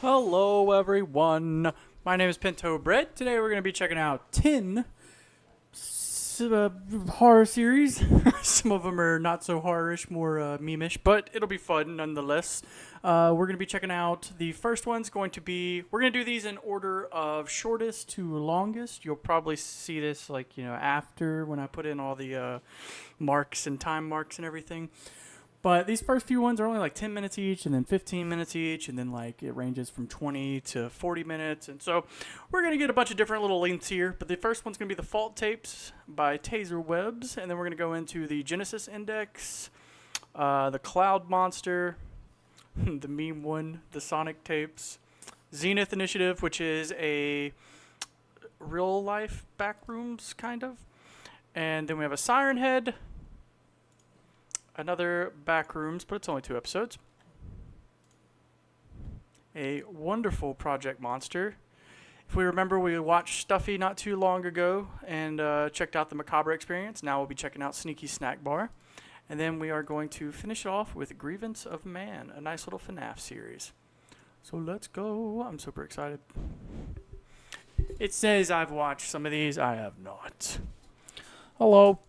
Hello everyone, my name is Pintobread. Today we're going to be checking out 10 horror series. Some of them are not so horror-ish, more meme-ish, but it'll be fun nonetheless. We're going to be checking out, the first one's going to be, we're going to do these in order of shortest to longest. You'll probably see this after when I put in all the marks and time marks and everything. But these first few ones are only like 10 minutes each, and then 15 minutes each, and then it ranges from 20 to 40 minutes. And so we're going to get a bunch of different little lengths here. But the first one's going to be the Fault Tapes by Taser Webs, and then we're going to go into the Genesis Index, the Cloud Monster, the meme one, the Sonic Tapes, Zenith Initiative, which is a real-life Backrooms, kind of. And then we have a Siren Head, another Backrooms, but it's only 2 episodes. A wonderful Project Monster. If we remember, we watched Stuffy not too long ago and checked out the Macabre Experience. Now we'll be checking out Sneaky Snack Bar. And then we are going to finish it off with Grievance of Man, a nice little FNaF series. So let's go. I'm super excited. It says I've watched some of these. I have not. Hello.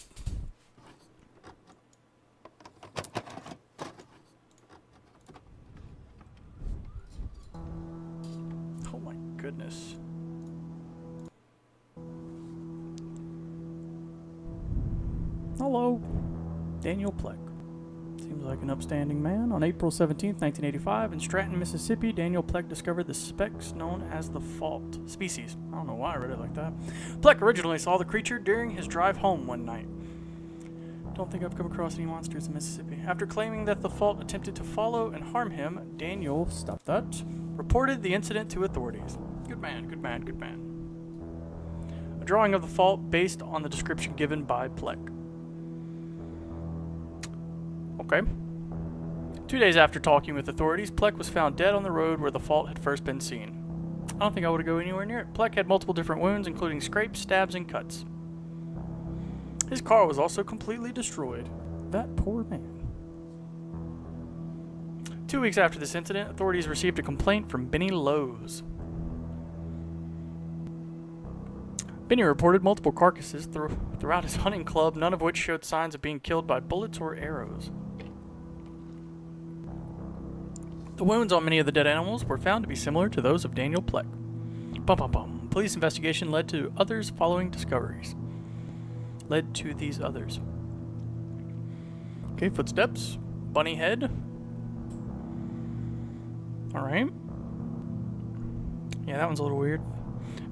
Goodness. Hello, Daniel Pleck. Seems like an upstanding man. On April 17th, 1985, in Stratton, Mississippi, Daniel Pleck discovered the specs known as the Fault species. I don't know why I read it like that. Pleck originally saw the creature during his drive home one night. Don't think I've come across any monsters in Mississippi. After claiming that the Fault attempted to follow and harm him, Daniel, stop that, reported the incident to authorities. Good man, good man, good man. A drawing of the Fault based on the description given by Pleck. Okay. 2 days after talking with authorities, Pleck was found dead on the road where the Fault had first been seen. I don't think I would go anywhere near it. Pleck had multiple different wounds, including scrapes, stabs, and cuts. His car was also completely destroyed. That poor man. 2 weeks after this incident, authorities received a complaint from Benny Lowe's. Benny reported multiple carcasses throughout his hunting club, none of which showed signs of being killed by bullets or arrows. The wounds on many of the dead animals were found to be similar to those of Daniel Pleck. Bum bum bum. Police investigation led to others following discoveries. Led to these others. Okay, footsteps. Bunny head. Alright. Yeah, that one's a little weird.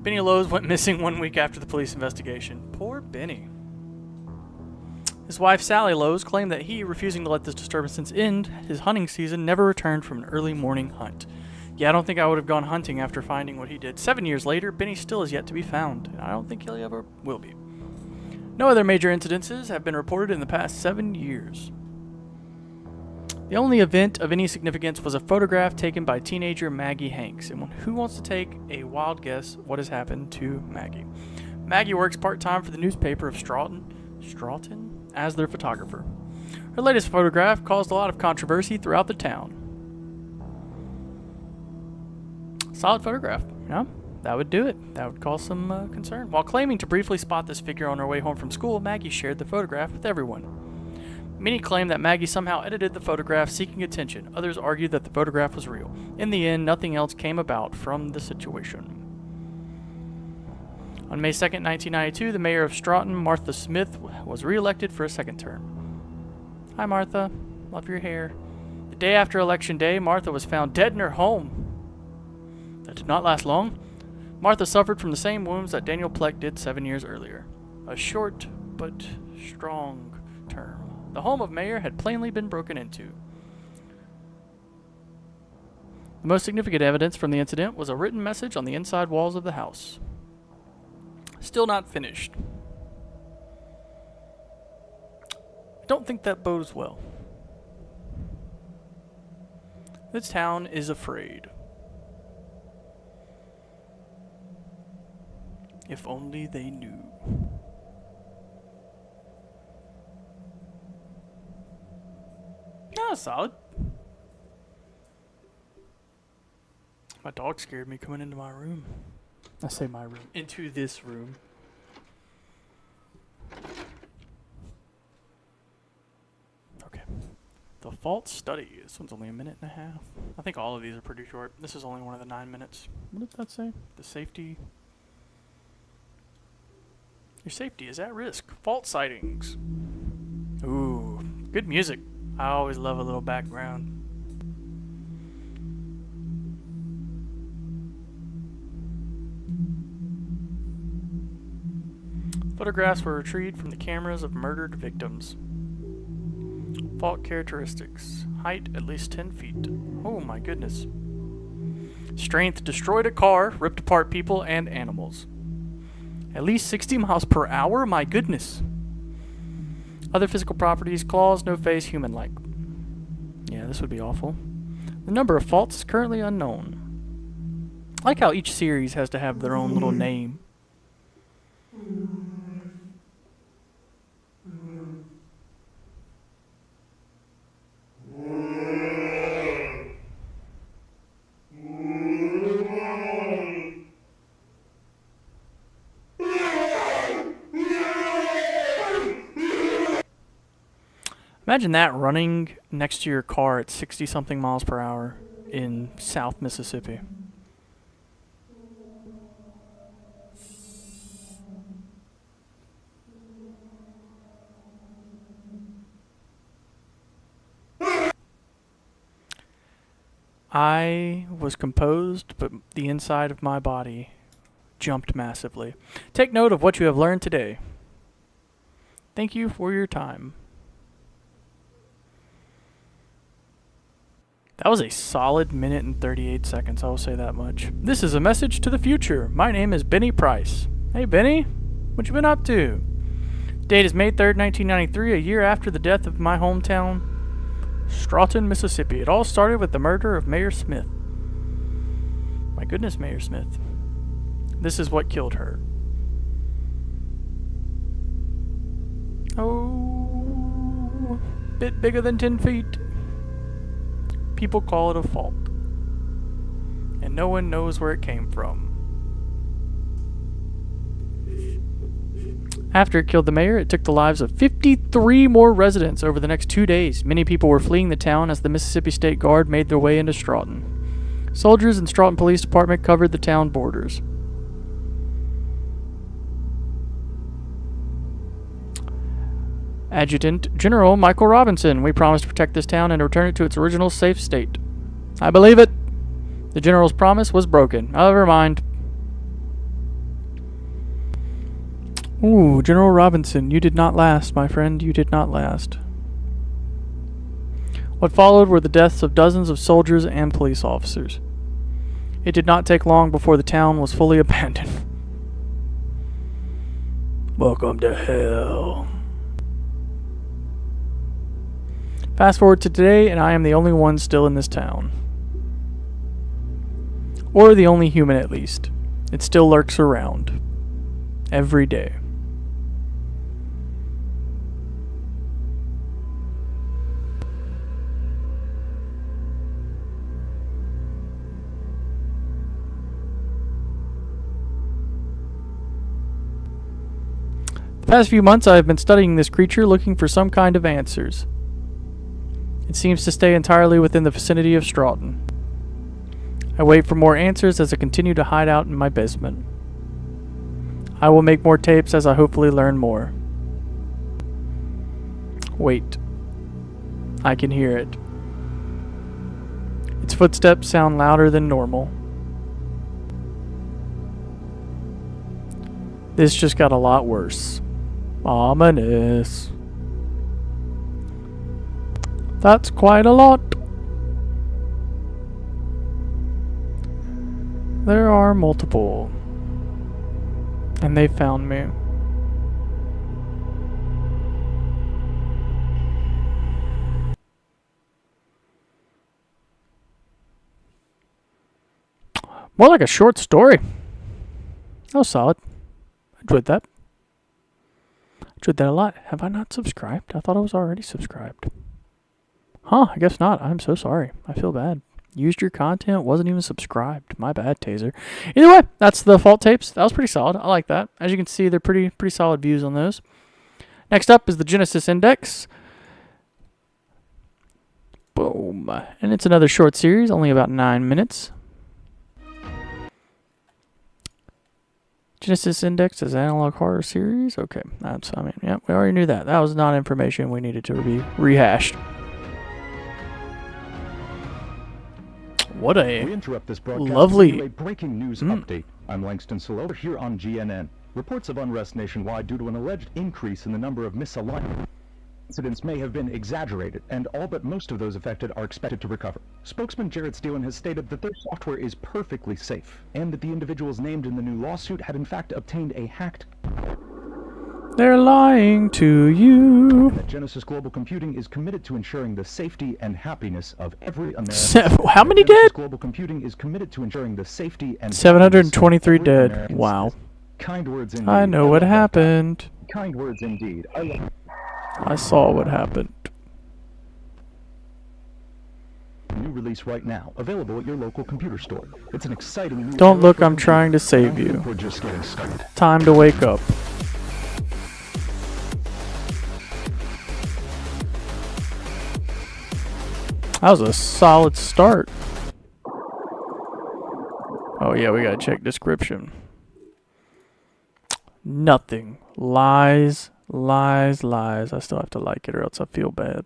Benny Lowe's went missing 1 week after the police investigation. Poor Benny. His wife, Sally Lowe's, claimed that he, refusing to let this disturbance end his hunting season, never returned from an early morning hunt. Yeah, I don't think I would have gone hunting after finding what he did. 7 years later, Benny still is yet to be found, and I don't think he ever will be. No other major incidences have been reported in the past 7 years. The only event of any significance was a photograph taken by teenager Maggie Hanks. And who wants to take a wild guess what has happened to Maggie? Maggie works part-time for the newspaper of Stroughton as their photographer. Her latest photograph caused a lot of controversy throughout the town. Solid photograph, you know? That would do it. That would cause some concern. While claiming to briefly spot this figure on her way home from school, Maggie shared the photograph with everyone. Many claim that Maggie somehow edited the photograph seeking attention. Others argued that the photograph was real. In the end, nothing else came about from the situation. On May 2nd, 1992, the mayor of Stroughton, Martha Smith, was re-elected for a second term. Hi, Martha. Love your hair. The day after Election Day, Martha was found dead in her home. That did not last long. Martha suffered from the same wounds that Daniel Pleck did 7 years earlier. A short but strong term. The home of Mayor had plainly been broken into. The most significant evidence from the incident was a written message on the inside walls of the house. Still not finished. I don't think that bodes well. This town is afraid. If only they knew. Yeah, solid. My dog scared me coming into my room. I say my room. Into this room. Okay. The Fault Study. This one's only 1.5 minutes. I think all of these are pretty short. This is only one of the 9 minutes. What did that say? The safety. Your safety is at risk. Fault sightings. Ooh. Good music. I always love a little background. Photographs were retrieved from the cameras of murdered victims. Fault characteristics. Height at least 10 feet. Oh my goodness. Strength destroyed a car, ripped apart people and animals. At least 60 miles per hour? My goodness. Other physical properties, claws, no face, human-like. Yeah, this would be awful. The number of faults is currently unknown. I like how each series has to have their own little name. Imagine that running next to your car at 60-something miles per hour in South Mississippi. I was composed, but the inside of my body jumped massively. Take note of what you have learned today. Thank you for your time. That was a solid 1 minute and 38 seconds, I will say that much. This is a message to the future. My name is Benny Price. Hey, Benny, what you been up to? Date is May 3rd, 1993, a year after the death of my hometown, Stroughton, Mississippi. It all started with the murder of Mayor Smith. My goodness, Mayor Smith. This is what killed her. Oh, bit bigger than 10 feet. People call it a fault. And no one knows where it came from. After it killed the mayor, it took the lives of 53 more residents over the next 2 days. Many people were fleeing the town as the Mississippi State Guard made their way into Stroughton. Soldiers and Stroughton Police Department covered the town borders. Adjutant General Michael Robinson, we promise to protect this town and return it to its original safe state. I believe it. The general's promise was broken. Never mind. Ooh, General Robinson, you did not last, my friend. You did not last. What followed were the deaths of dozens of soldiers and police officers. It did not take long before the town was fully abandoned. Welcome to hell. Fast forward to today, and I am the only one still in this town. Or the only human, at least. It still lurks around. Every day. The past few months I have been studying this creature, looking for some kind of answers. It seems to stay entirely within the vicinity of Stroughton. I wait for more answers as I continue to hide out in my basement. I will make more tapes as I hopefully learn more. Wait. I can hear it. Its footsteps sound louder than normal. This just got a lot worse. Ominous. That's quite a lot. There are multiple. And they found me. More like a short story. That was solid. I enjoyed that. Enjoyed that a lot. Have I not subscribed? I thought I was already subscribed. Huh, I guess not. I'm so sorry. I feel bad. Used your content, wasn't even subscribed. My bad, Taser. Either way, that's the Fault Tapes. That was pretty solid. I like that. As you can see, they're pretty solid views on those. Next up is the Genesis Index. Boom. And it's another short series, only about 9 minutes. Genesis Index is analog horror series. Okay, yeah, we already knew that. That was not information we needed to be rehashed. What a we interrupt this broadcast lovely a breaking news update. I'm Langston Solo here on GNN. Reports of unrest nationwide due to an alleged increase in the number of misalignment incidents may have been exaggerated, and all but most of those affected are expected to recover. Spokesman Jared Steelen has stated that their software is perfectly safe, and that the individuals named in the new lawsuit had in fact obtained a hacked... They're lying to you. And that Genesis Global Computing is committed to ensuring the safety and happiness of every American. How many Genesis dead? Global Computing is committed to ensuring the safety and 723 dead. American Wow. citizens. Kind words indeed. I know what happened. Kind words indeed. I saw what happened. New release right now, available at your local computer store. It's an exciting new Don't era look, for I'm computers. trying to save you. We're just getting started. Time to wake up. That was a solid start. Oh yeah, we gotta check description. Nothing. Lies, lies, lies. I still have to like it or else I feel bad.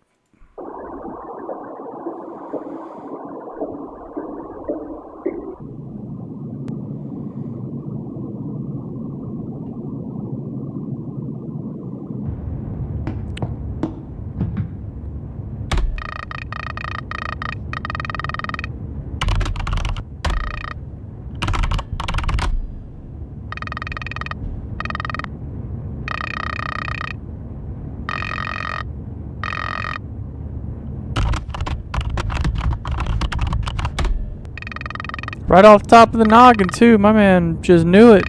Right off top of the noggin, too. My man just knew it.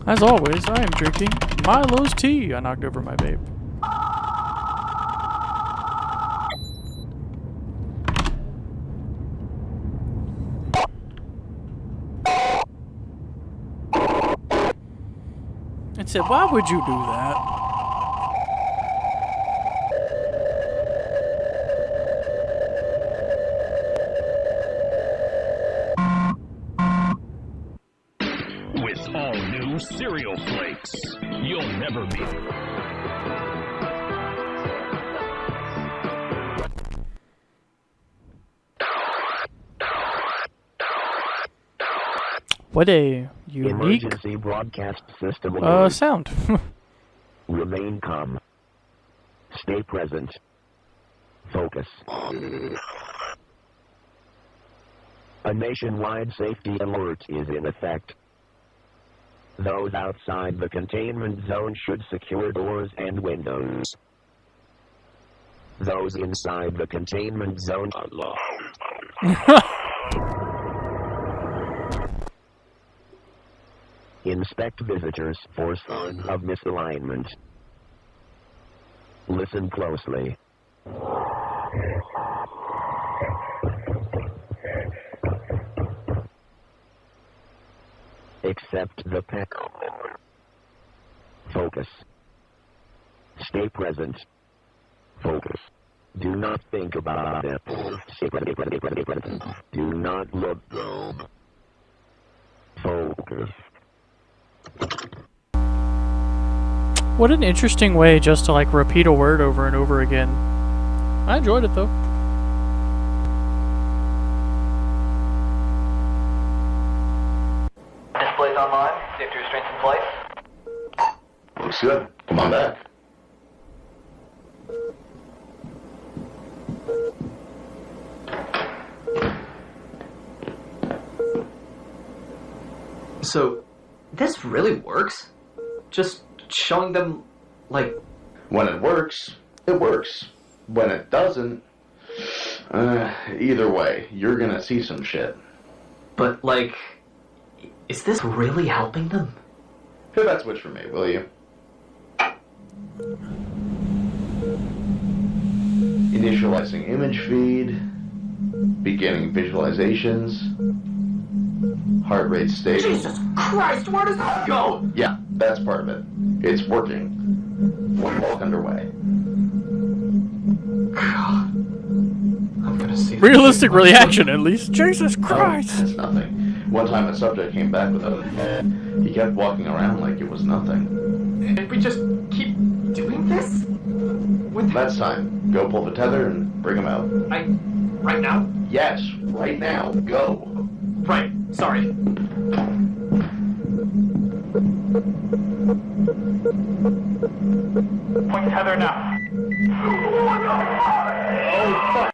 As always, I am drinking Milo's tea. I knocked over my vape. It said, why would you do that? With all new cereal flakes, you'll never be. What a unique Emergency broadcast system. sound. Remain calm. Stay present. Focus. A nationwide safety alert is in effect. Those outside the containment zone should secure doors and windows. Those inside the containment zone inspect visitors for signs of misalignment. Listen closely. Accept the pack. Focus. Stay present. Focus. Do not think about it. Do not look down. Focus. What an interesting way just to like repeat a word over and over again. I enjoyed it though. Displays online. Safety restraints in place. Looks good. Come on back. So, this really works? Just showing them, like... When it works, it works. When it doesn't, either way, you're gonna see some shit. But, like... Is this really helping them? Hit that switch for me, will you? Initializing image feed. Beginning visualizations. Heart rate stable. Jesus Christ, where does that go? Yeah, that's part of it. It's working. One walk underway. God. I'm gonna see... Realistic reaction, at least. Jesus Oh, Christ! that's nothing. One time a subject came back with a... He kept walking around like it was nothing. And we just keep doing this? That's time. Go pull the tether and bring him out. Right now? Yes, right now. Go. Right, sorry. Point tether now. Oh, fuck.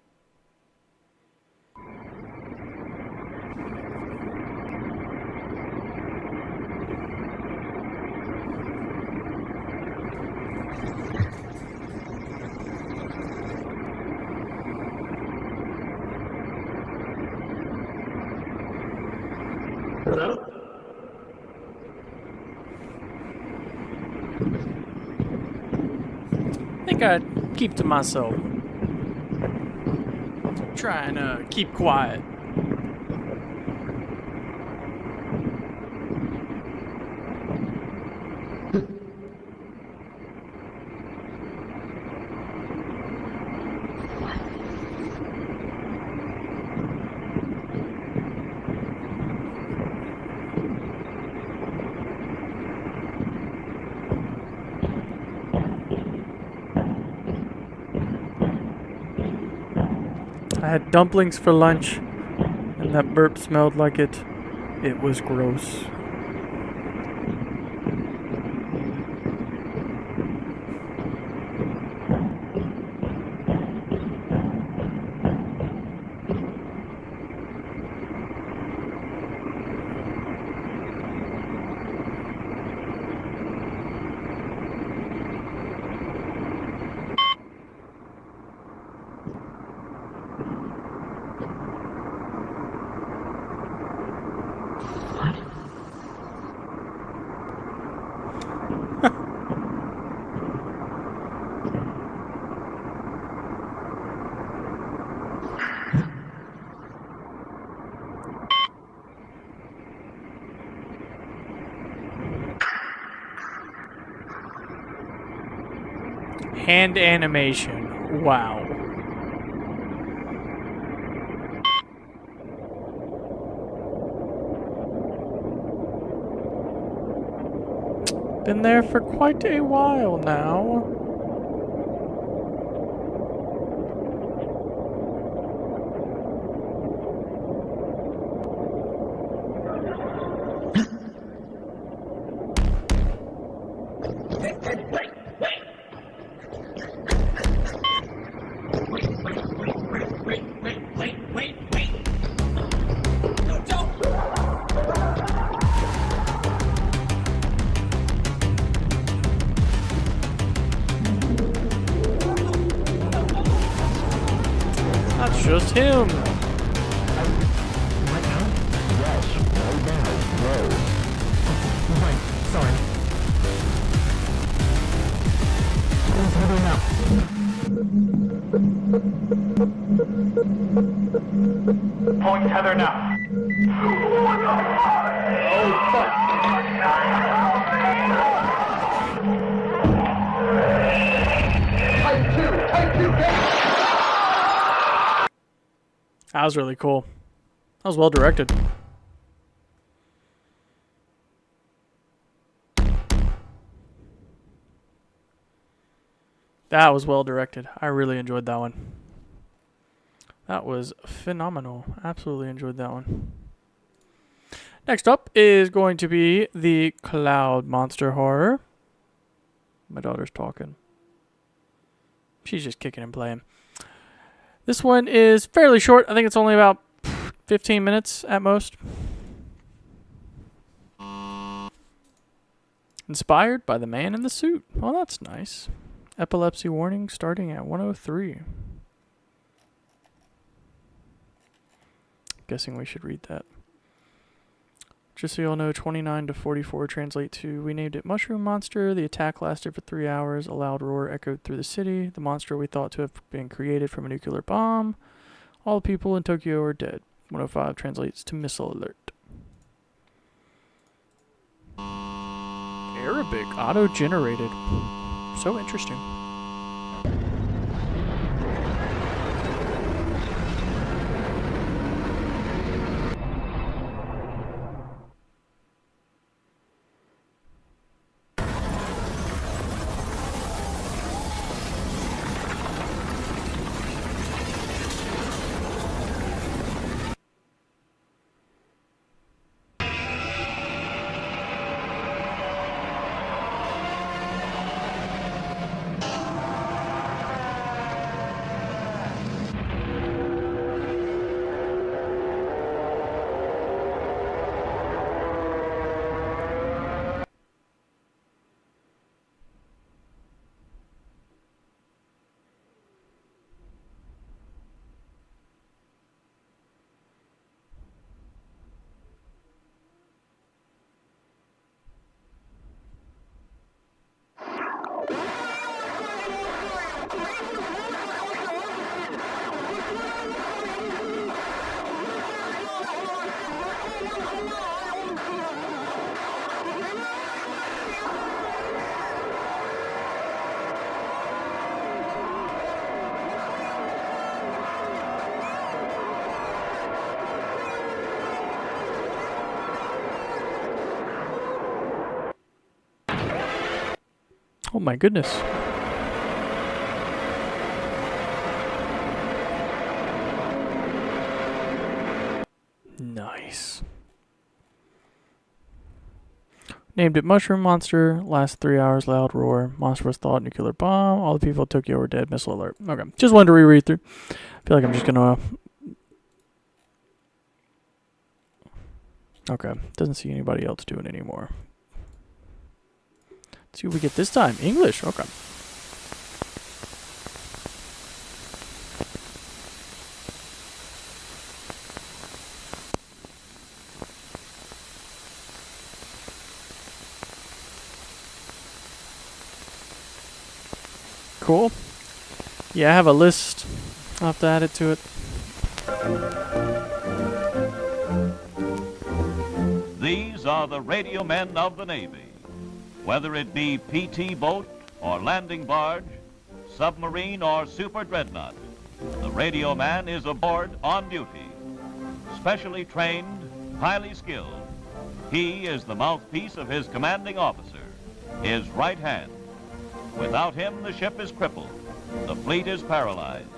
Hello? I think I'd keep to myself. Try and keep quiet. I had dumplings for lunch, and that burp smelled like it. It was gross. Hand animation. Wow. Been there for quite a while now. That's just him. Right now? Yes, right now. No. Right, sorry. Please hurry up. Point tether now. Oh, fuck. Type 2! Type 2, get That was really cool. That was well directed. That was well directed. I really enjoyed that one. That was phenomenal. Absolutely enjoyed that one. Next up is going to be the Cloud Monster Horror. My daughter's talking. She's just kicking and playing. This one is fairly short. I think it's only about 15 minutes at most. Inspired by the man in the suit. Well, that's nice. Epilepsy warning starting at 103. Guessing we should read that. Just so you all know, 29 to 44 translate to, we named it Mushroom Monster. The attack lasted for 3 hours. A loud roar echoed through the city. The monster we thought to have been created from a nuclear bomb. All people in Tokyo are dead. 105 translates to missile alert. Arabic, auto-generated. So interesting. Oh my goodness. Nice. Named it Mushroom Monster. Last 3 hours, loud roar. Monster was thought nuclear bomb. All the people in Tokyo were dead. Missile alert. Okay. Just wanted to reread through. I feel like I'm just gonna... Okay. Doesn't see anybody else doing it anymore. Let's see what we get this time. English. Okay. Cool. Yeah, I have a list. I'll have to add it to it. These are the radio men of the Navy. Whether it be PT boat or landing barge, submarine, or super dreadnought, the radio man is aboard on duty. Specially trained, highly skilled, he is the mouthpiece of his commanding officer, his right hand. Without him, the ship is crippled. The fleet is paralyzed.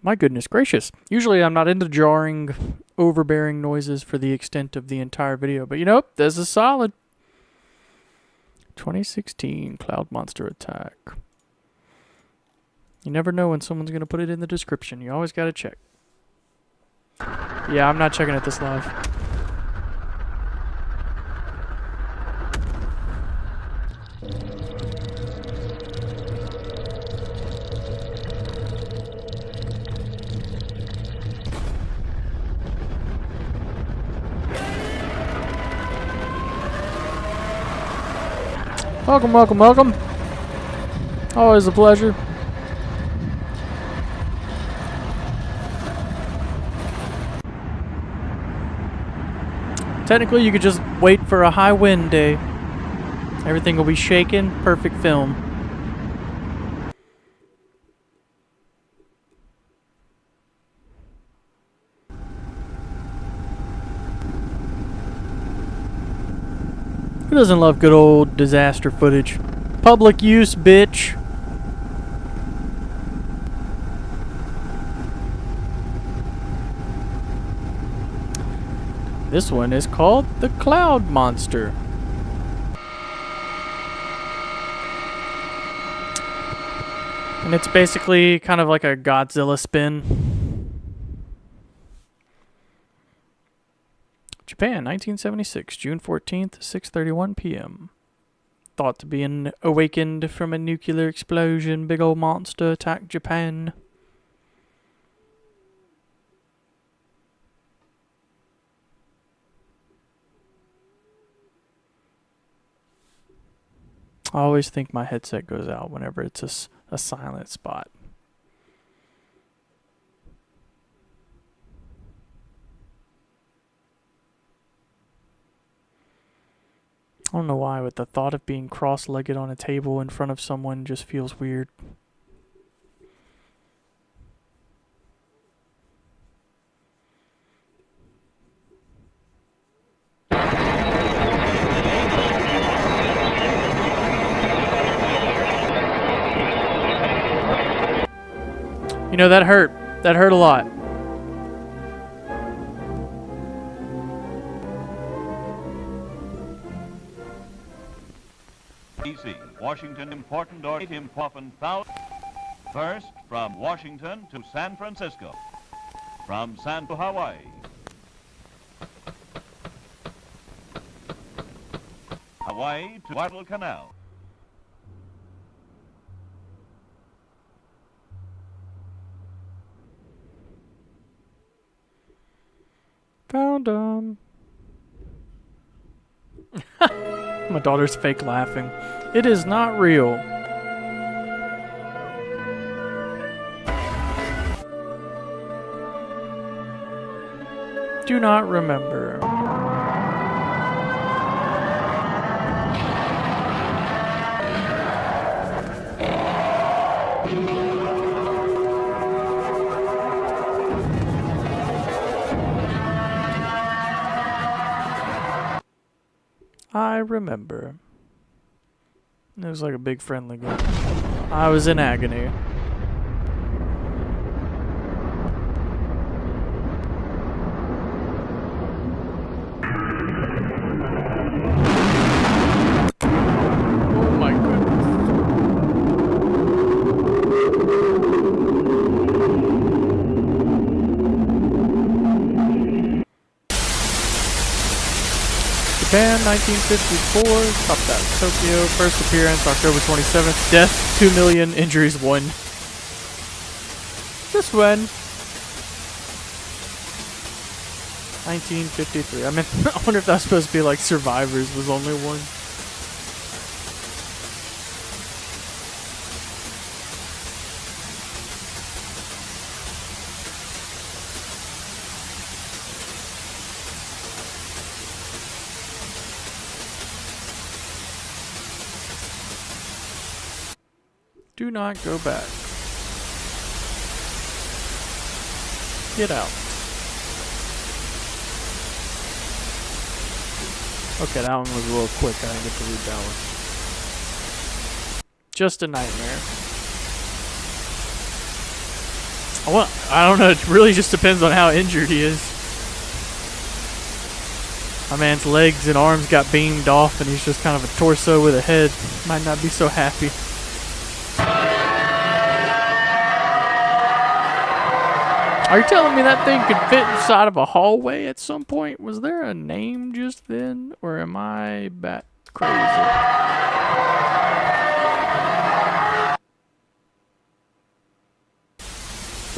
My goodness gracious. Usually I'm not into jarring, overbearing noises for the extent of the entire video, but you know, this is solid. 2016 Cloud Monster Attack. You never know when someone's going to put it in the description. You always got to check. Yeah, I'm not checking it this live. Welcome, welcome, welcome. Always a pleasure. Technically, you could just wait for a high wind day. Everything will be shaken. Perfect film. Who doesn't love good old disaster footage? Public use, bitch. This one is called the Cloud Monster. And it's basically kind of like a Godzilla spin. Japan, 1976, June 14th, 6:31 p.m. Thought to be an awakened from a nuclear explosion, big old monster attacked Japan. I always think my headset goes out whenever it's a silent spot. I don't know why, but the thought of being cross-legged on a table in front of someone just feels weird. You know, that hurt. That hurt a lot. D.C., Washington, important or often found. First, from Washington to San Francisco. From San to Hawaii. Hawaii to Guadalcanal. Found 'em. My daughter's fake laughing. It is not real. Do not remember. I remember. It was like a big friendly game. I was in agony. Oh my goodness. Japan, 1954. Top that. Tokyo. First appearance, October 27th. Death, 2 million. Injuries, 1. Just when? 1953. I mean, I wonder if that's supposed to be like Survivors was only 1. Do not go back. Get out. Okay, that one was a little quick. I didn't get to read that one. Just a nightmare. I don't know. It really just depends on how injured he is. My man's legs and arms got beamed off, and he's just kind of a torso with a head. Might not be so happy. Are you telling me that thing could fit inside of a hallway at some point? Was there a name just then? Or am I bat crazy?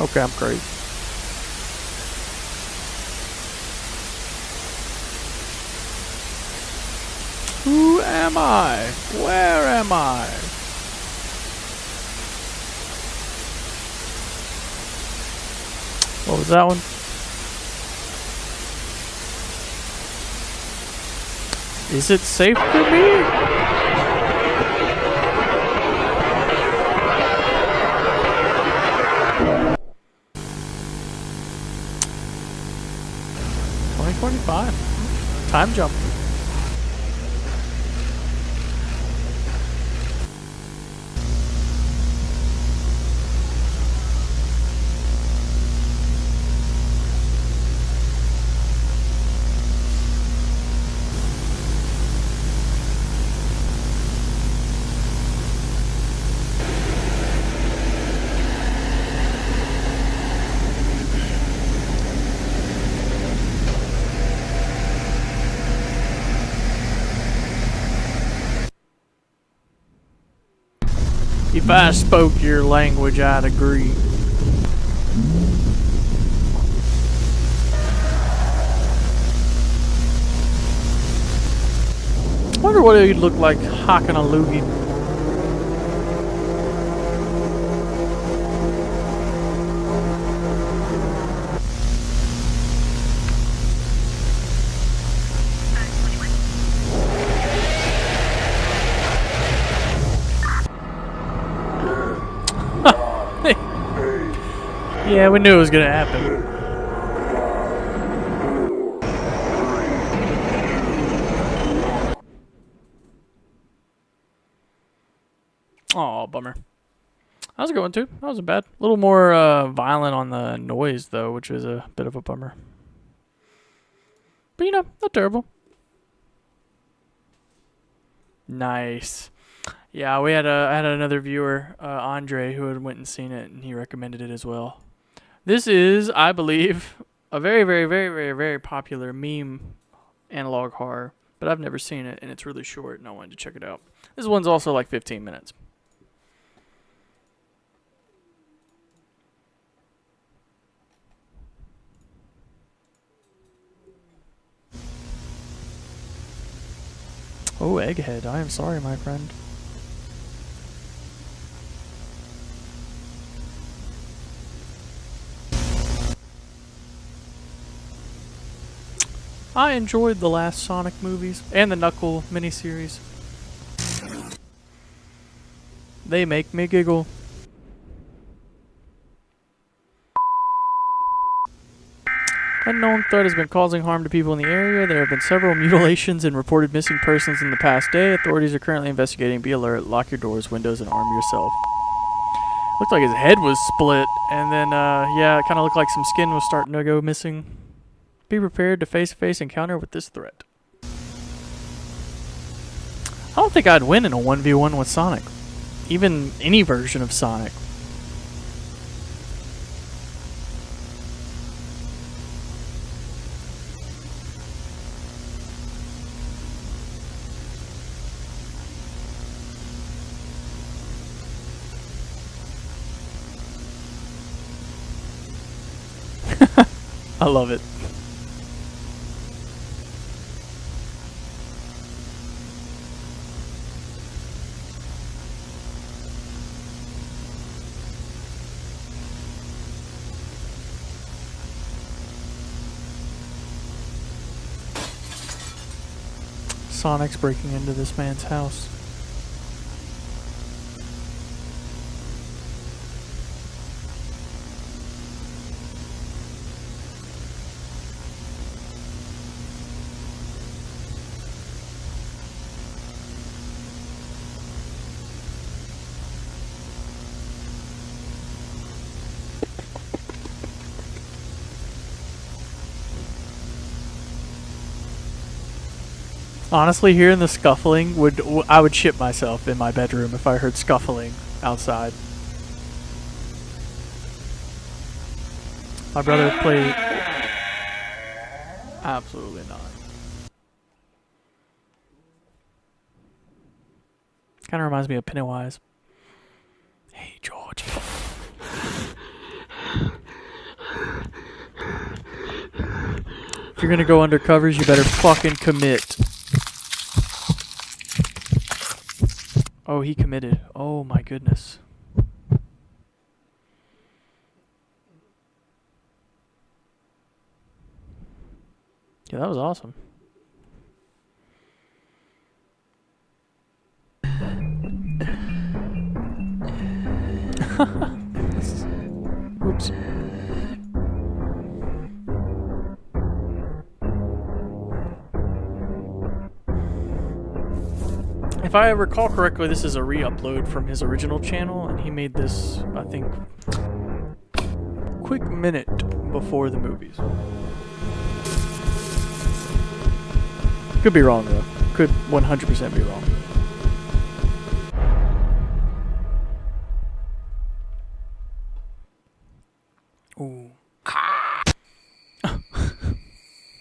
Okay, I'm crazy. Who am I? Where am I? What was that one? Is it safe for me? $2025. Time jump. If I spoke your language, I'd agree. I wonder what he'd look like hocking a loogie. Yeah, we knew it was gonna happen. Oh, bummer. That was a good one too. That wasn't bad. A little more violent on the noise though, which was a bit of a bummer. But you know, not terrible. Nice. Yeah, I had another viewer, Andre, who had went and seen it, and he recommended it as well. This is, I believe, a very, very, very, very, very popular meme analog horror, but I've never seen it, and it's really short, and I wanted to check it out. This one's also like 15 minutes. Oh, Egghead, I am sorry, my friend. I enjoyed the last Sonic movies and the Knuckle miniseries. They make me giggle. Unknown threat has been causing harm to people in the area. There have been several mutilations and reported missing persons in the past day. Authorities are currently investigating. Be alert. Lock your doors, windows, and arm yourself. Looked like his head was split, and then, yeah, it kind of looked like some skin was starting to go missing. Be prepared to face-to-face encounter with this threat. I don't think I'd win in a 1v1 with Sonic. Even any version of Sonic. I love it. Sonic's breaking into this man's house. Honestly, hearing the scuffling I would shit myself in my bedroom if I heard scuffling outside. My brother played. Absolutely not. Kind of reminds me of Pennywise. Hey, George. If you're gonna go under covers, you better fucking commit. Oh, he committed. Oh my goodness. Yeah, that was awesome. Oops. If I recall correctly, this is a re-upload from his original channel, and he made this, I think, quick minute before the movies. Could be wrong, though. Could 100% be wrong. Ooh.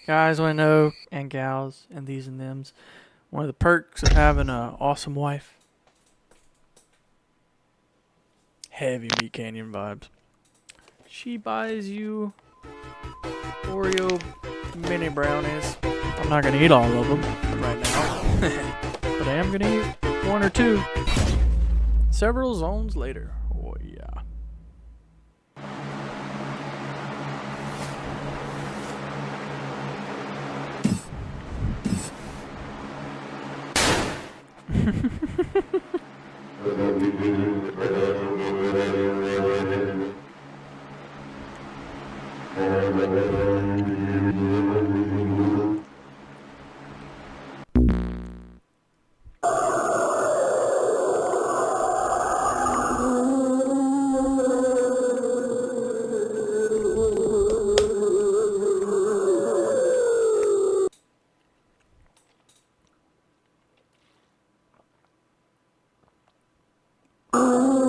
Guys, I know, and gals, and these and thems. One of the perks of having an awesome wife. Heavy Meat Canyon vibes. She buys you Oreo mini brownies. I'm not going to eat all of them right now. But I am going to eat one or two. Several zones later. Oh, yeah.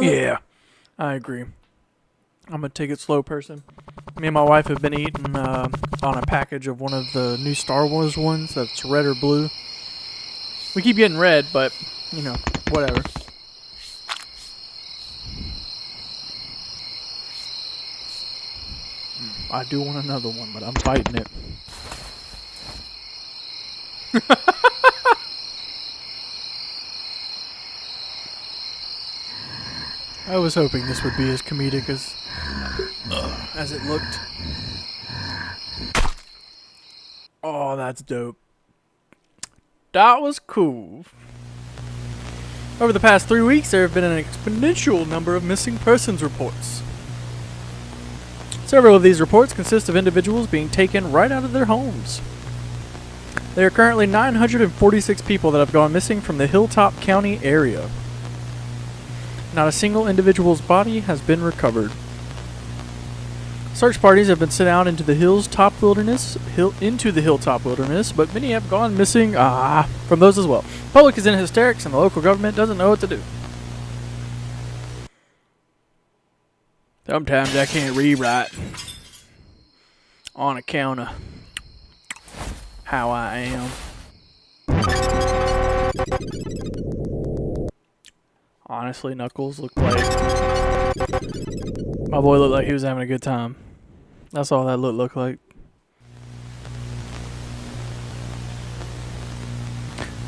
Yeah, I agree. I'm a take it slow person. Me and my wife have been eating on a package of one of the new Star Wars ones that's red or blue. We keep getting red, but, you know, whatever. I do want another one, but I'm fighting it. I was hoping this would be as comedic as it looked. Oh, that's dope. That was cool. Over the past 3 weeks, there have been an exponential number of missing persons reports. Several of these reports consist of individuals being taken right out of their homes. There are currently 946 people that have gone missing from the Hilltop County area. Not a single individual's body has been recovered. Search parties have been sent out into the hilltop wilderness, but many have gone missing from those as well. The public is in hysterics and the local government doesn't know what to do. Sometimes I can't rewrite on account of how I am. Honestly, Knuckles looked like... My boy looked like he was having a good time. That's all that looked like.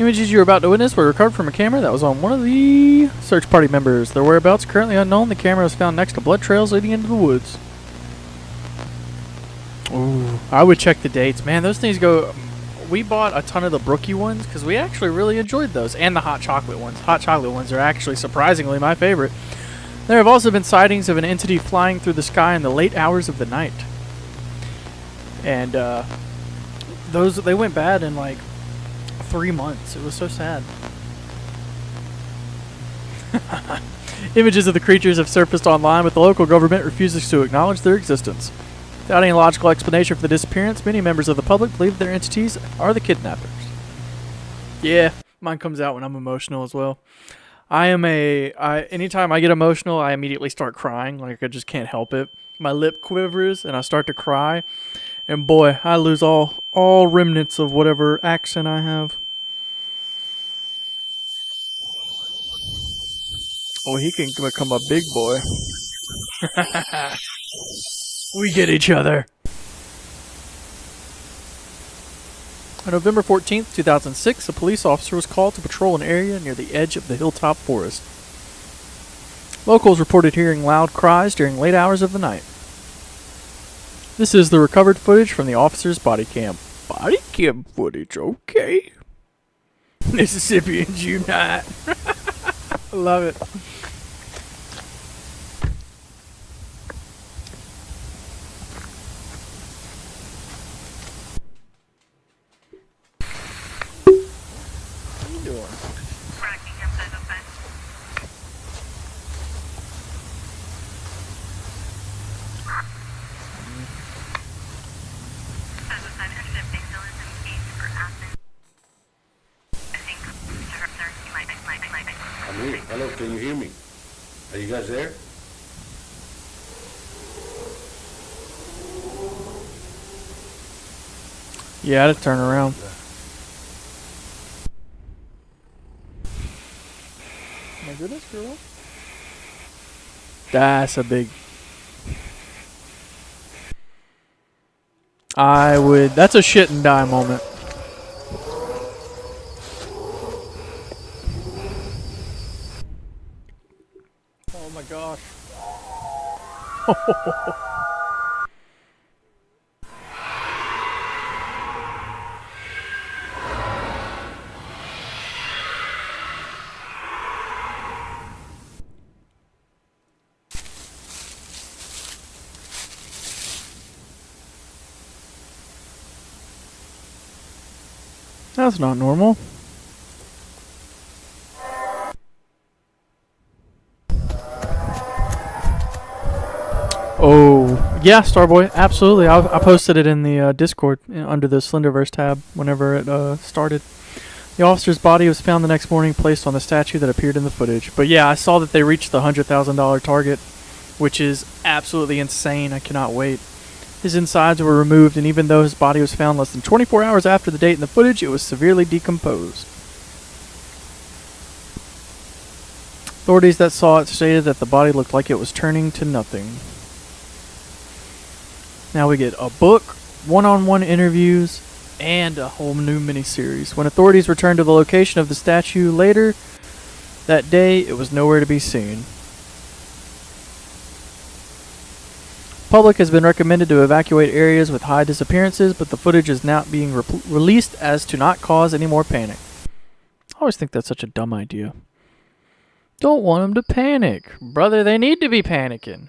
Images you're about to witness were recovered from a camera that was on one of the search party members. Their whereabouts currently unknown. The camera was found next to blood trails leading into the woods. Ooh, I would check the dates. Man, those things go... We bought a ton of the Brookie ones because we actually really enjoyed those. And the hot chocolate ones. Hot chocolate ones are actually surprisingly my favorite. There have also been sightings of an entity flying through the sky in the late hours of the night. And they went bad in like 3 months. It was so sad. Images of the creatures have surfaced online, but the local government refuses to acknowledge their existence. Without any logical explanation for the disappearance, many members of the public believe their entities are the kidnappers. Yeah, mine comes out when I'm emotional as well. Anytime I get emotional, I immediately start crying. Like, I just can't help it. My lip quivers and I start to cry. And boy, I lose all remnants of whatever accent I have. Oh, he can become a big boy. We get each other. On November 14th, 2006, a police officer was called to patrol an area near the edge of the hilltop forest. Locals reported hearing loud cries during late hours of the night. This is the recovered footage from the officer's body cam. Body cam footage, okay. Mississippians unite. I love it. What are you doing? I'm here. Hello, can you hear me? Are you guys there? Yeah, I had to turn around. My goodness, girl. That's a big... That's a shit and die moment. Oh my gosh. That's not normal. Oh, yeah, Starboy, absolutely. I posted it in the Discord under the Slenderverse tab whenever it started. The officer's body was found the next morning, placed on the statue that appeared in the footage. But yeah, I saw that they reached the $100,000 target, which is absolutely insane. I cannot wait. His insides were removed, and even though his body was found less than 24 hours after the date in the footage, it was severely decomposed. Authorities that saw it stated that the body looked like it was turning to nothing. Now we get a book, one-on-one interviews, and a whole new miniseries. When authorities returned to the location of the statue later that day, it was nowhere to be seen. Public has been recommended to evacuate areas with high disappearances, but the footage is now being released as to not cause any more panic. I always think that's such a dumb idea. Don't want them to panic. Brother, they need to be panicking.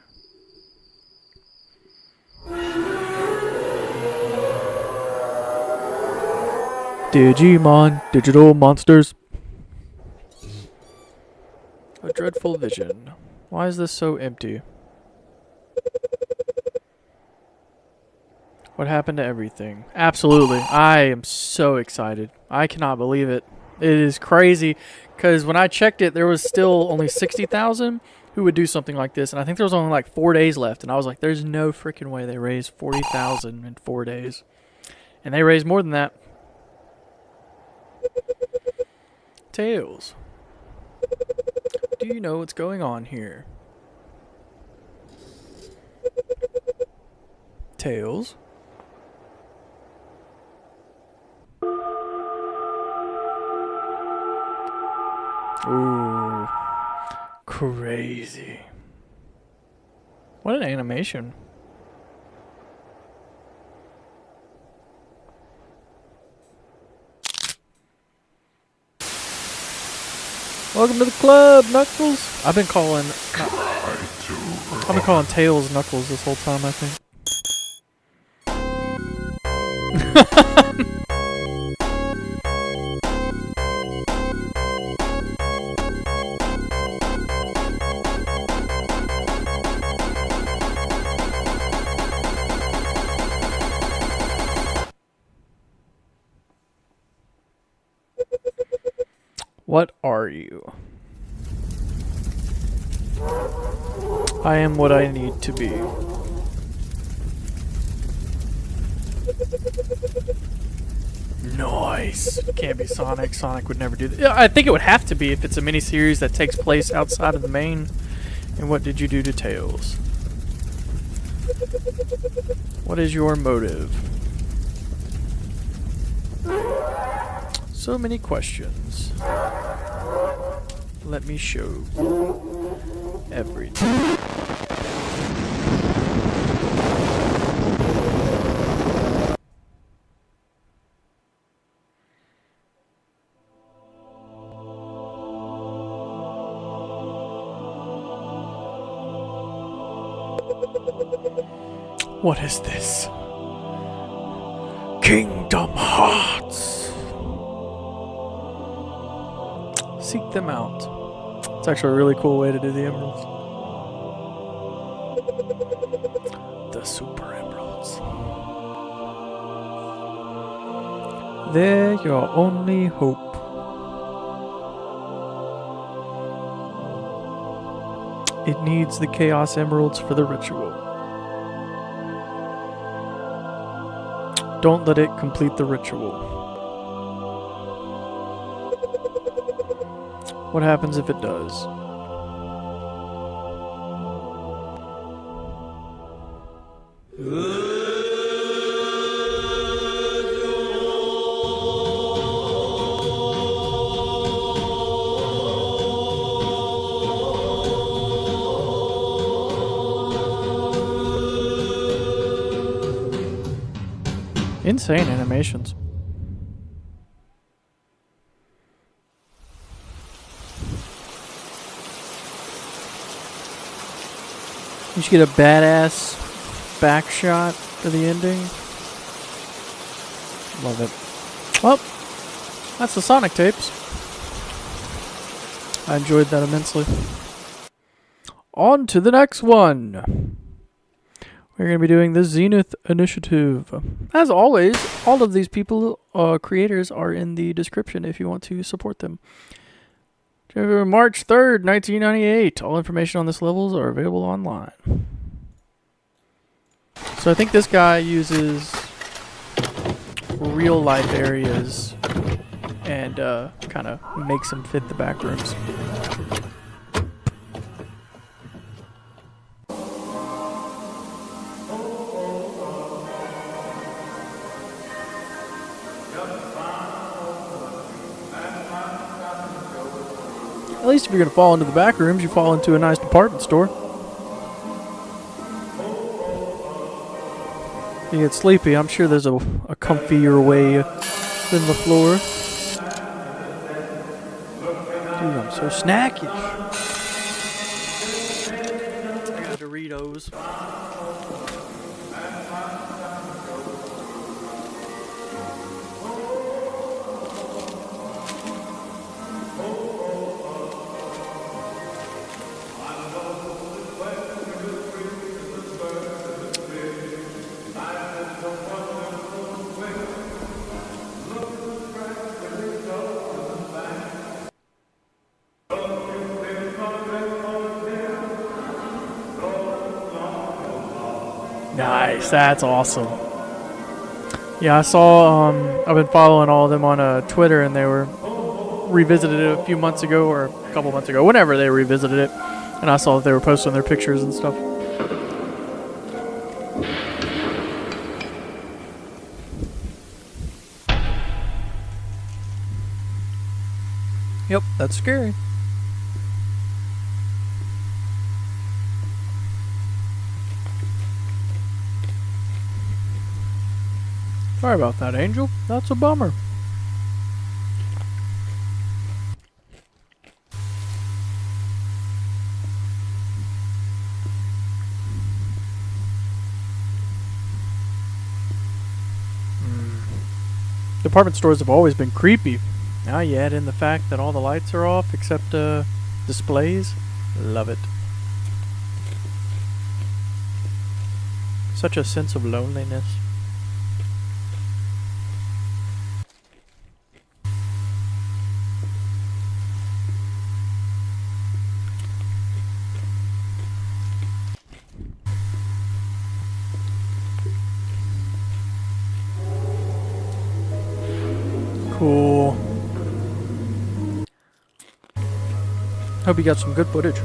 Digimon, digital monsters. A dreadful vision. Why is this so empty? What happened to everything? Absolutely. I am so excited. I cannot believe it. It is crazy because when I checked it, there was still only 60,000 who would do something like this. And I think there was only like 4 days left. And I was like, there's no freaking way they raised 40,000 in 4 days. And they raised more than that. Tails. Do you know what's going on here? Tails. Ooh. Crazy. What an animation. Welcome to the club, Knuckles. I've been calling Tails Knuckles this whole time, I think. What are you? I am what I need to be. Nice. Can't be Sonic. Sonic would never do that. Yeah, I think it would have to be if it's a miniseries that takes place outside of the main. And what did you do to Tails? What is your motive? So many questions. Let me show everything. What is this? Kingdom Hearts. Seek them out. It's actually a really cool way to do the emeralds. The super emeralds. They're your only hope. It needs the Chaos Emeralds for the ritual. Don't let it complete the ritual. What happens if it does? Insane animations. You should get a badass back shot for the ending. Love it. Well, that's the Sonic tapes. I enjoyed that immensely. On to the next one. We're going to be doing the Zenith Initiative. As always, all of these people, creators, are in the description if you want to support them. March 3rd, 1998. All information on this levels are available online. So I think this guy uses real life areas and kind of makes them fit the backrooms. At least if you're going to fall into the back rooms, you fall into a nice department store. If you get sleepy, I'm sure there's a comfier way than the floor. Dude, I'm so snacky. I got Doritos. Nice, that's awesome. Yeah, I saw, I've been following all of them on Twitter, and they were revisited it a few months ago, or a couple months ago, whenever they revisited it, and I saw that they were posting their pictures and stuff. Yep, that's scary. Sorry about that, Angel. That's a bummer. Department stores have always been creepy. Now you add in the fact that all the lights are off except displays. Love it. Such a sense of loneliness. Cool. Hope you got some good footage.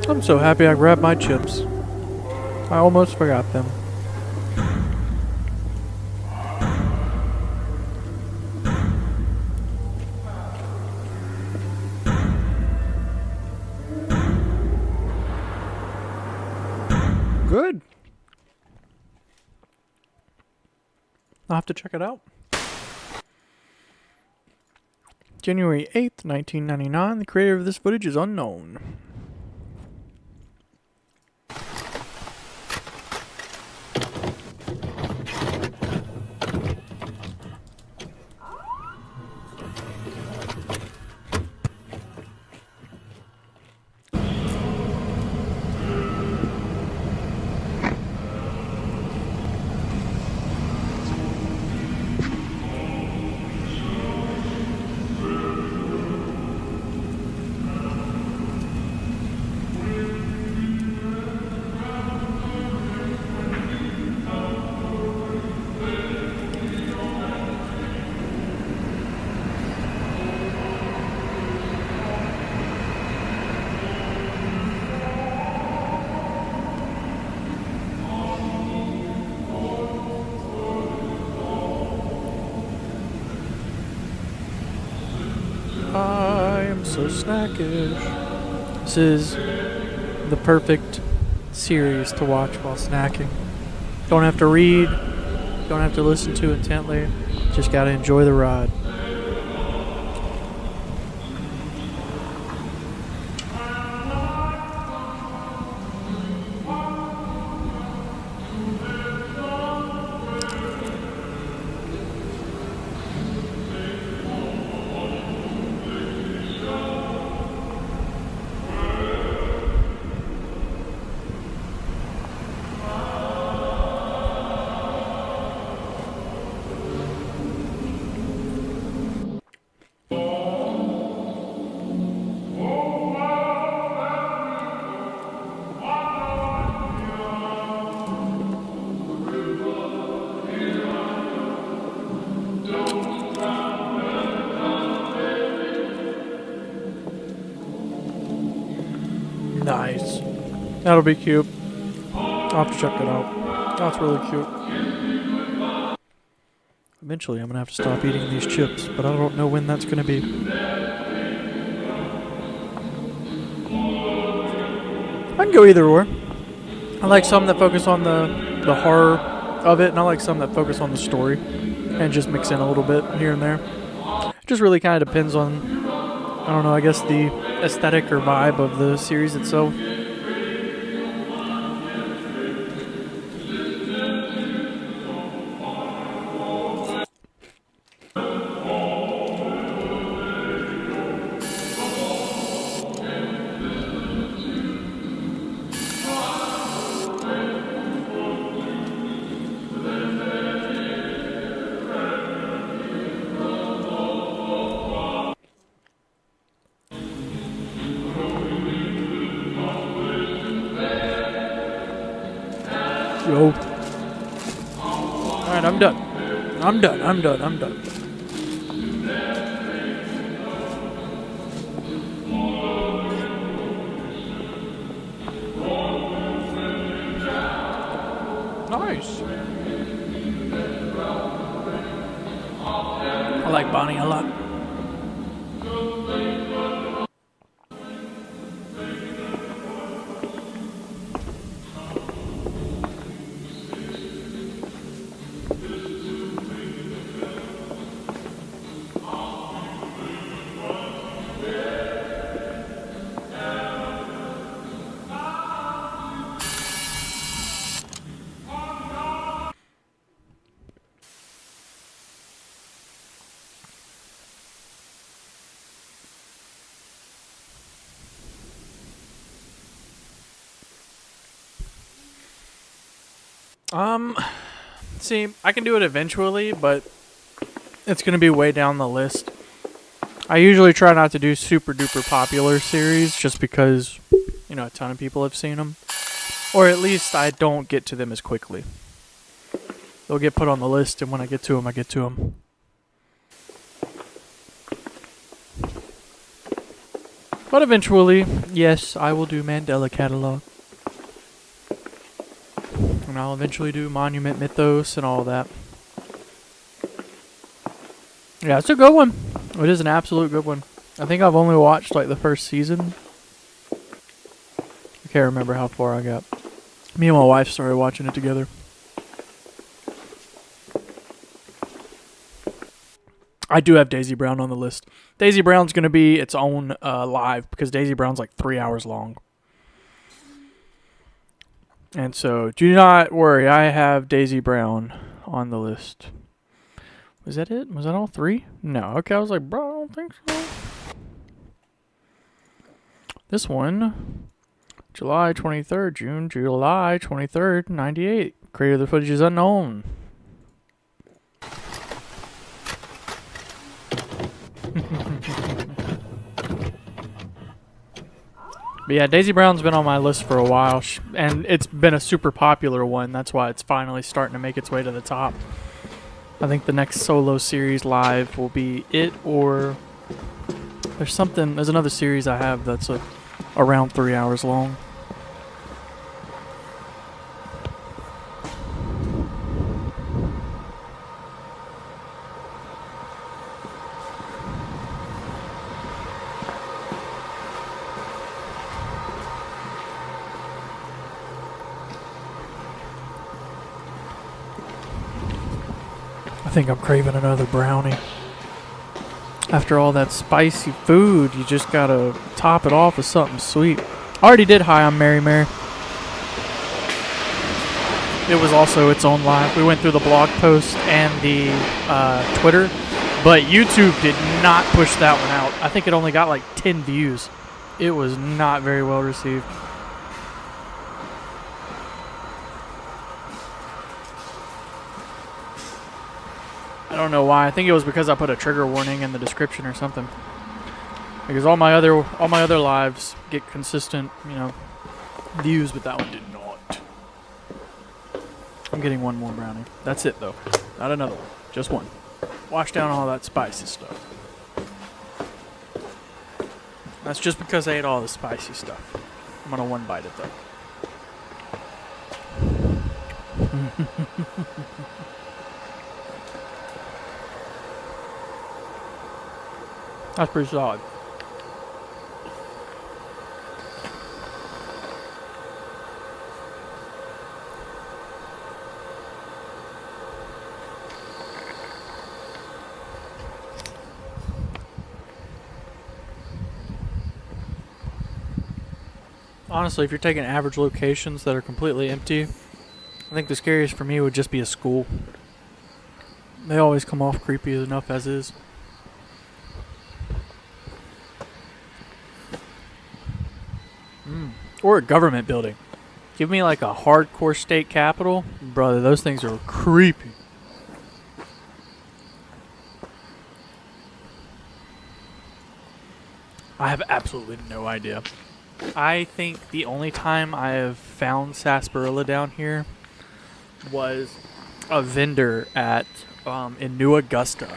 I'm so happy I grabbed my chips. I almost forgot them. Good. I'll have to check it out. January 8th, 1999. The creator of this footage is unknown. I am so snackish. This is the perfect series to watch while snacking. Don't have to read, don't have to listen to intently, just gotta enjoy the ride. Nice. That'll be cute. I'll have to check that out. That's really cute. Eventually I'm going to have to stop eating these chips, but I don't know when that's going to be. I can go either or. I like some that focus on the horror of it, and I like some that focus on the story and just mix in a little bit here and there. It just really kind of depends on, I don't know, I guess the aesthetic or vibe of the series itself. Yo. Alright, done. I'm done. I'm done. I'm done. Nice. I like Bonnie a lot. See, I can do it eventually, but it's going to be way down the list. I usually try not to do super duper popular series just because, you know, a ton of people have seen them. Or at least I don't get to them as quickly. They'll get put on the list, and when I get to them, I get to them. But eventually, yes, I will do Mandela Catalog. And I'll eventually do Monument Mythos and all that. Yeah, it's a good one. It is an absolute good one. I think I've only watched like the first season. I can't remember how far I got. Me and my wife started watching it together. I do have Daisy Brown on the list. Daisy Brown's going to be its own live because Daisy Brown's like 3 hours long. And so, do not worry, I have Daisy Brown on the list. Was that it? Was that all 3? No. Okay, I was like, bro, I don't think so. This one, July 23rd, July 23rd, 98. Creator of the footage is unknown. But yeah, Daisy Brown's been on my list for a while, and it's been a super popular one. That's why it's finally starting to make its way to the top. I think the next solo series live will be it, or there's another series I have that's around 3 hours long. I think I'm craving another brownie. After all that spicy food, you just gotta top it off with something sweet. I already did Hi, I'm Mary Mary. It was also its own live. We went through the blog post and the Twitter, but YouTube did not push that one out. I think it only got like 10 views. It was not very well received. I don't know why. I think it was because I put a trigger warning in the description or something. Because all my other lives get consistent, you know, views, but that one did not. I'm getting one more brownie. That's it though. Not another one. Just one. Wash down all that spicy stuff. That's just because I ate all the spicy stuff. I'm gonna one bite it though. That's pretty solid. Honestly, if you're taking average locations that are completely empty, I think the scariest for me would just be a school. They always come off creepy enough as is. Or a government building. Give me like a hardcore state capitol. Brother, those things are creepy. I have absolutely no idea. I think the only time I have found sarsaparilla down here was a vendor at in New Augusta,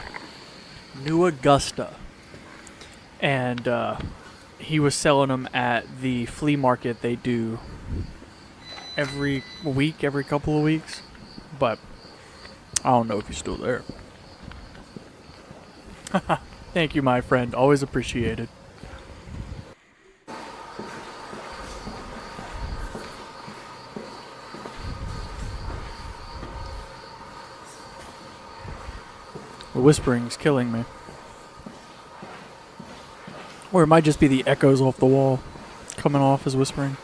and he was selling them at the flea market they do every week, every couple of weeks, but I don't know if he's still there. Thank you, my friend. Always appreciated. The whispering's killing me. Or it might just be the echoes off the wall coming off as whispering.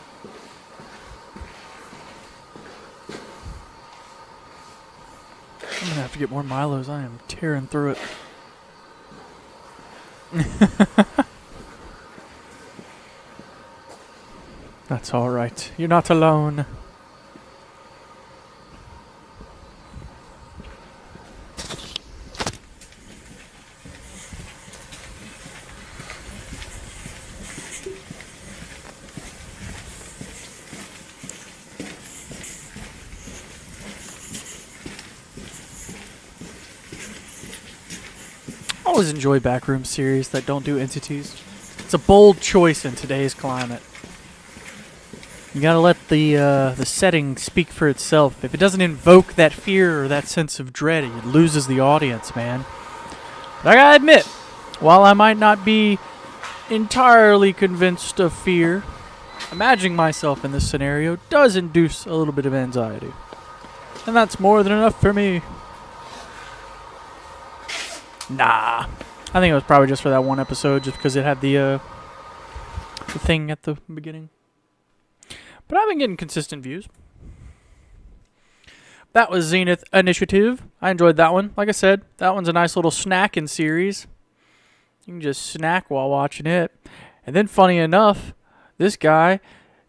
I'm gonna have to get more Milos. I am tearing through it. That's alright. You're not alone. I always enjoy Backrooms series that don't do entities. It's a bold choice in today's climate. You gotta let the setting speak for itself. If it doesn't invoke that fear or that sense of dread, it loses the audience, man. But I gotta admit, while I might not be entirely convinced of fear, imagining myself in this scenario does induce a little bit of anxiety. And that's more than enough for me. Nah. I think it was probably just for that one episode, just because it had the thing at the beginning. But I've been getting consistent views. That was Zenith Initiative. I enjoyed that one. Like I said, that one's a nice little snacking series. You can just snack while watching it. And then, funny enough, this guy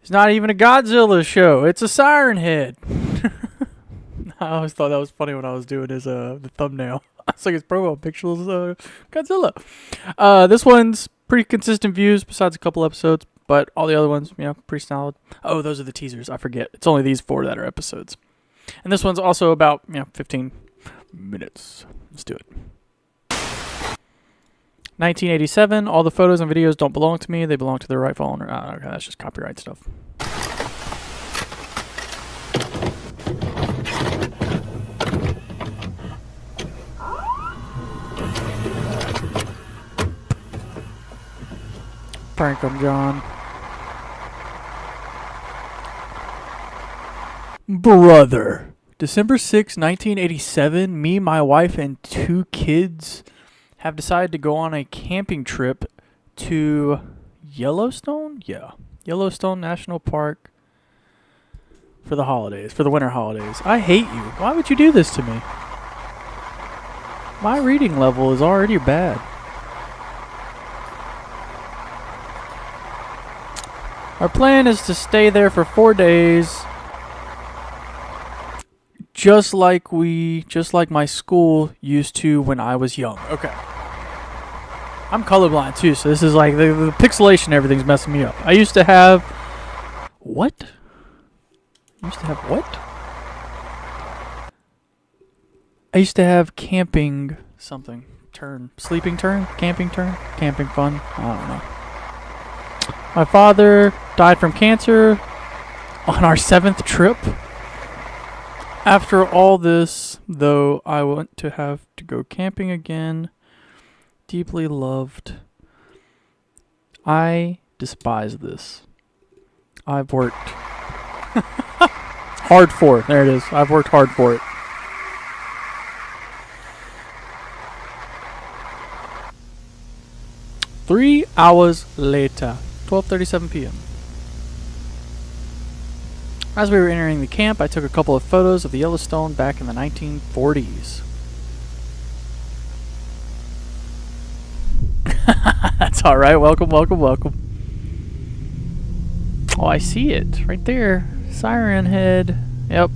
is not even a Godzilla show. It's a Siren head. I always thought that was funny when I was doing his the thumbnail. It's like his profile picture is Godzilla. This one's pretty consistent views besides a couple episodes, but all the other ones, pretty solid. Oh, those are the teasers. I forget. It's only these 4 that are episodes. And this one's also about 15 minutes. Let's do it. 1987. All the photos and videos don't belong to me. They belong to their rightful owner. Oh, okay, that's just copyright stuff. Prank him, John. Brother. December 6, 1987, me, my wife, and 2 kids have decided to go on a camping trip to Yellowstone? Yeah. Yellowstone National Park for the holidays, for the winter holidays. I hate you. Why would you do this to me? My reading level is already bad. Our plan is to stay there for 4 days, just like my school used to when I was young. Okay. I'm colorblind too, so this is like the pixelation, everything's messing me up. I used to have what? I used to have camping something turn, sleeping turn, camping fun. I don't know. My father died from cancer on our 7th trip. After all this, though, I want to have to go camping again. Deeply loved. I despise this. I've worked hard for it. There it is. I've worked hard for it. Three hours later, 12:37 p.m. As we were entering the camp, I took a couple of photos of the Yellowstone back in the 1940s. That's alright. Welcome. Oh, I see it. Right there. Siren head. Yep.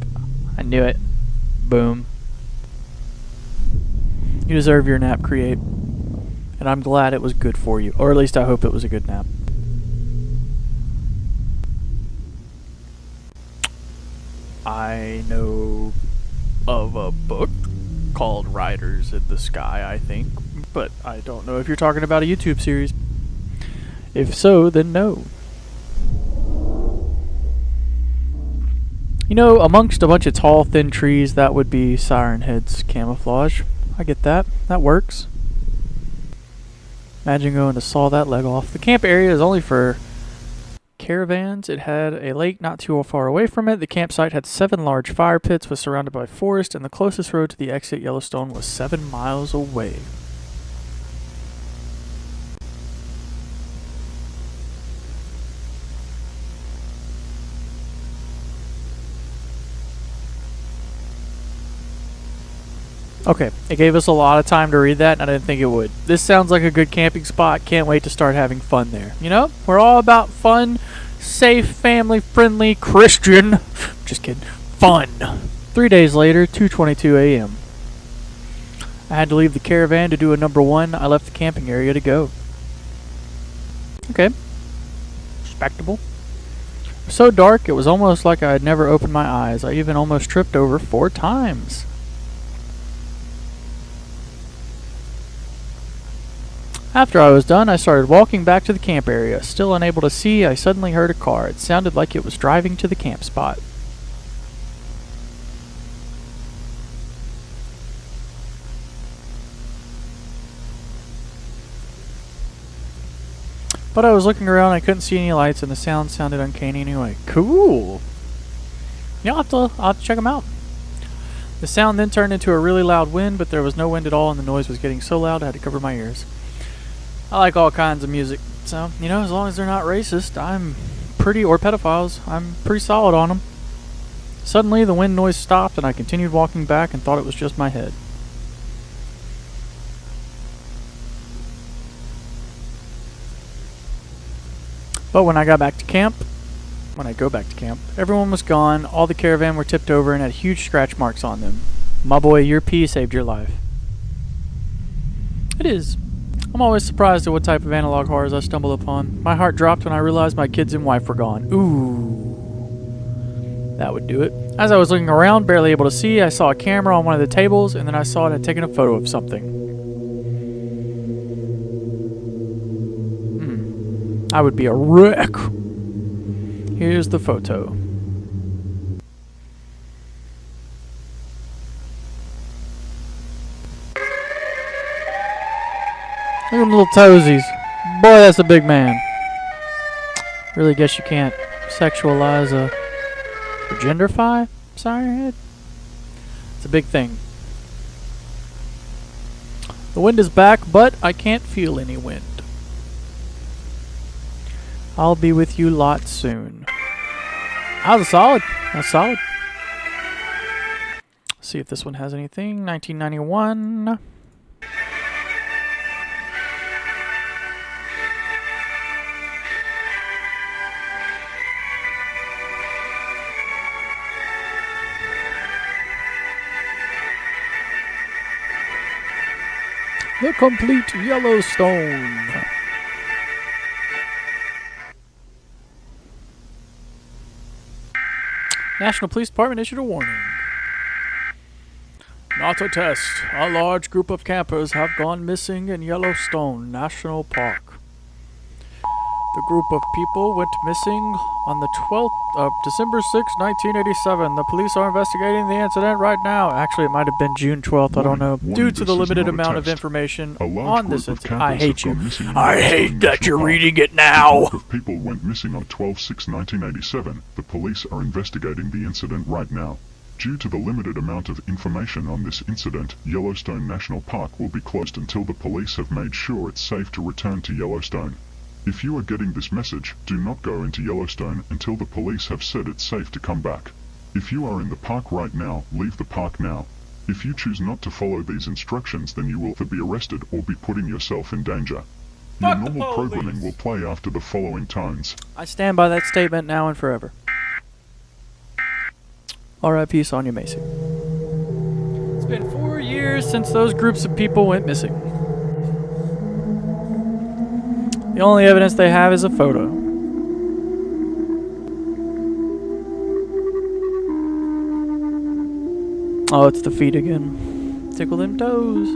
I knew it. Boom. You deserve your nap, Create. And I'm glad it was good for you. Or at least I hope it was a good nap. I know of a book called Riders in the Sky, I think. But I don't know if you're talking about a YouTube series. If so, then no. You know, amongst a bunch of tall, thin trees, that would be Siren Head's camouflage. I get that. That works. Imagine going to saw that leg off. The camp area is only for caravans. It had a lake not too far away from it. The campsite had 7 large fire pits, was surrounded by forest, and the closest road to the exit Yellowstone was 7 miles away. Okay, it gave us a lot of time to read that, and I didn't think it would. This sounds like a good camping spot. Can't wait to start having fun there. You know, we're all about fun, safe, family-friendly, Christian. Just kidding. Fun. 3 days later, 2:22 a.m. I had to leave the caravan to do a number 1. I left the camping area to go. Okay. Respectable. It was so dark, it was almost like I had never opened my eyes. I even almost tripped over 4 times. After I was done, I started walking back to the camp area. Still unable to see, I suddenly heard a car. It sounded like it was driving to the camp spot. But I was looking around, I couldn't see any lights, and the sound sounded uncanny anyway. Cool! Yeah, I'll have to check them out. The sound then turned into a really loud wind, but there was no wind at all, and the noise was getting so loud I had to cover my ears. I like all kinds of music, so, you know, as long as they're not racist, or pedophiles, I'm pretty solid on them. Suddenly, the wind noise stopped, and I continued walking back and thought it was just my head. But when I go back to camp, everyone was gone, all the caravan were tipped over and had huge scratch marks on them. My boy, your pee saved your life. It is. I'm always surprised at what type of analog horrors I stumble upon. My heart dropped when I realized my kids and wife were gone. Ooh. That would do it. As I was looking around, barely able to see, I saw a camera on one of the tables, and then I saw it had taken a photo of something. I would be a wreck. Here's the photo. Look at them little toesies. Boy, that's a big man. Really guess you can't sexualize or genderfy Siren Head. It's a big thing. The wind is back, but I can't feel any wind. I'll be with you lot soon. That was solid. That's solid. Let's see if this one has anything. 1991. The complete Yellowstone. National Police Department issued a warning. Not a test. A large group of campers have gone missing in Yellowstone National Park. The group of people went missing on the 12th of December 6, 1987. The police are investigating the incident right now. Actually, it might have been June 12th. I don't know. Due to the limited amount of information on this incident. I hate you. I hate that you're reading it now. A group of people went missing on 12/6/1987. The police are investigating the incident right now. Due to the limited amount of information on this incident, Yellowstone National Park will be closed until the police have made sure it's safe to return to Yellowstone. If you are getting this message, do not go into Yellowstone until the police have said it's safe to come back. If you are in the park right now, leave the park now. If you choose not to follow these instructions, then you will either be arrested or be putting yourself in danger. Your normal programming will play after the following tones. I stand by that statement now and forever. R.I.P. Sonia Macy. It's been 4 years since those groups of people went missing. The only evidence they have is a photo. Oh, it's the feet again. Tickle them toes.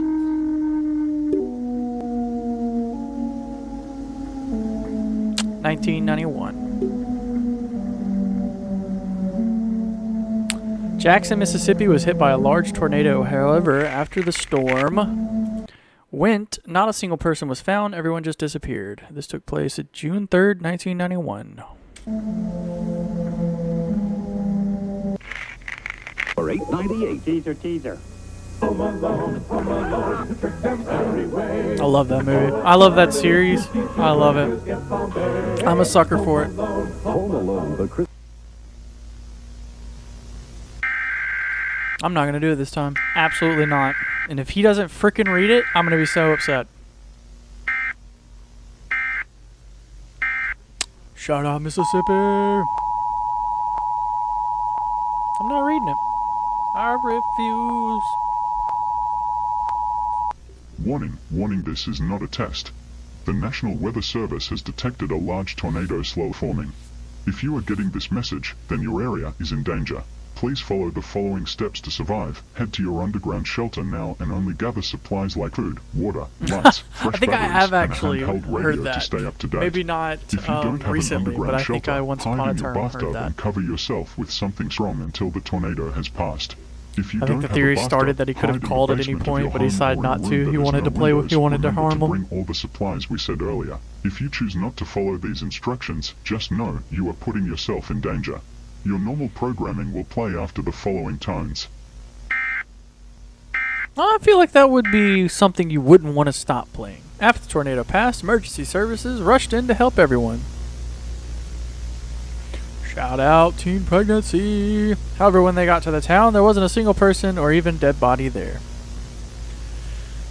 (1991). Jackson, Mississippi was hit by a large tornado. However, after the storm went, not a single person was found. Everyone just disappeared. This took place at June 3rd, 1991. For $8.98. Teaser. I love that movie. I love that series. I love it. I'm a sucker for it. Home Alone, the Christmas. I'm not going to do it this time. Absolutely not. And if he doesn't frickin' read it, I'm going to be so upset. Shout out Mississippi. I'm not reading it. I refuse. Warning, this is not a test. The National Weather Service has detected a large tornado slow forming. If you are getting this message, then your area is in danger. Please follow the following steps to survive. Head to your underground shelter now and only gather supplies like food, water, lights, fresh I think I batteries, have actually and a handheld radio heard that. to stay up to date. Maybe not If you don't have recently, an underground but I think shelter, I once upon hide a in your time heard bathtub that. and cover yourself with something strong until the tornado has passed. If you I don't think the have theory a bathtub, started that he could have hide in the called at any basement of point, your but he home decided or in a not room to. that He has wanted no to play with. He windows. wanted to Remember harm them. bring all the supplies we said earlier. If you choose not to follow these instructions, just know you are putting yourself in danger. Your normal programming will play after the following tones. I feel like that would be something you wouldn't want to stop playing. After the tornado passed, emergency services rushed in to help everyone. Shout out Teen Pregnancy. However, when they got to the town, there wasn't a single person or even dead body there.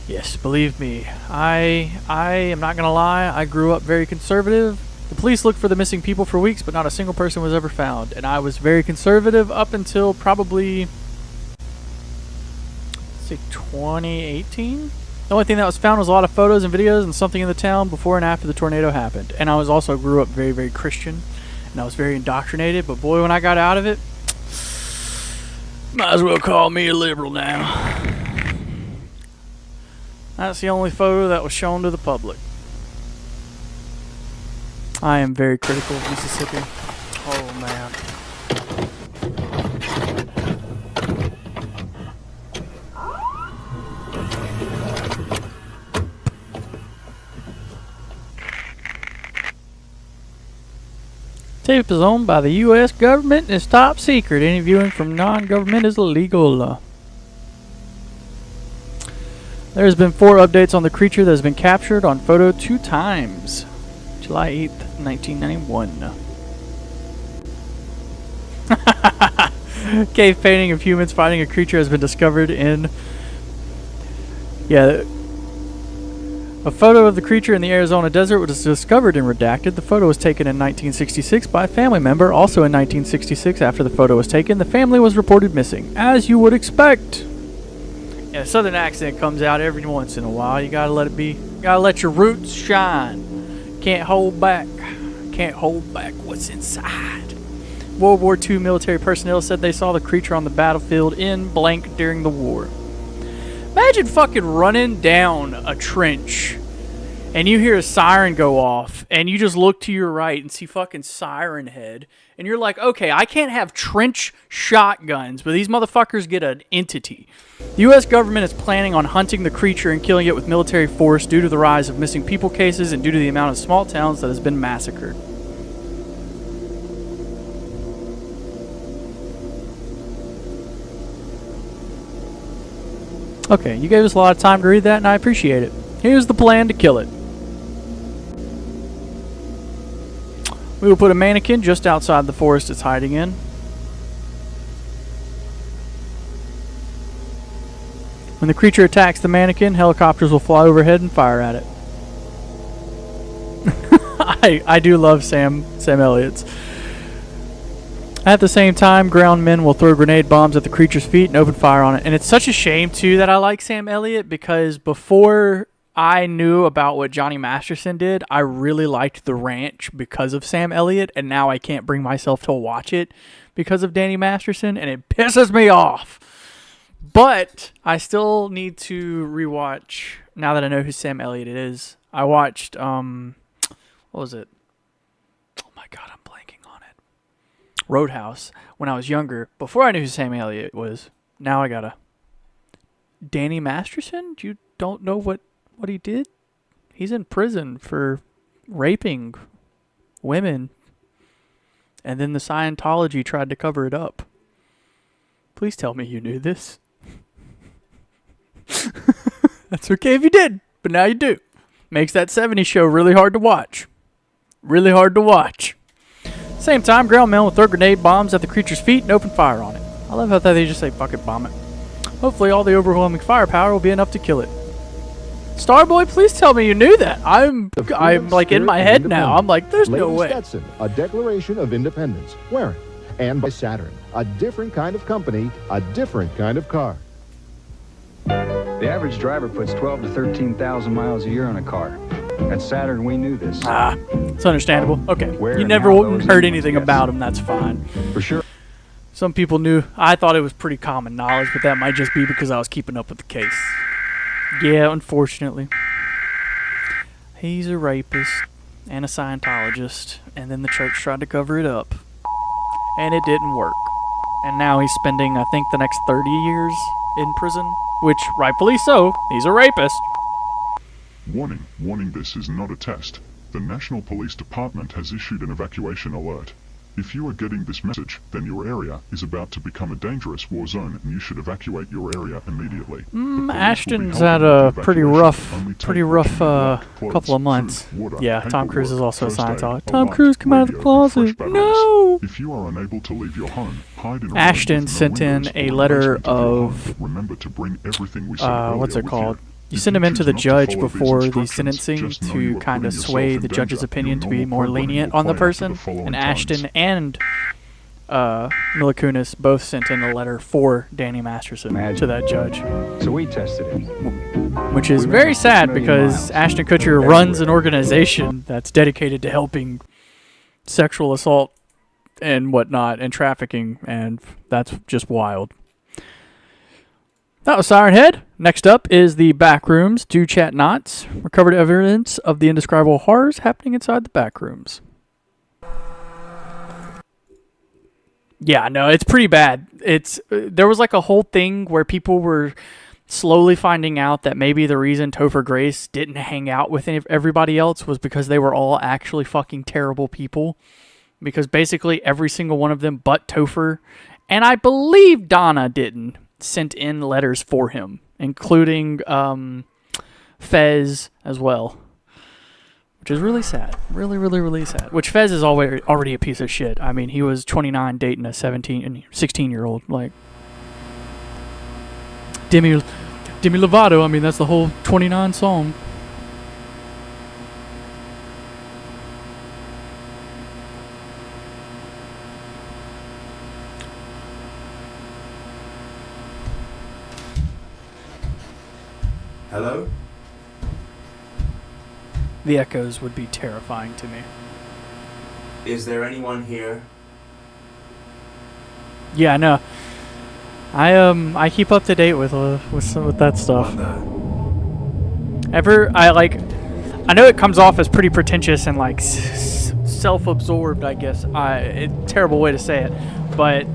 Yes, believe me, I am not going to lie, I grew up very conservative. The police looked for the missing people for weeks, but not a single person was ever found. And I was very conservative up until probably, say, 2018? The only thing that was found was a lot of photos and videos and something in the town before and after the tornado happened. And I was also grew up very, very Christian. And I was very indoctrinated. But boy, when I got out of it, might as well call me a liberal now. That's the only photo that was shown to the public. I am very critical of Mississippi. Oh, man. Tape is owned by the U.S. government and is top secret. Any viewing from non-government is illegal. There has been 4 updates on the creature that has been captured on photo 2 times. July 8th, 1991. Cave painting of humans fighting a creature has been discovered in... Yeah. A photo of the creature in the Arizona desert was discovered and redacted. The photo was taken in 1966 by a family member. Also in 1966, after the photo was taken, the family was reported missing, as you would expect. Yeah, a southern accent comes out every once in a while. You gotta let it be. Gotta let your roots shine. Can't hold back. Can't hold back what's inside. World War II military personnel said they saw the creature on the battlefield in blank during the war. Imagine fucking running down a trench and you hear a siren go off and you just look to your right and see fucking Siren head and you're like, okay, I can't have trench shotguns, but these motherfuckers get an entity. The U.S. government is planning on hunting the creature and killing it with military force due to the rise of missing people cases and due to the amount of small towns that has been massacred. Okay, you gave us a lot of time to read that, and I appreciate it. Here's the plan to kill it. We will put a mannequin just outside the forest it's hiding in. When the creature attacks the mannequin, helicopters will fly overhead and fire at it. I do love Sam Elliott's. At the same time, ground men will throw grenade bombs at the creature's feet and open fire on it. And it's such a shame, too, that I like Sam Elliott, because before I knew about what Johnny Masterson did, I really liked The Ranch because of Sam Elliott, and now I can't bring myself to watch it because of Danny Masterson, and it pisses me off. But I still need to rewatch, now that I know who Sam Elliott is. I watched, what was it? Oh my god, I'm blanking on it. Roadhouse, when I was younger, before I knew who Sam Elliott was. Now I gotta. Danny Masterson? You don't know what he did? He's in prison for raping women. And then the Scientology tried to cover it up. Please tell me you knew this. That's okay if you did, but now you do. Makes that 70s show really hard to watch. Really hard to watch. Same time, ground men will throw grenade bombs at the creature's feet and open fire on it. I love how they just say, fuck it, bomb it. Hopefully all the overwhelming firepower will be enough to kill it. Starboy, please tell me you knew that. I'm like in my head now. I'm like, there's no way. Stetson, a Declaration of Independence. Wear it. And by Saturn, a different kind of company, a different kind of car. The average driver puts 12 to 13,000 miles a year on a car. At Saturn, we knew this. It's understandable. Okay, Where you and never how those heard influence anything guess. about him. That's fine. For sure. Some people knew. I thought it was pretty common knowledge, but that might just be because I was keeping up with the case. Yeah, unfortunately. He's a rapist and a Scientologist, and then the church tried to cover it up. And it didn't work. And now he's spending, I think, the next 30 years in prison, which, rightfully so, he's a rapist. Warning, this is not a test. The National Police Department has issued an evacuation alert. If you are getting this message, then your area is about to become a dangerous war zone and you should evacuate your area immediately. Ashton's had a pretty rough couple of months. Yeah, Tom Cruise is also a Scientologist. Tom Cruise, come out of the closet. No! If you are unable to leave your home, hide in a Ashton sent in a letter of, remember to bring everything we said what's it earlier called? with You send them into the judge before the sentencing to kind of sway the judge's opinion to be more lenient on the person. And Ashton and Mila Kunis both sent in a letter for Danny Masterson to that judge. So we tested it. Which is very sad because Ashton Kutcher runs an organization that's dedicated to helping sexual assault and whatnot and trafficking, and that's just wild. That was Siren Head. Next up is the Backrooms. Do chat knots. Recovered evidence of the indescribable horrors happening inside the Backrooms. Yeah, no, it's pretty bad. There was like a whole thing where people were slowly finding out that maybe the reason Topher Grace didn't hang out with everybody else was because they were all actually fucking terrible people. Because basically every single one of them but Topher, and I believe Donna didn't, sent in letters for him, including Fez as well, which is really sad. Really, really, really sad. Which Fez is already a piece of shit. I mean, he was 29 dating a 16-year-old. Like, Demi Lovato, I mean, that's the whole 29 song. Hello? The echoes would be terrifying to me. Is there anyone here? Yeah, no. I keep up to date with that stuff. I know it comes off as pretty pretentious and like self-absorbed, I guess. Terrible way to say it, but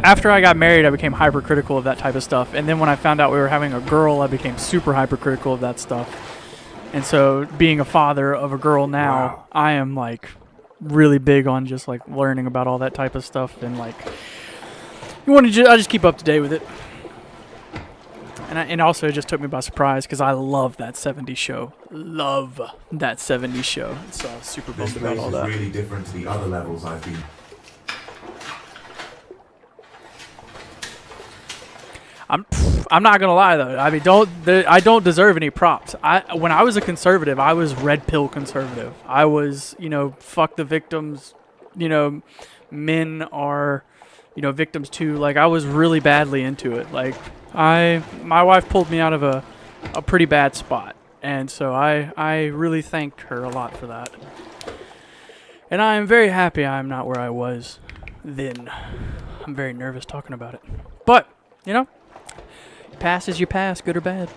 after I got married, I became hypercritical of that type of stuff. And then when I found out we were having a girl, I became super hypercritical of that stuff. And so being a father of a girl now, wow. I am like really big on just like learning about all that type of stuff. And like, I just keep up to date with it. And also it just took me by surprise because I love that 70s show. Love that 70s show. So I was super bummed about all that. This place is really different to the other levels I've been. I'm not gonna lie though. I mean, I don't deserve any props. When I was a conservative, I was red pill conservative. I was, fuck the victims. Men are, victims too. Like I was really badly into it. Like my wife pulled me out of a pretty bad spot, and so I really thanked her a lot for that. And I am very happy I am not where I was then. I'm very nervous talking about it, but Pass as you pass, good or bad.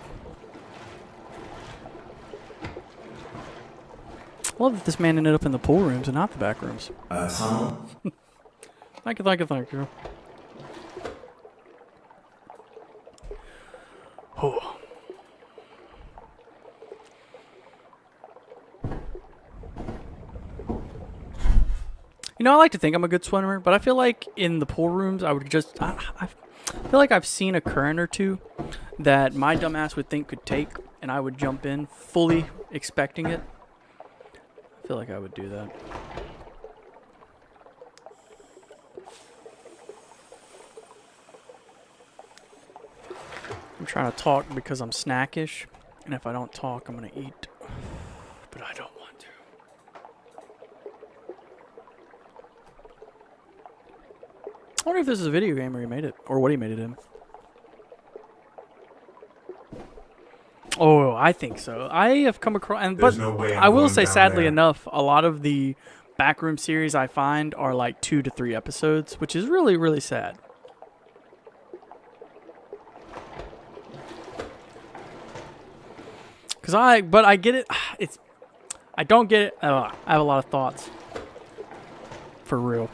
I love that this man ended up in the pool rooms and not the back rooms. Tunnel? Thank you, thank you, thank you. Oh. You know, I like to think I'm a good swimmer, but I feel like in the pool rooms, I would just... I feel like I've seen a current or two that my dumbass would think could take, and I would jump in fully expecting it. I feel like I would do that. I'm trying to talk because I'm snackish, and if I don't talk, I'm going to eat. But I don't want to. I wonder if this is a video game where he made it, or what he made it in. Oh, I think so. I have come across, but no way I will going say, down sadly there. enough, a lot of the Backroom series I find are like 2 to 3 episodes, which is really, really sad. But I get it. I don't get it. I have a lot of thoughts. For real.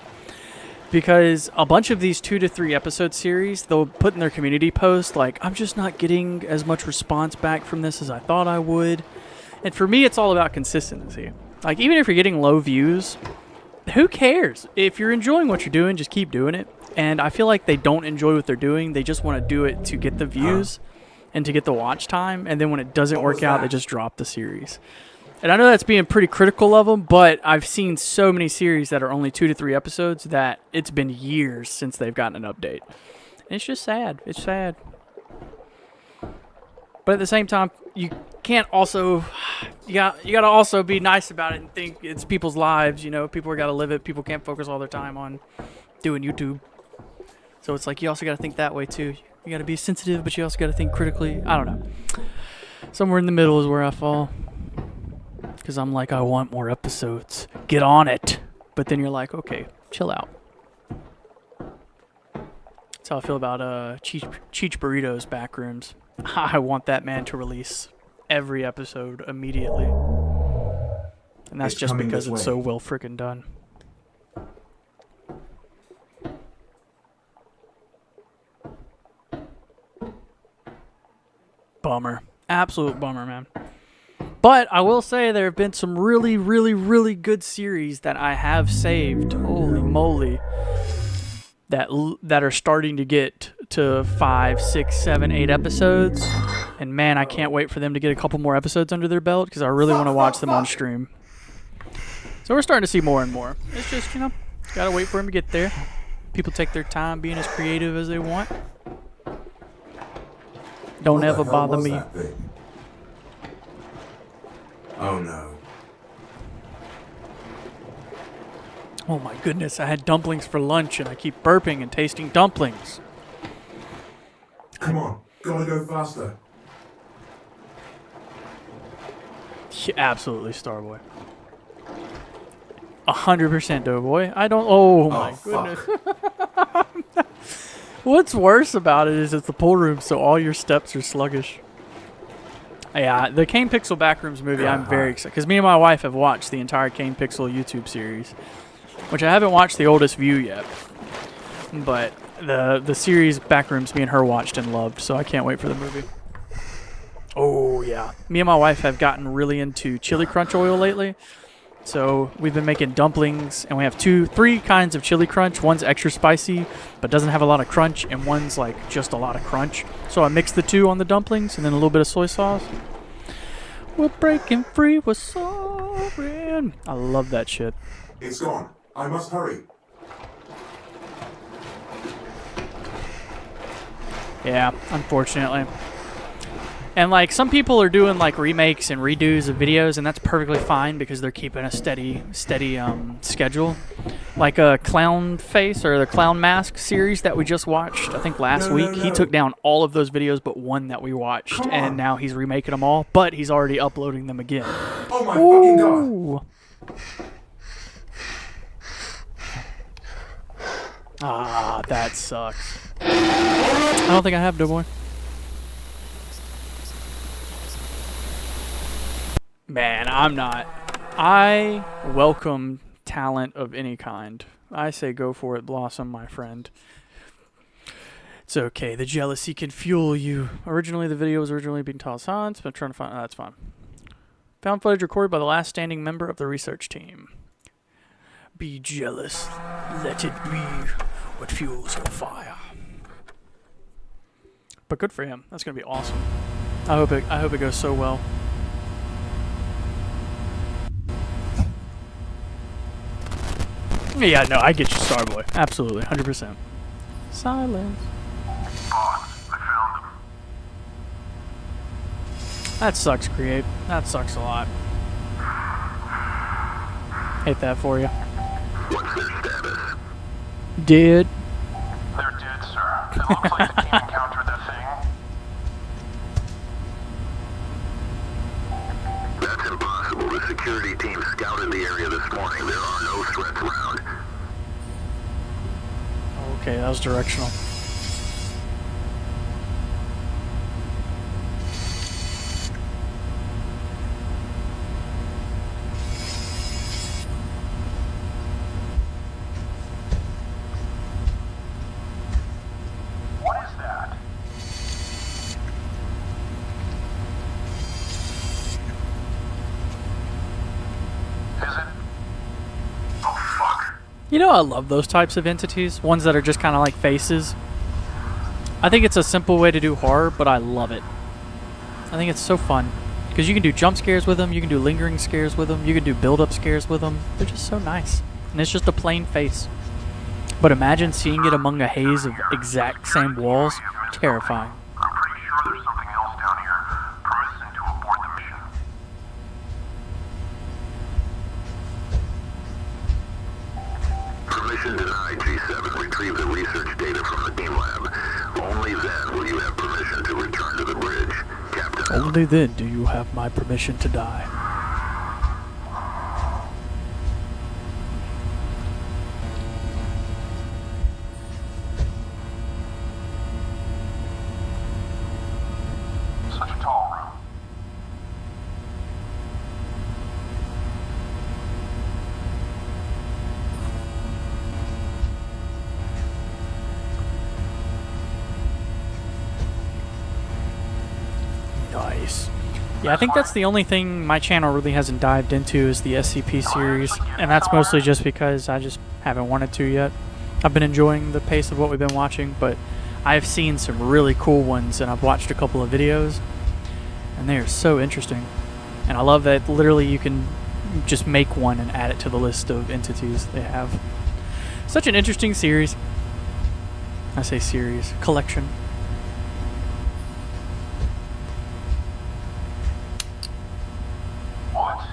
Because a bunch of these 2 to 3 episode series, they'll put in their community post, like, I'm just not getting as much response back from this as I thought I would. And for me, it's all about consistency. Like, even if you're getting low views, who cares? If you're enjoying what you're doing, just keep doing it. And I feel like they don't enjoy what they're doing. They just want to do it to get the views and to get the watch time. And then when it doesn't work out, they just drop the series. And I know that's being pretty critical of them, but I've seen so many series that are only 2 to 3 episodes that it's been years since they've gotten an update. And it's just sad. It's sad. But at the same time, you can't also... You gotta also be nice about it and think it's people's lives, you know? People are gotta live it. People can't focus all their time on doing YouTube. So it's like you also gotta think that way, too. You gotta be sensitive, but you also gotta think critically. I don't know. Somewhere in the middle is where I fall. Because I'm like, I want more episodes. Get on it. But then you're like, okay, chill out. That's how I feel about Cheech Burrito's Backrooms. I want that man to release every episode immediately. And that's just because it's so well freaking done. Bummer. Absolute bummer, man. But I will say there have been some really, really, really good series that I have saved. Holy moly. That are starting to get to 5, 6, 7, 8 episodes. And man, I can't wait for them to get a couple more episodes under their belt because I really want to watch them on stream. So we're starting to see more and more. It's just, you know, gotta wait for them to get there. People take their time being as creative as they want. Don't ever bother me. Oh no. Oh my goodness, I had dumplings for lunch and I keep burping and tasting dumplings. Come on, gotta go faster. Yeah, absolutely, Starboy. 100% Doughboy. I don't... Oh my goodness. What's worse about it is it's the pool room, so all your steps are sluggish. Yeah, the Kane Pixel Backrooms movie, I'm very excited. Because me and my wife have watched the entire Kane Pixel YouTube series. Which I haven't watched the Oldest View yet. But the series Backrooms, me and her watched and loved. So I can't wait for the movie. Oh, yeah. Me and my wife have gotten really into chili crunch oil lately. So we've been making dumplings. And we have 3 kinds of chili crunch. One's extra spicy, but doesn't have a lot of crunch. And one's like just a lot of crunch. So I mix the 2 on the dumplings and then a little bit of soy sauce. We're breaking free with Siren. I love that shit. It's gone. I must hurry. Yeah, unfortunately. And like some people are doing like remakes and redos of videos, and that's perfectly fine because they're keeping a steady schedule. Like a Clown Face or the Clown Mask series that we just watched, I think last week. He took down all of those videos but one that we watched, and now he's remaking them all, but he's already uploading them again. Oh my fucking god. Ah, that sucks. I don't think I have Doughboy. Man, I'm not. I welcome talent of any kind. I say go for it, Blossom, my friend. It's okay. The jealousy can fuel you. Originally, the video was being taught science, but I'm trying to find... Oh, that's fine. Found footage recorded by the last standing member of the research team. Be jealous. Let it be what fuels your fire. But good for him. That's going to be awesome. I hope it goes so well. Yeah, no, I get you, Starboy. Absolutely, 100%. Silence. Boss, I found them. That sucks, Create. That sucks a lot. Hate that for you. What's their status? Dead. They're dead, sir. It looks like the team encountered the thing. That's impossible. The security team scouted the area this morning. There are no threats around. Okay, that was directional. What is that? Is it? Oh, fuck. You know, I love those types of entities. Ones that are just kind of like faces. I think it's a simple way to do horror, but I love it. I think it's so fun. Because you can do jump scares with them, you can do lingering scares with them, you can do build-up scares with them. They're just so nice. And it's just a plain face. But imagine seeing it among a haze of exact same walls. Terrifying. I'm pretty sure there's something else down here. Permission to abort the mission. Permission denied, G7. Retrieve the research data from the team lab. Only then will you have permission to return to the bridge. Captain. Only then do you have my permission to die. Such a tall room. Nice. Yeah, I think that's the only thing my channel really hasn't dived into is the SCP series, and that's mostly just because I just haven't wanted to yet. I've been enjoying the pace of what we've been watching, but I've seen some really cool ones, and I've watched a couple of videos, and they are so interesting. And I love that literally you can just make one and add it to the list of entities they have. Such an interesting series. I say series. Collection. What?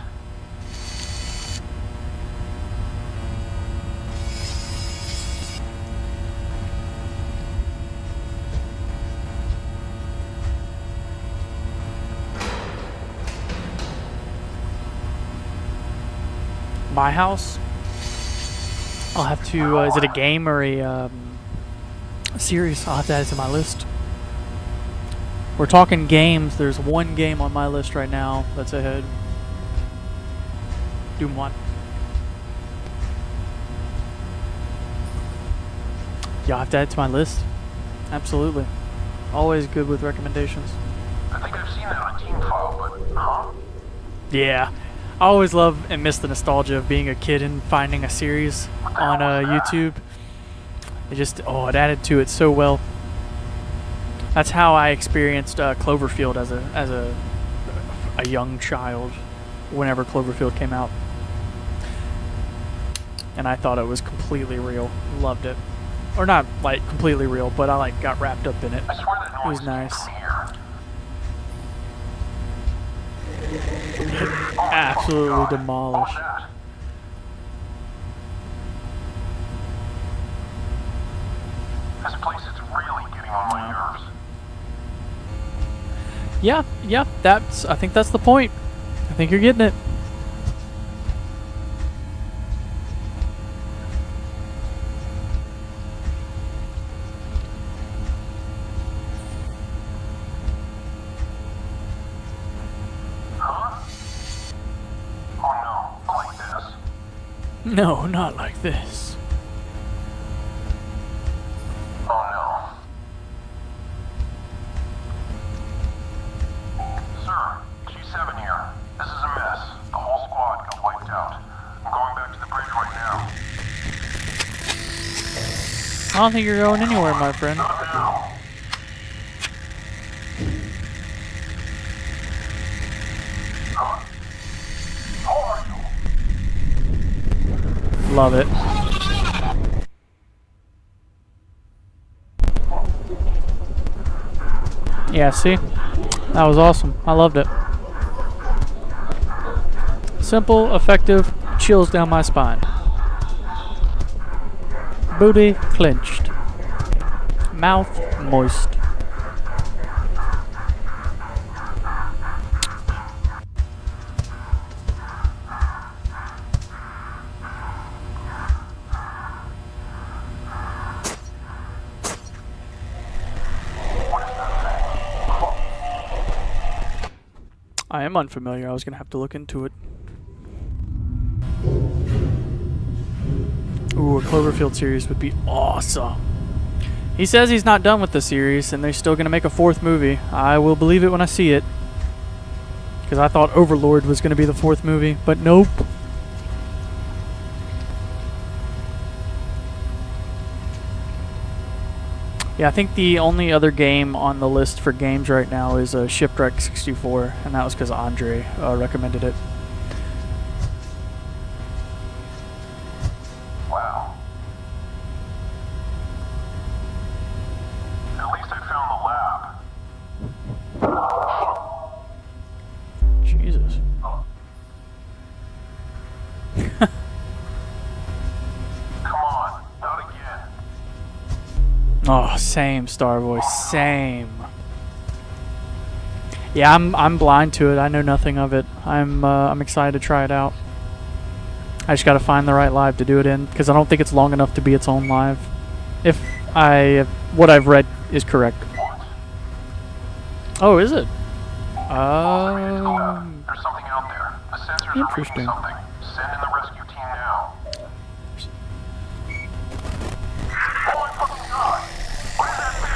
My house. I'll have to. Is it a game or a series? I'll have to add it to my list. We're talking games. There's one game on my list right now that's ahead. Doom 1. Yeah, I'll have to add it to my list. Absolutely. Always good with recommendations. I think I've seen that on Team File, but huh? Yeah. I always love and miss the nostalgia of being a kid and finding a series on YouTube. It just, oh, it added to it so well. That's how I experienced Cloverfield as a young child whenever Cloverfield came out. And I thought it was completely real. Loved it. Or not like completely real, but I like got wrapped up in it. I swear that It was noise nice. came from here. Absolutely God. demolished. What was that? This place is really getting on my nerves. Yeah, I think that's the point. I think you're getting it. No, not like this. Oh no. Sir, G7 here. This is a mess. The whole squad got wiped out. I'm going back to the bridge right now. I don't think you're going anywhere, my friend. Not now. How are you? Love it. Yeah, see? That was awesome. I loved it. Simple, effective, chills down my spine. Booty clenched. Mouth moist. I am unfamiliar. I was going to have to look into it. Ooh, a Cloverfield series would be awesome. He says he's not done with the series, and they're still going to make a 4th movie. I will believe it when I see it. Because I thought Overlord was going to be the 4th movie, but nope. Yeah, I think the only other game on the list for games right now is Shipwreck 64, and that was because Andre recommended it. Wow. At least I found the lab. Jesus. Come on, not again. Oh, same, Starboy, same. Yeah, I'm blind to it. I know nothing of it. I'm excited to try it out. I just got to find the right live to do it in, because I don't think it's long enough to be its own live. If what I've read is correct. Oh, is it? There's something out there. The sensors are reading Interesting. something. Send in the rescue team now. Oh my fucking god! What is that thing?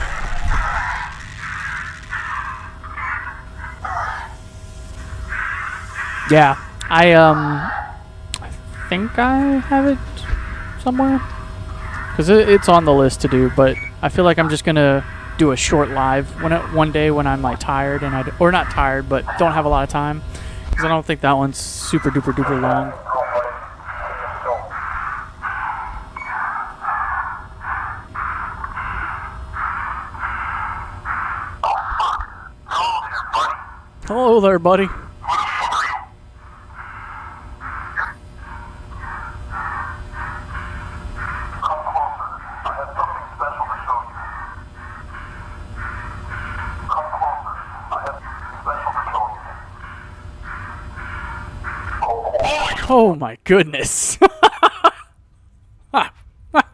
Yeah, I think I have it somewhere, because it's on the list to do, but I feel like I'm just gonna do a short live one day when I'm like tired and or not tired, but don't have a lot of time, because I don't think that one's super duper duper long. Hello there, buddy. Oh my goodness. I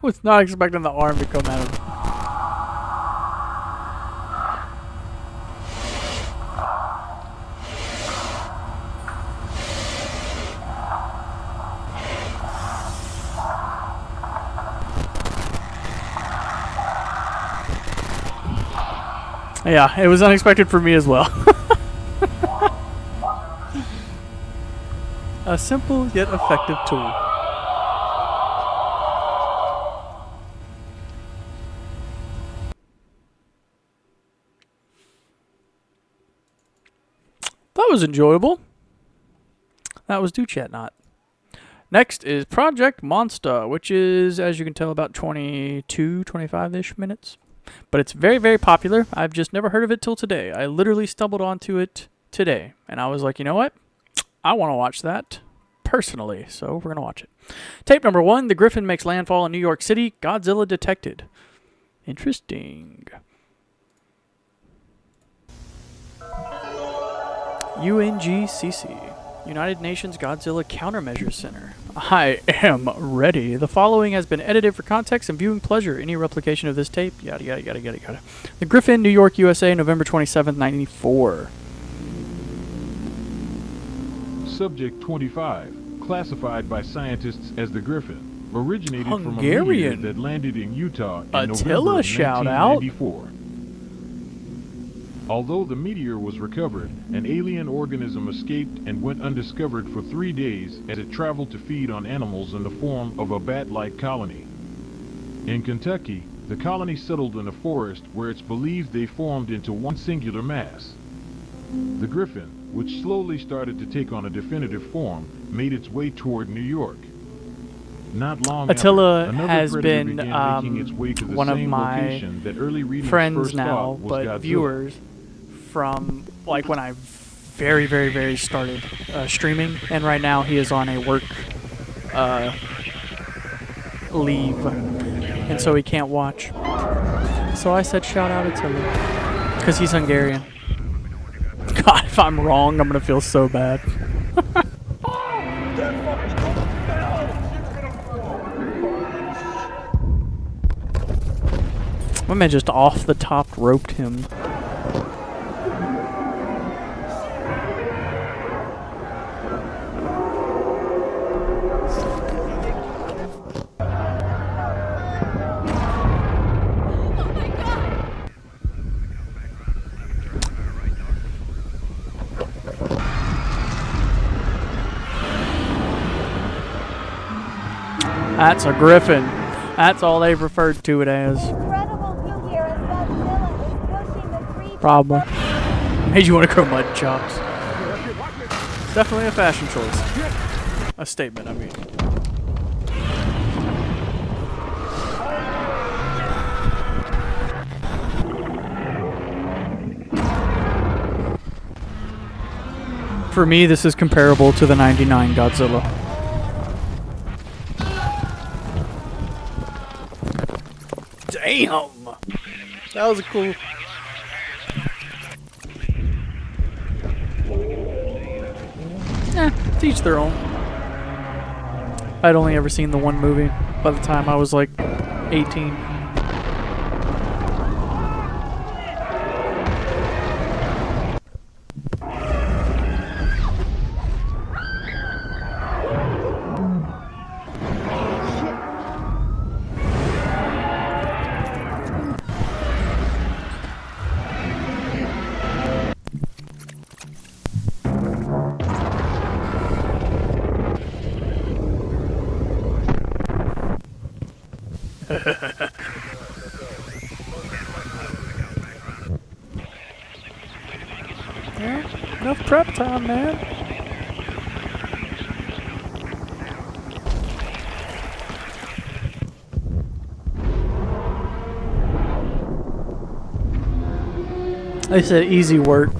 was not expecting the arm to come out of him. Yeah, it was unexpected for me as well. A simple yet effective tool. That was enjoyable. That was Do Chat Not. Next is Project Monster, which is, as you can tell, about 22, 25-ish minutes. But it's very, very popular. I've just never heard of it till today. I literally stumbled onto it today, and I was like, you know what? I want to watch that personally, so we're going to watch it. Tape number 1, The Griffin makes landfall in New York City. Godzilla detected. Interesting. UNGCC. United Nations Godzilla Countermeasures Center. I am ready. The following has been edited for context and viewing pleasure. Any replication of this tape, yada, yada, yada, yada, yada. The Griffin, New York, USA, November 27th, 94. Subject 25, classified by scientists as the Griffin, originated from a Hungarian. meteor that landed in Utah in Attila, November of shout out. 1994. Although the meteor was recovered, an alien organism escaped and went undiscovered for 3 days as it traveled to feed on animals in the form of a bat-like colony. In Kentucky, the colony settled in a forest where it's believed they formed into one singular mass. The Griffin, which slowly started to take on a definitive form, made its way toward New York. Not long Attila after, another has predator been began making its way to the one of same my location that early readers friends first now, thought was but Godzilla. viewers from like when I very started streaming, and right now he is on a work leave, and so he can't watch. So I said shout out Attila because he's Hungarian. God, if I'm wrong, I'm gonna feel so bad. My man just off the top roped him. That's a griffin. That's all they've referred to it as. Probably. Made you want to grow mud chops. Definitely a fashion choice. A statement, I mean. For me, this is comparable to the '99 Godzilla. Damn! That was a cool... to each their own. I'd only ever seen the one movie by the time I was like 18. Yeah, enough prep time, man. They said easy work.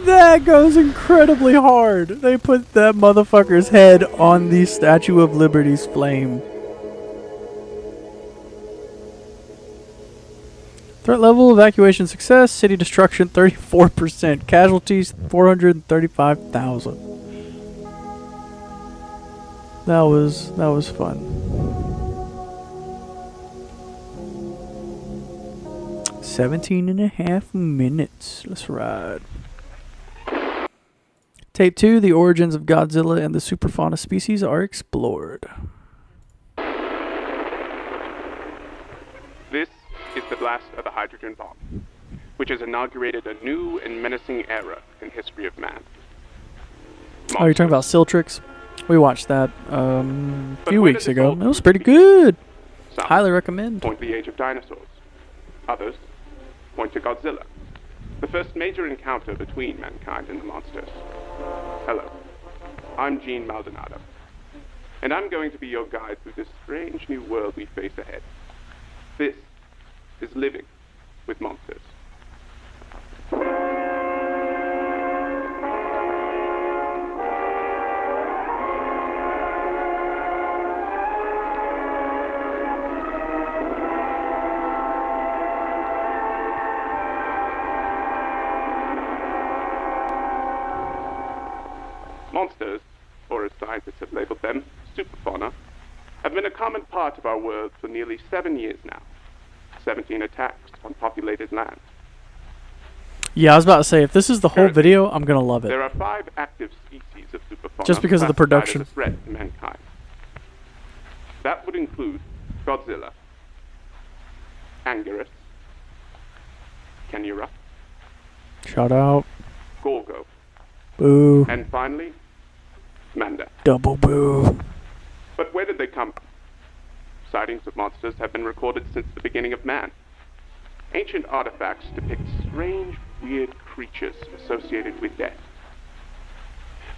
That goes incredibly hard. They put that motherfucker's head on the Statue of Liberty's flame. Threat level, evacuation success, city destruction 34%, casualties 435,000. That was fun. 17.5 minutes. Let's ride. Tape 2, the origins of Godzilla and the superfauna species are explored. This is the blast of the hydrogen bomb, which has inaugurated a new and menacing era in history of man. Oh, you're talking about Siltrix? We watched that a few weeks ago. It was pretty good. Some Highly recommend. point to the age of dinosaurs. Others point to Godzilla, the first major encounter between mankind and the monsters. Hello, I'm Gene Maldonado, and I'm going to be your guide through this strange new world we face ahead. This is Living with Monsters. Monsters, or as scientists have labeled them, superfauna, have been a common part of our world for nearly 7 years now. 17 attacks on populated land. Yeah, I was about to say, if this is the whole video, I'm going to love it. There are 5 active species of superfauna Just because of the classified production. as a threat to mankind. That would include Godzilla, Anguirus, Kenura, Shout out. Gorgo, Boo. and finally, Manda. Double boo. But where did they come from? Sightings of monsters have been recorded since the beginning of man. Ancient artifacts depict strange, weird creatures associated with death.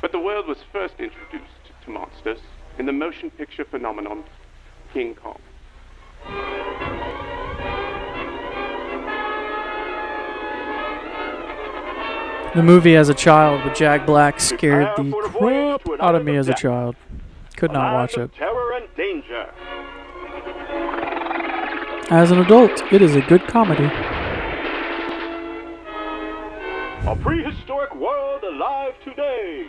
But the world was first introduced to monsters in the motion picture phenomenon King Kong. The movie as a child with Jack Black scared the crap out of me as a child. Could not watch it. Terror and danger. As an adult, it is a good comedy. A prehistoric world alive today.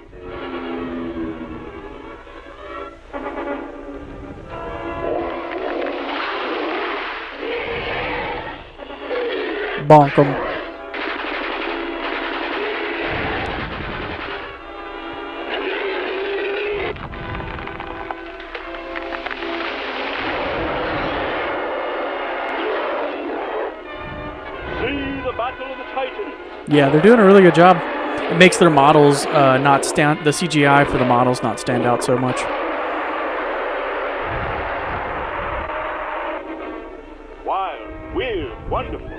Bonk 'em. Yeah, they're doing a really good job. It makes their models not stand. The CGI for the models not stand out so much. Wild, weird, wonderful.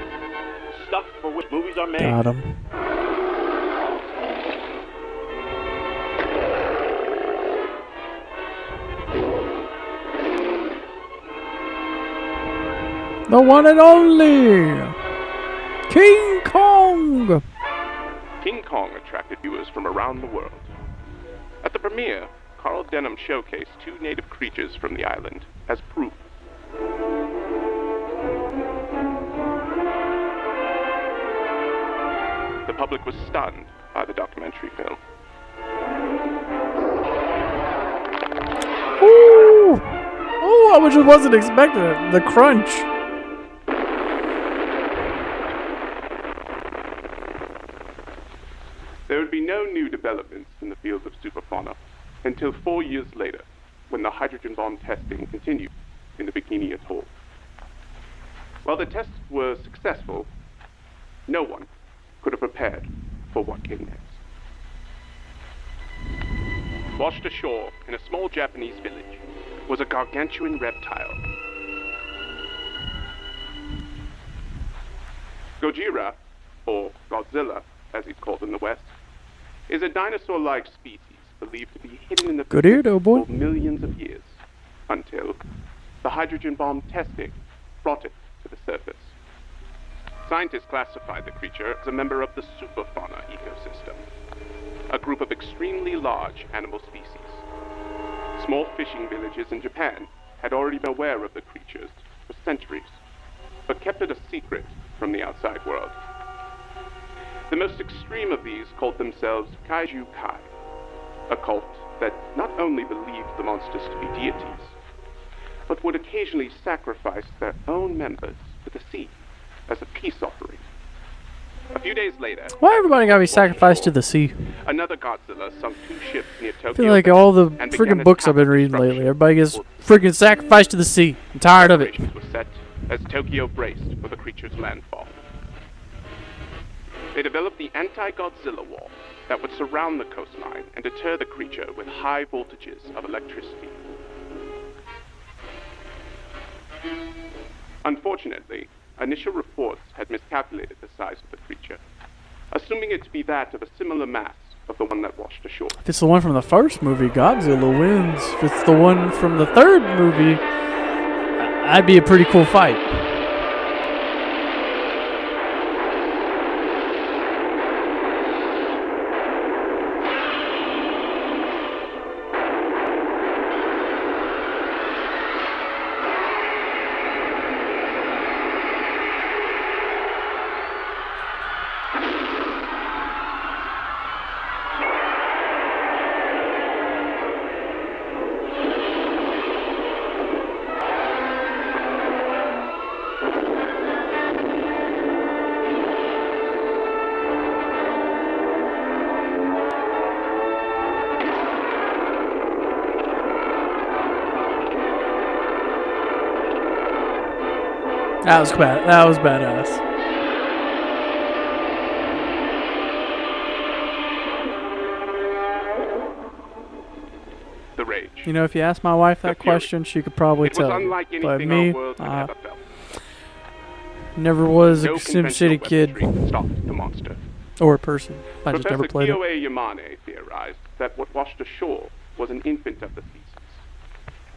Stuff for which movies are made. Got 'em. The one and only King Kong! King Kong attracted viewers from around the world. At the premiere, Carl Denham showcased 2 native creatures from the island as proof. The public was stunned by the documentary film. Ooh! Oh, I just wasn't expecting it. The crunch. There would be no new developments in the field of superfauna until 4 years later, when the hydrogen bomb testing continued in the Bikini Atoll. While the tests were successful, no one could have prepared for what came next. Washed ashore in a small Japanese village was a gargantuan reptile. Gojira, or Godzilla, as he's called in the West, is a dinosaur-like species believed to be hidden in the Good ear, though, boy. for millions of years, until the hydrogen bomb testing brought it to the surface. Scientists classified the creature as a member of the superfauna ecosystem, a group of extremely large animal species. Small fishing villages in Japan had already been aware of the creatures for centuries, but kept it a secret from the outside world. The most extreme of these called themselves Kaiju Kai, a cult that not only believed the monsters to be deities, but would occasionally sacrifice their own members to the sea as a peace offering. A few days later, Why everybody gotta be sacrificed to the sea? another Godzilla sunk 2 ships near Tokyo. I feel like all the and began freaking its books I've been reading lately, everybody gets freaking sacrificed to the sea. I'm tired of it. Preparations were set as Tokyo braced for the creature's landfall. They developed the anti-Godzilla wall that would surround the coastline and deter the creature with high voltages of electricity. Unfortunately, initial reports had miscalculated the size of the creature, assuming it to be that of a similar mass of the one that washed ashore. If it's the one from the first movie, Godzilla wins. If it's the one from the third movie, that'd be a pretty cool fight. That was bad. That was badass. The rage. You know, if you ask my wife that question, she could probably It was tell you. unlike But anything me, our world had ever felt. never was No a SimCity kid weaponry could stop the monster. or a person. I just never Professor played it. Kyoe Yamane theorized that what washed ashore was an infant of the seasons,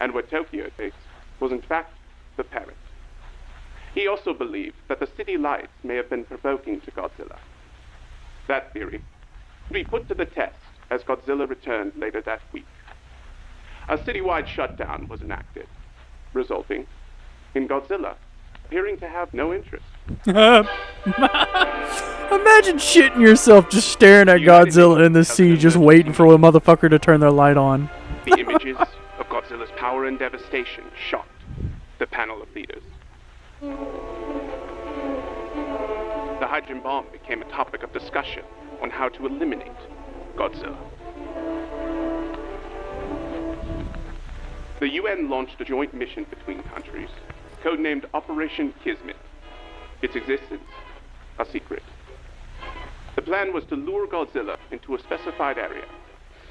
and what Tokyo thinks was in fact the parent. He also believed that the city lights may have been provoking to Godzilla. That theory would be put to the test as Godzilla returned later that week. A citywide shutdown was enacted, resulting in Godzilla appearing to have no interest. Imagine shitting yourself just staring at Godzilla in the sea, just waiting for a motherfucker to turn their light on. The images of Godzilla's power and devastation shocked the panel of leaders. The hydrogen bomb became a topic of discussion on how to eliminate Godzilla. The UN launched a joint mission between countries, codenamed Operation Kismet. Its existence, a secret. The plan was to lure Godzilla into a specified area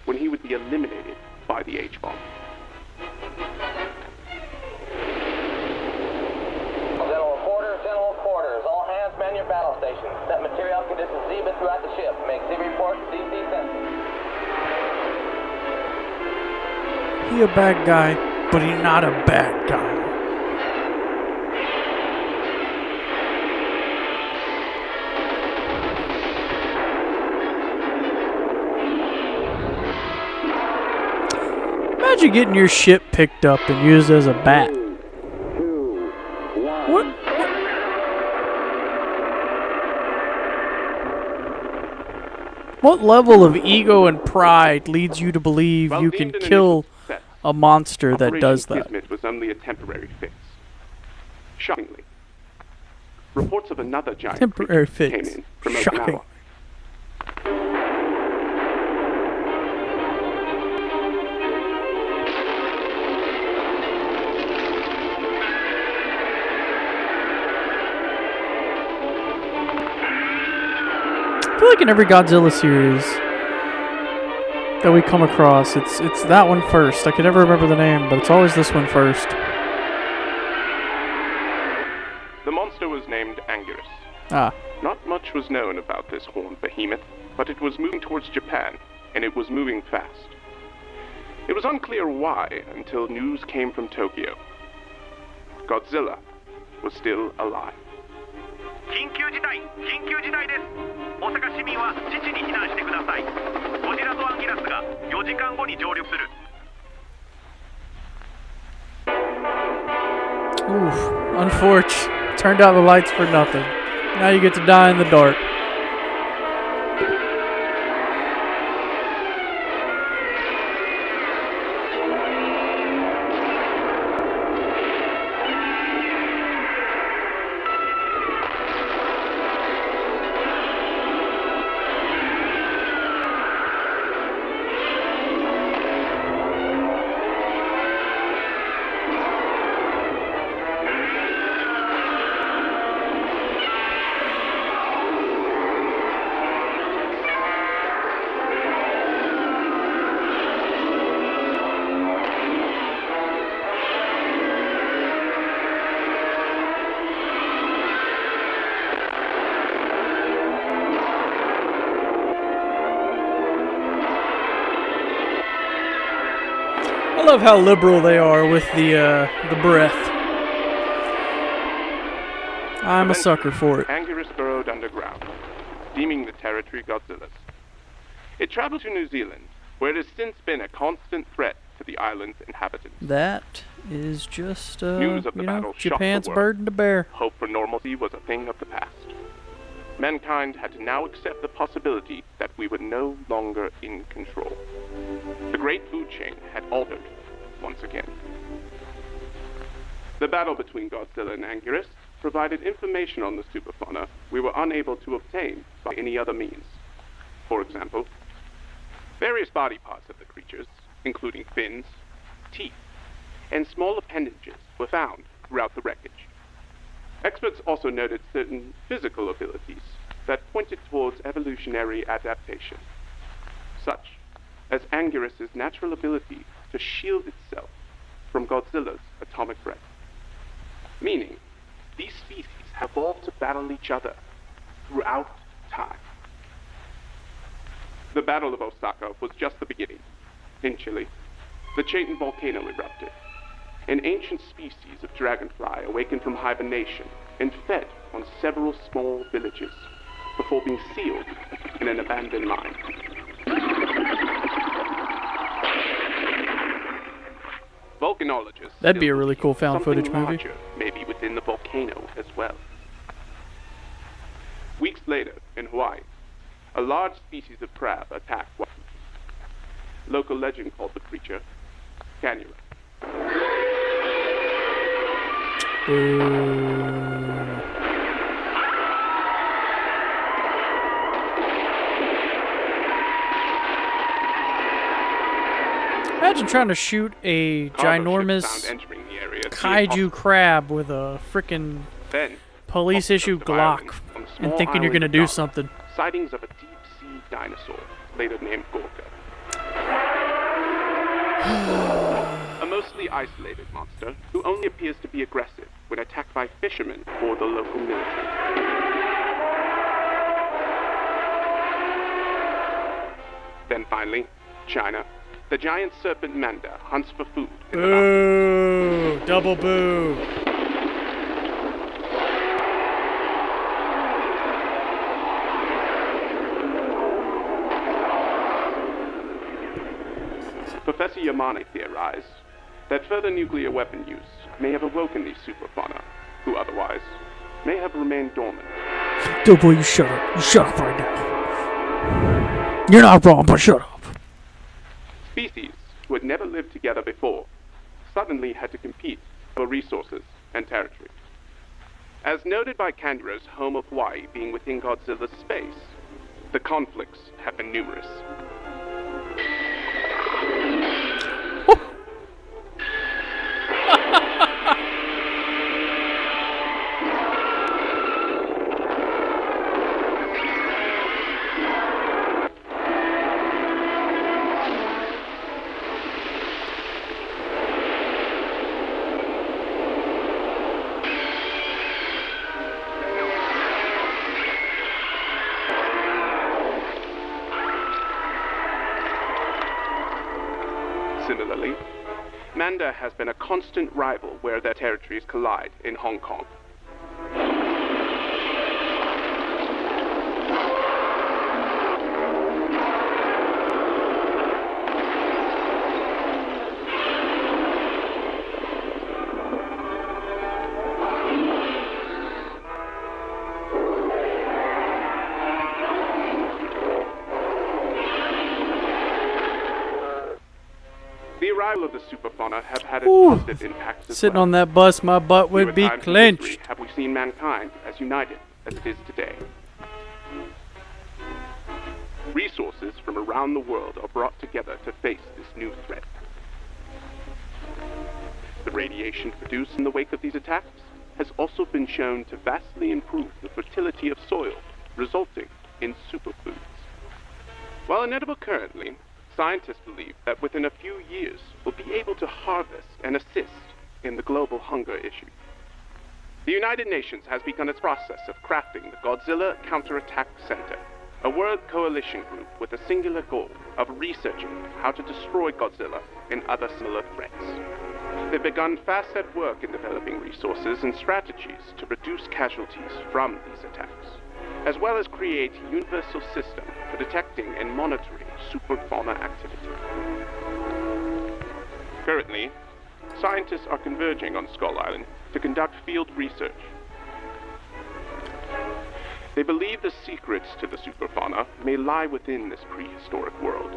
when he would be eliminated by the H-bomb. General quarters. All hands man your battle stations. Set material conditions Zebra throughout the ship. Make Z report, DC sensing. He a bad guy, but he not a bad guy. Imagine getting your ship picked up and used as a bat. What? What level of ego and pride leads you to believe you can kill a monster that does that? Kismet was only a temporary fix. Shockingly, reports of another giant Temporary creature fix. came in from Shocking. Okinawa. I feel like in every Godzilla series that we come across, it's that one first. I can never remember the name, but it's always this one first. The monster was named Anguirus. Ah. Not much was known about this horned behemoth, but it was moving towards Japan, and it was moving fast. It was unclear why until news came from Tokyo. Godzilla was still alive. 緊急事態です。大阪市民は自治に避難してください。ゴジラとアンギラスが4時間後に上陸する。 Oof. Unfortunate. Turned out the lights for nothing. Now you get to die in the dark. I love how liberal they are with the breath. I'm a sucker for it. Anguirus burrowed underground, deeming the territory Godzilla's. It traveled to New Zealand, where it has since been a constant threat to the island's inhabitants. That is just, News of the you know, battle shocked Japan's the world. burden to bear. Hope for normalcy was a thing of the past. Mankind had to now accept the possibility that we were no longer in control. The great food chain had altered once again. The battle between Godzilla and Anguirus provided information on the superfauna we were unable to obtain by any other means. For example, various body parts of the creatures, including fins, teeth, and small appendages, were found throughout the wreckage. Experts also noted certain physical abilities that pointed towards evolutionary adaptation, such as Anguirus's natural ability to shield itself from Godzilla's atomic breath. Meaning, these species have evolved to battle each other throughout time. The Battle of Osaka was just the beginning. In Chile, the Chaitin volcano erupted. An ancient species of dragonfly awakened from hibernation and fed on several small villages before being sealed in an abandoned mine. Volcanologists That'd be still a really cool found something footage movie. larger may be within the volcano as well. Weeks later, in Hawaii, a large species of crab attacked Waikiki. Local legend called the creature Canula. Imagine trying to shoot a ginormous kaiju crab with a frickin' Then, police issue Glock and thinking you're gonna do something. Sightings of a deep-sea dinosaur, later named Gorka. A mostly isolated monster who only appears to be aggressive when attacked by fishermen or the local military. Then finally, China. The giant serpent manda hunts for food in the mountains. Boo! Double boo! Professor Yamane theorized that further nuclear weapon use may have awoken these superfauna, who otherwise may have remained dormant. Double, you shut up. You shut up right now. You're not wrong, but shut up. Species who had never lived together before suddenly had to compete for resources and territory. As noted by Canberra's home of Hawaii being within Godzilla's space, the conflicts have been numerous. Similarly, Manda has been a constant rival where their territories collide in Hong Kong. The arrival of the superfauna have had a positive impact as Sitting well. on that bus, my butt would Fewer be times in history clenched. have we seen mankind as united as it is today. Resources from around the world are brought together to face this new threat. The radiation produced in the wake of these attacks has also been shown to vastly improve the fertility of soil, resulting in superfoods. While inedible currently, scientists believe that within a few years we'll be able to harvest and assist in the global hunger issue. The United Nations has begun its process of crafting the Godzilla Counterattack Center, a world coalition group with a singular goal of researching how to destroy Godzilla and other similar threats. They've begun fast-set work in developing resources and strategies to reduce casualties from these attacks, as well as create a universal system for detecting and monitoring superfauna activity. Currently, scientists are converging on Skull Island to conduct field research. They believe the secrets to the superfauna may lie within this prehistoric world.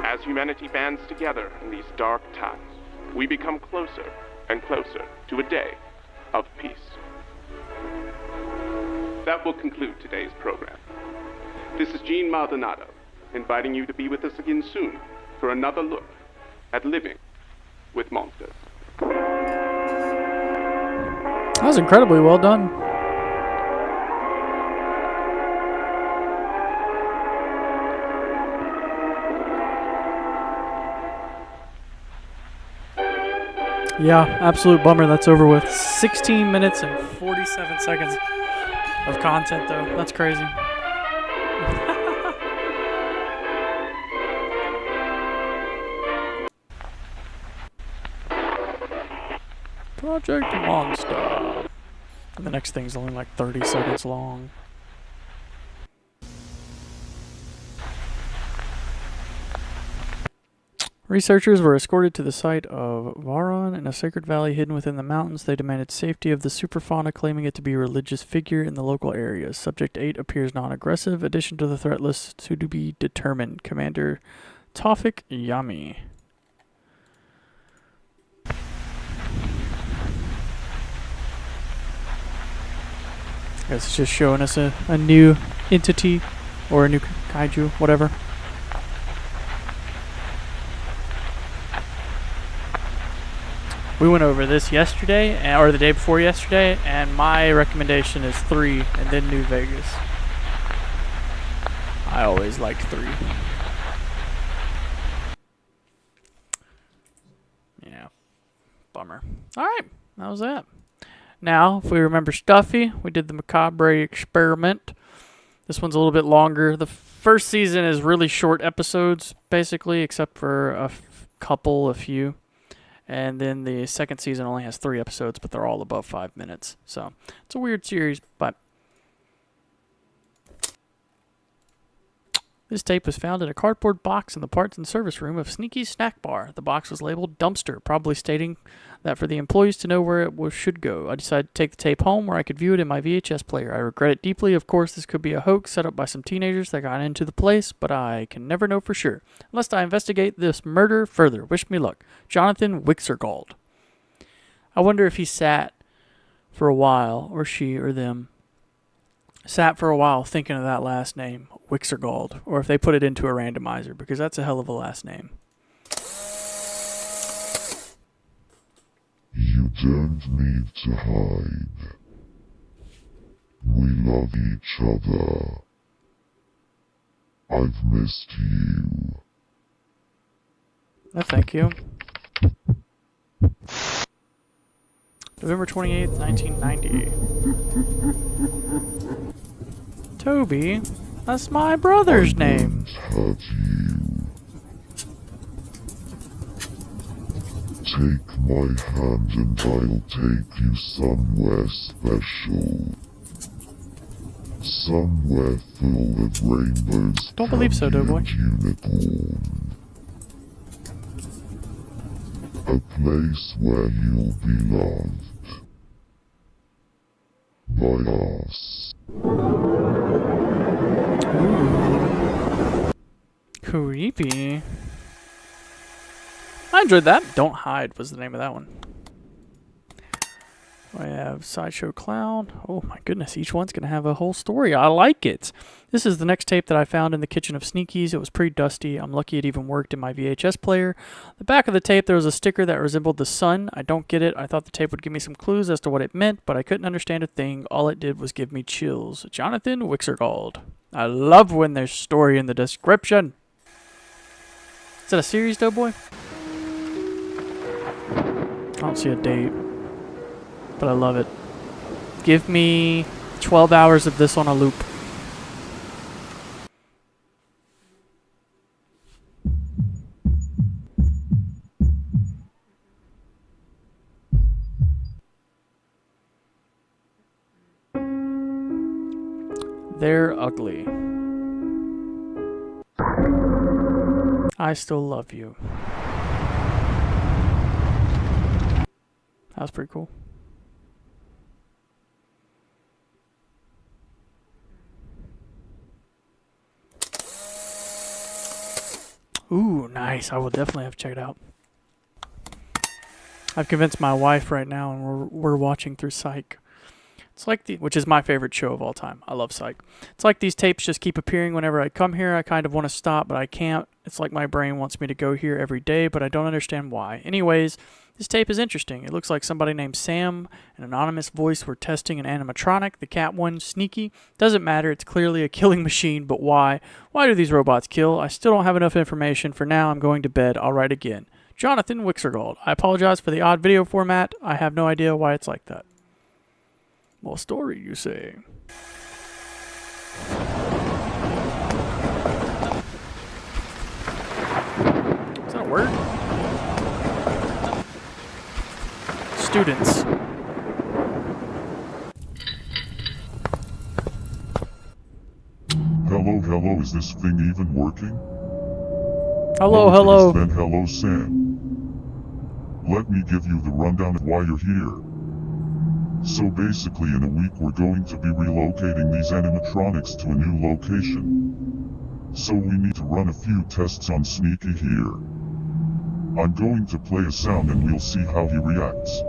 As humanity bands together in these dark times, we become closer and closer to a day of peace. That will conclude today's program. This is Gene Maldonado, inviting you to be with us again soon for another look at living with monsters. That was incredibly well done. Yeah, absolute bummer that's over with. 16 minutes and 47 seconds of content, though. That's crazy. Project Monster. And the next thing's only like 30 seconds long. Researchers were escorted to the site of Varon in a sacred valley hidden within the mountains. They demanded safety of the superfauna, claiming it to be a religious figure in the local areas. Subject 8 appears non-aggressive. Addition to the threat list to be determined. Commander Tawfik Yami. I guess it's just showing us a new entity or a new kaiju, whatever. We went over this yesterday, or the day before yesterday, and my recommendation is 3 and then New Vegas. I always liked 3. Yeah. Bummer. Alright, that was that. Now, if we remember Stuffy, we did the Macabre experiment. This one's a little bit longer. The first season is really short episodes, basically, except for a few. And then the second season only has 3 episodes, but they're all above 5 minutes. So, it's a weird series, but this tape was found in a cardboard box in the parts and service room of Sneaky's Snack Bar. The box was labeled dumpster, probably stating that for the employees to know where it should go. I decided to take the tape home where I could view it in my VHS player. I regret it deeply. Of course, this could be a hoax set up by some teenagers that got into the place, but I can never know for sure, unless I investigate this murder further. Wish me luck. Jonathan Wixergold. I wonder if he sat for a while, or she or them sat for a while thinking of that last name, Wixergold, or if they put it into a randomizer, because that's a hell of a last name. You don't need to hide. We love each other. I've missed you. No, thank you. November 28th, 1990. Toby? That's my brother's name. Hurt you. Take my hand and I'll take you somewhere special. Somewhere full of rainbows. Don't believe so, Doughboy. Unicorn. A place where you'll be loved. By us. Ooh. Creepy. I enjoyed that. Don't Hide was the name of that one. I have Sideshow Clown. Oh my goodness, each one's going to have a whole story. I like it. This is the next tape that I found in the kitchen of Sneaky's. It was pretty dusty. I'm lucky it even worked in my VHS player. The back of the tape, there was a sticker that resembled the sun. I don't get it. I thought the tape would give me some clues as to what it meant, but I couldn't understand a thing. All it did was give me chills. Jonathan Wixergold. I love when there's story in the description. Is that a series, Doughboy? I don't see a date, but I love it. Give me 12 hours of this on a loop. They're ugly. I still love you. That was pretty cool. Ooh, nice. I will definitely have to check it out. I've convinced my wife right now, and we're watching through Psych. It's like which is my favorite show of all time. I love Psych. It's like these tapes just keep appearing whenever I come here. I kind of want to stop, but I can't. It's like my brain wants me to go here every day, but I don't understand why. Anyways, this tape is interesting. It looks like somebody named Sam, an anonymous voice, were testing an animatronic. The cat one, Sneaky. Doesn't matter, it's clearly a killing machine, but why? Why do these robots kill? I still don't have enough information. For now, I'm going to bed. I'll write again. Jonathan Wixergold. I apologize for the odd video format. I have no idea why it's like that. Well, story, you say. Is that a word? Students. Hello, is this thing even working? Hello. Then hello, Sam. Let me give you the rundown of why you're here. So basically, in a week we're going to be relocating these animatronics to a new location. So we need to run a few tests on Sneaky here. I'm going to play a sound and we'll see how he reacts.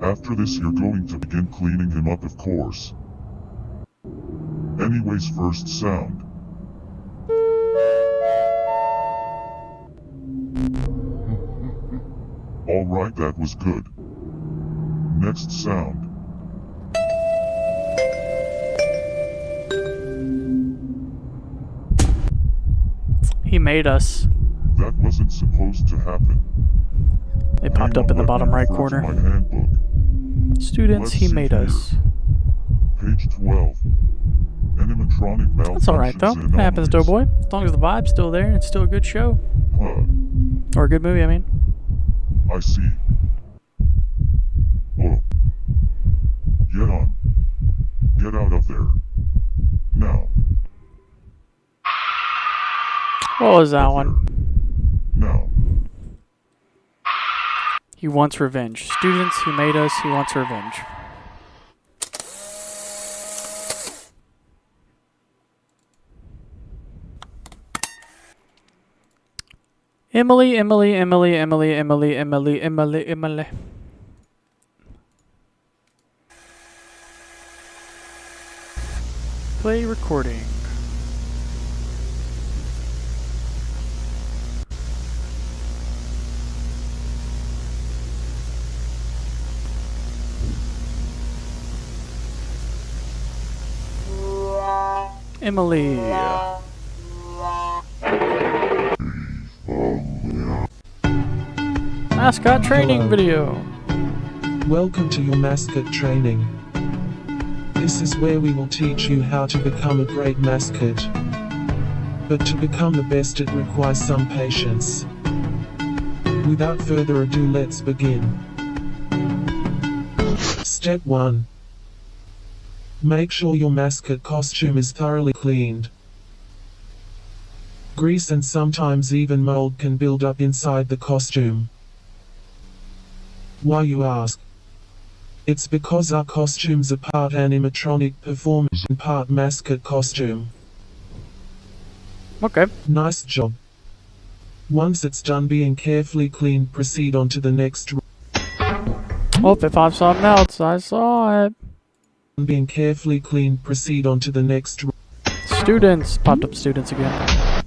After this you're going to begin cleaning him up, of course. Anyways, first sound. Alright, that was good. Next sound. He made us. That wasn't supposed to happen. They popped up in the bottom right corner. My handbook. Students, he made us. Page 12. Animatronic malfunctions. That's alright though. It happens, Doughboy. As long as the vibe's still there and it's still a good show. Or a good movie, I mean. I see. Oh. Get on. Get out of there. Now. What was that one? Now. He wants revenge. Students, he made us. He wants revenge. Emily. Play recording. Emily. Mascot training video. Welcome to your mascot training. This is where we will teach you how to become a great mascot. But to become the best, it requires some patience. Without further ado, let's begin. Step 1. Make sure your mascot costume is thoroughly cleaned. Grease and sometimes even mold can build up inside the costume. Why, you ask? It's because our costumes are part animatronic performance and part mascot costume. Okay. Nice job. Once it's done being carefully cleaned, proceed on to the next. Oh, if I saw something else, I saw it. Being carefully cleaned, proceed on to the next. Students. Popped up students again.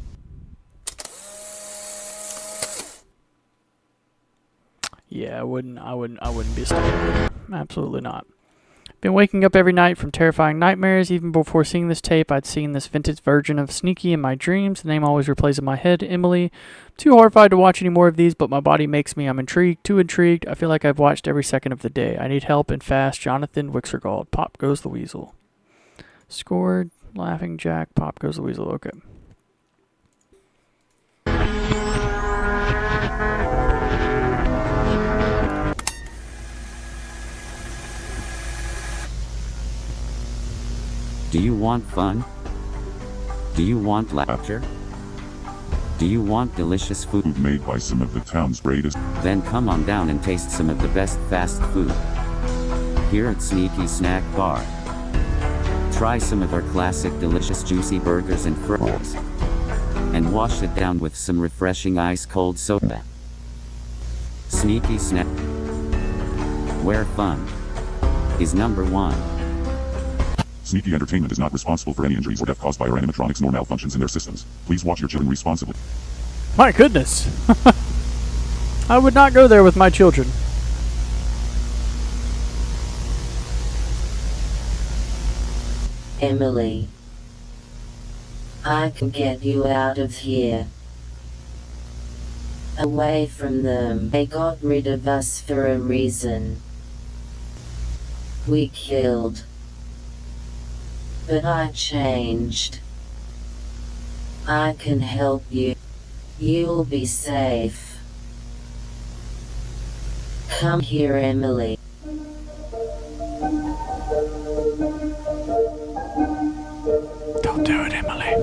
Yeah, I wouldn't be a student. Absolutely not. Been waking up every night from terrifying nightmares. Even before seeing this tape, I'd seen this vintage version of Sneaky in my dreams. The name always replays in my head, Emily. I'm too horrified to watch any more of these, but my body makes me. I'm intrigued, too intrigued. I feel like I've watched every second of the day. I need help and fast. Jonathan Wixergold. Pop goes the weasel. Scored. Laughing Jack. Pop goes the weasel. Okay. Do you want fun? Do you want laughter? Do you want delicious food made by some of the town's greatest? Then come on down and taste some of the best fast food here at Sneaky Snack Bar. Try some of our classic delicious juicy burgers and fries, and wash it down with some refreshing ice-cold soda. Sneaky Snack, where fun is number one. Sneaky Entertainment is not responsible for any injuries or death caused by our animatronics nor malfunctions in their systems. Please watch your children responsibly. My goodness. I would not go there with my children. Emily, I can get you out of here. Away from them. They got rid of us for a reason. We killed. But I changed. I can help you. You'll be safe. Come here, Emily. Don't do it, Emily.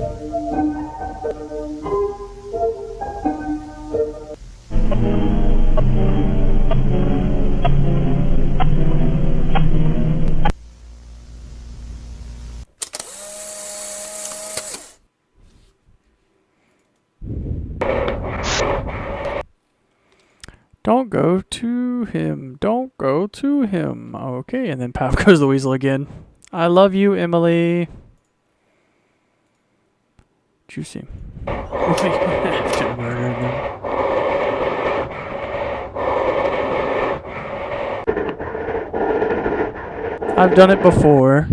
Don't go to him. Don't go to him. Okay, and then Pop goes the weasel again. I love you, Emily. Juicy. Have to murder them. I've done it before.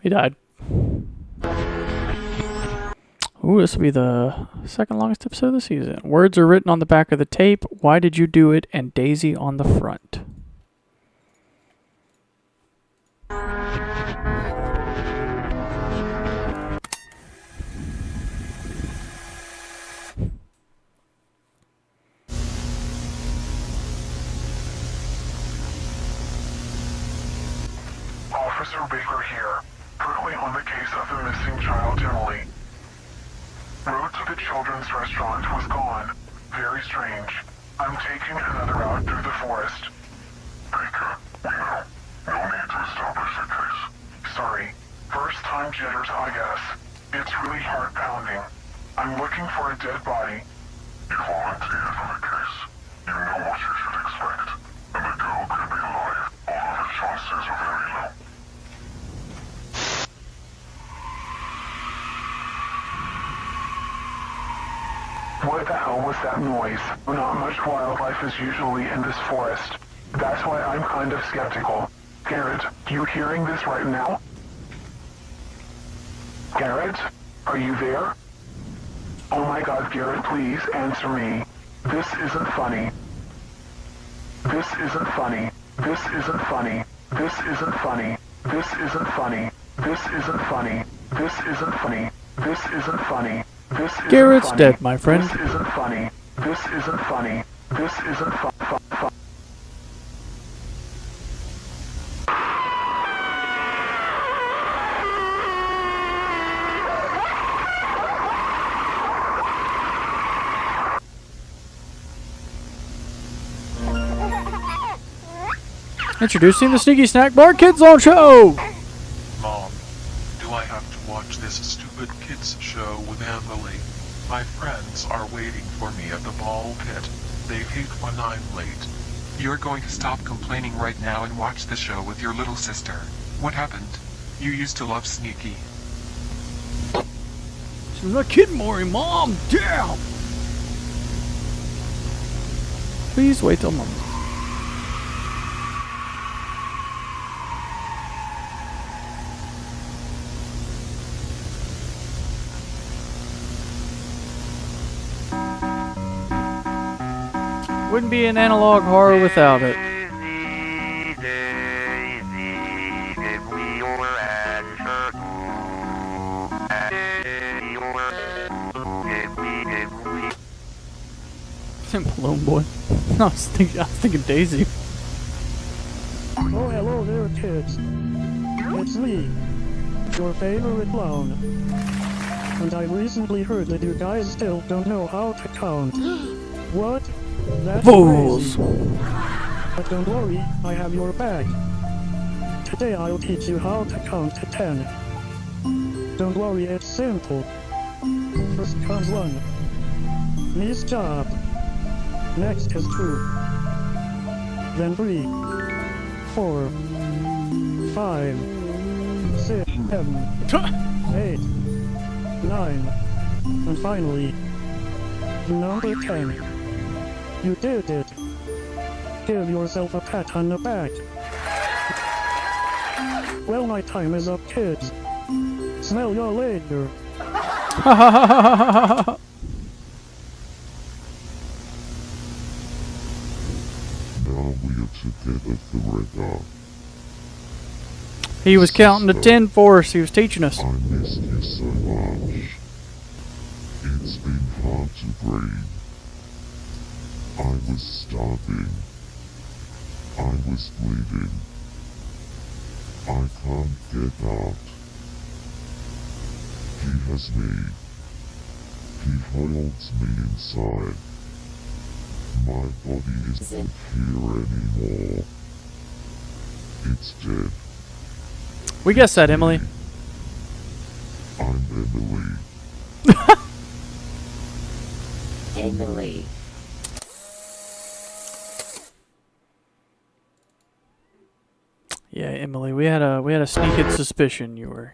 He died. Ooh, this will be the second longest episode of the season. Words are written on the back of the tape. Why did you do it? And Daisy on the front. Officer Baker here, currently on the case of the missing child, Emily. Road to the children's restaurant was gone. Very strange. I'm taking another route through the forest. Baker, we know. No need to establish a case. Sorry. First time jitters, I guess. It's really heart-pounding. I'm looking for a dead body. You volunteered for the case. You know what you should expect. And the girl could be alive, although the chances are very low. What the hell was that noise? Not much wildlife is usually in this forest. That's why I'm kind of skeptical. Garrett, you hearing this right now? Garrett? Are you there? Oh my god, Garrett, please answer me. This isn't funny. This isn't funny. This isn't funny. This isn't funny. This isn't funny. This isn't funny. This isn't funny. This isn't funny. This isn't Garrett's funny. dead, my friend. This isn't funny. This isn't funny. This isn't fun. Introducing the Sneaky Snack Bar Kids Zone Show! Mom, do I have to watch this stupid kids show with Emily? My friends are waiting for me at the ball pit. They hate when I'm late. You're going to stop complaining right now and watch the show with your little sister. What happened? You used to love Sneaky. She's not kidding, Maury, Mom! Damn! Please wait till Mom. Wouldn't be an analog horror without it. Balloon Boy. I was thinking Daisy. Oh, hello there, kids. It's me, your favorite clown. And I recently heard that you guys still don't know how to count. What? That's Fools! crazy. But don't worry, I have your back. Today I'll teach you how to count to 10. Don't worry, it's simple. First comes 1. Nice job. Next is 2. Then 3, 4, 5, 6, 7, 8, 9, and finally, number 10. You did it. Give yourself a pat on the back. Well, my time is up, kids. Smell you later. Now we are together forever. He was counting to 10 for us. He was teaching us. I missed you so much. It's been hard to breathe. I was starving. I was bleeding. I can't get out. He has me. He holds me inside. My body isn't here anymore. It's dead. We guessed that, Emily. I'm Emily. Emily. Yeah, Emily. We had a sneaking suspicion you were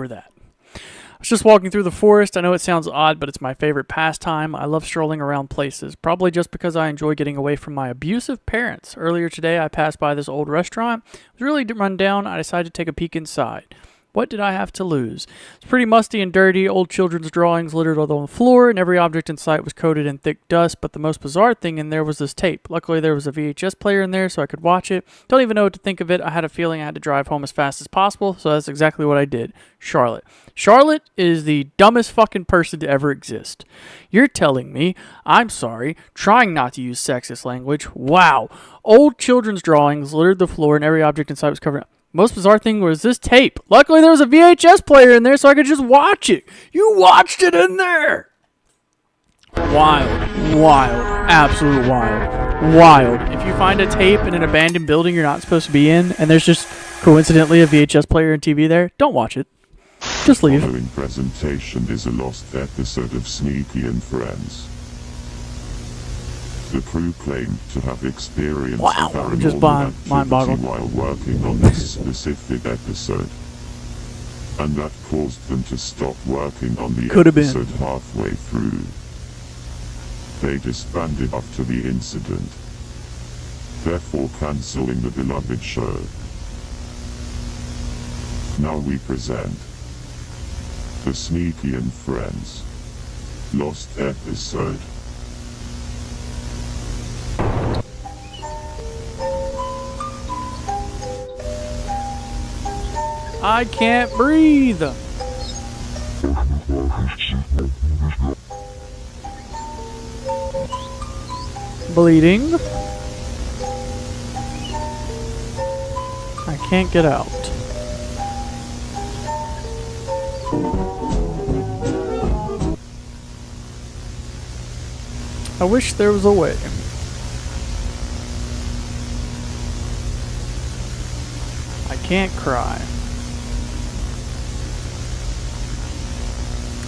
that. I was just walking through the forest. I know it sounds odd, but it's my favorite pastime. I love strolling around places, probably just because I enjoy getting away from my abusive parents. Earlier today, I passed by this old restaurant. It was really run down. I decided to take a peek inside. What did I have to lose? It's pretty musty and dirty, old children's drawings littered on the floor, and every object in sight was coated in thick dust, but the most bizarre thing in there was this tape. Luckily, there was a VHS player in there, so I could watch it. Don't even know what to think of it. I had a feeling I had to drive home as fast as possible, so that's exactly what I did. Charlotte. Charlotte is the dumbest fucking person to ever exist. You're telling me, I'm sorry, trying not to use sexist language. Wow. Old children's drawings littered the floor, and every object in sight was covered up. Most bizarre thing was this tape. Luckily, there was a VHS player in there, so I could just watch it. You watched it in there. Wild. Wild. Absolute wild. Wild. If you find a tape in an abandoned building you're not supposed to be in, and there's just coincidentally a VHS player and TV there, don't watch it. Just leave. The following presentation is a lost episode of Sneaky and Friends. The crew claimed to have experienced paranormal activity while working on this specific episode, and that caused them to stop working on the episode halfway through. They disbanded after the incident, therefore cancelling the beloved show. Now we present the Sneaky and Friends lost episode. I can't breathe. Bleeding. I can't get out. I wish there was a way. I can't cry.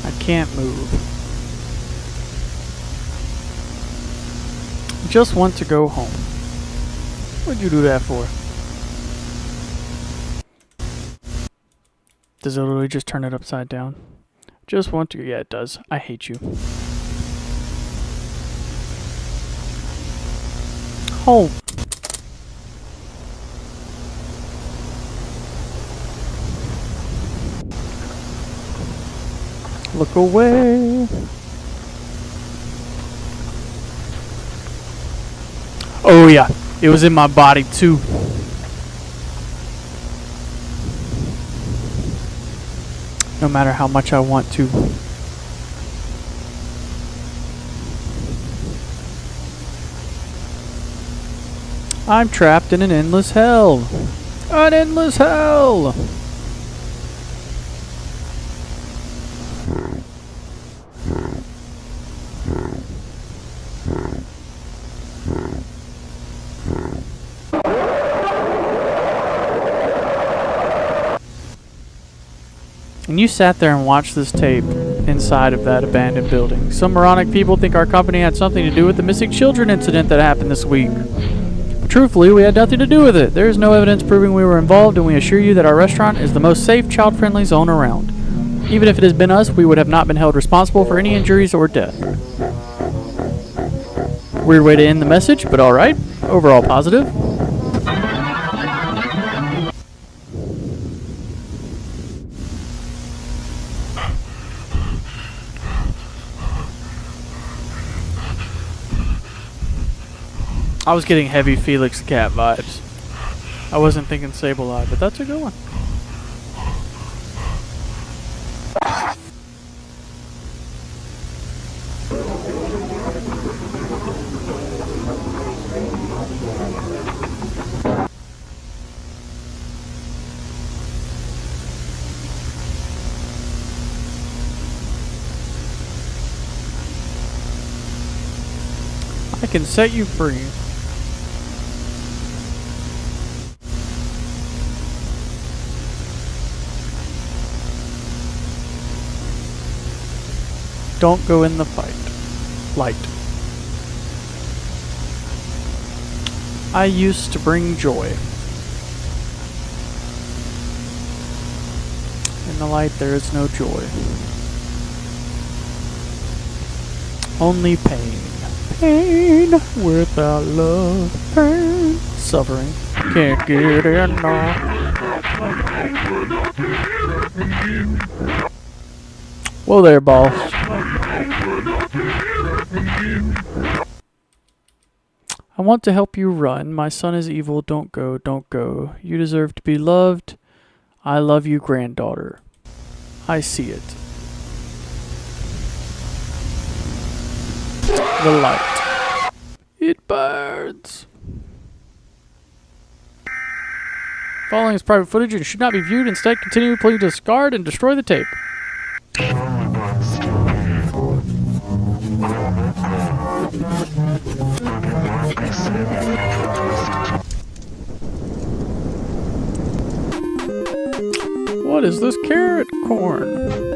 I can't move. Just want to go home. What'd you do that for? Does it literally just turn it upside down? Just want to. Yeah, it does. I hate you. Home. Look away. Oh yeah, it was in my body too. No matter how much I want to. I'm trapped in an endless hell. An endless hell. And you sat there and watched this tape inside of that abandoned building. Some moronic people think our company had something to do with the missing children incident that happened this week. Truthfully, we had nothing to do with it. There is no evidence proving we were involved, and we assure you that our restaurant is the most safe, child-friendly zone around. Even if it has been us, we would have not been held responsible for any injuries or death. Weird way to end the message, but alright. Overall positive. I was getting heavy Felix the Cat vibes. I wasn't thinking Sableye, but that's a good one. I can set you free. Don't go in the fight. Light. I used to bring joy. In the light there is no joy. Only pain. Pain without love. Pain. Suffering. Can't get enough. Whoa there, boss. I want to help you run. My son is evil. Don't go, don't go. You deserve to be loved. I love you, granddaughter. I see it. The light. It burns. Following is private footage and should not be viewed. Instead, continue to discard and destroy the tape. What is this carrot corn?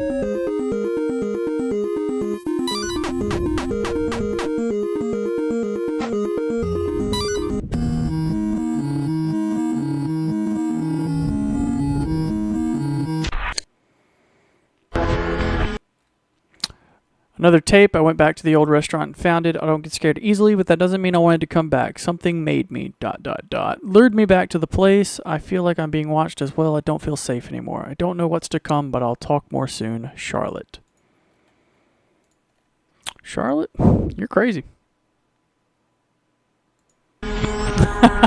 Another tape. I went back to the old restaurant and found it. I don't get scared easily, but that doesn't mean I wanted to come back. Something made me ... Lured me back to the place. I feel like I'm being watched as well. I don't feel safe anymore. I don't know what's to come, but I'll talk more soon. Charlotte. Charlotte? You're crazy. Yeah,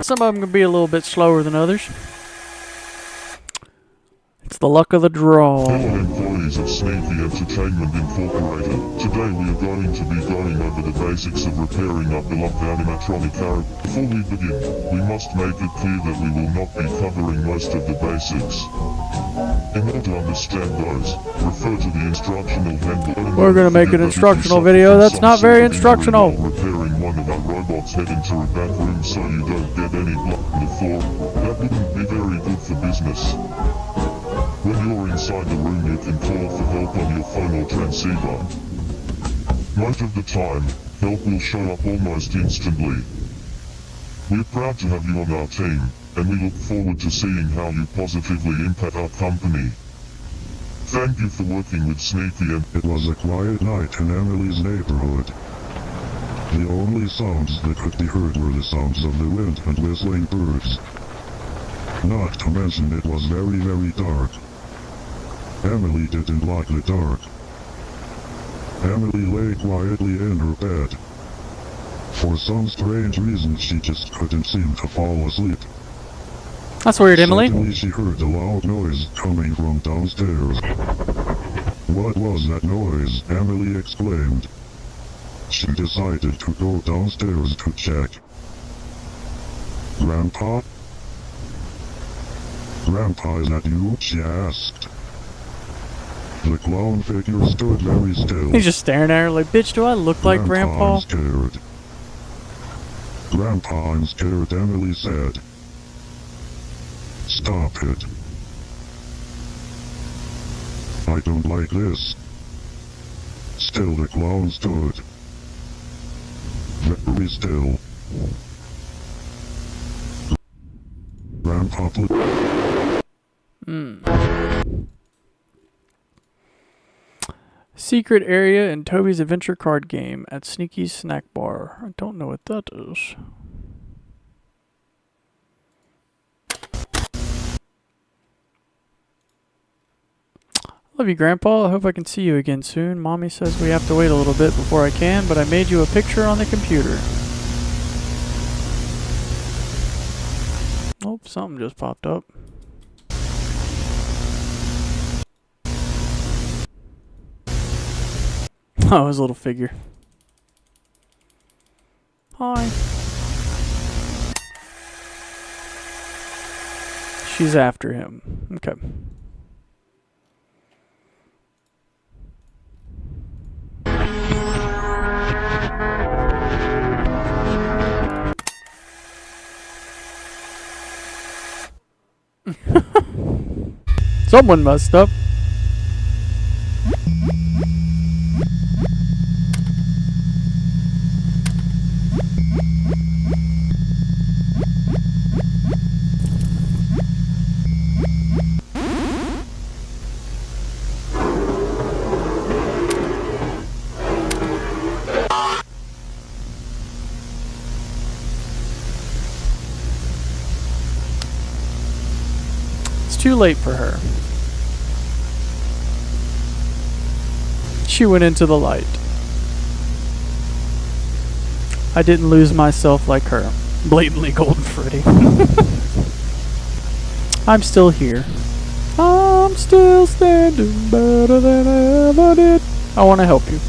some of them can be a little bit slower than others. It's the luck of the draw. Fellow employees of Sneaky Entertainment Incorporated, today we are going to be going over the basics of repairing our beloved animatronic character. Before we begin, we must make it clear that we will not be covering most of the basics. In order to understand those, refer to the instructional handbook. We're going to make an instructional video that's not very instructional. Repairing one of our robots head into a back room so you don't get any blood on the floor. That wouldn't be very good for business. When you're inside the room you can call for help on your phone or transceiver. Most of the time, help will show up almost instantly. We're proud to have you on our team, and we look forward to seeing how you positively impact our company. Thank you for working with Sneaky and... It was a quiet night in Emily's neighborhood. The only sounds that could be heard were the sounds of the wind and whistling birds. Not to mention it was very, very dark. Emily didn't like the dark. Emily lay quietly in her bed. For some strange reason she just couldn't seem to fall asleep. That's weird, Emily. Suddenly she heard a loud noise coming from downstairs. What was that noise? Emily exclaimed. She decided to go downstairs to check. Grandpa? Grandpa, is that you? She asked. The clown figure stood very still. He's just staring at her like, bitch, do I look like Grandpa? I'm scared. Grandpa, I'm scared, Emily said. Stop it. I don't like this. Still the clown stood. Very still. Grandpa put... Secret area in Toby's adventure card game at Sneaky's Snack Bar. I don't know what that is. Love you, Grandpa. I hope I can see you again soon. Mommy says we have to wait a little bit before I can, but I made you a picture on the computer. Oh, something just popped up. Oh, his little figure. Hi. She's after him. Okay. Someone messed up. It's too late for her. She went into the light. I didn't lose myself like her. Blatantly Golden Freddy. I'm still here. I'm still standing better than I ever did. I want to help you.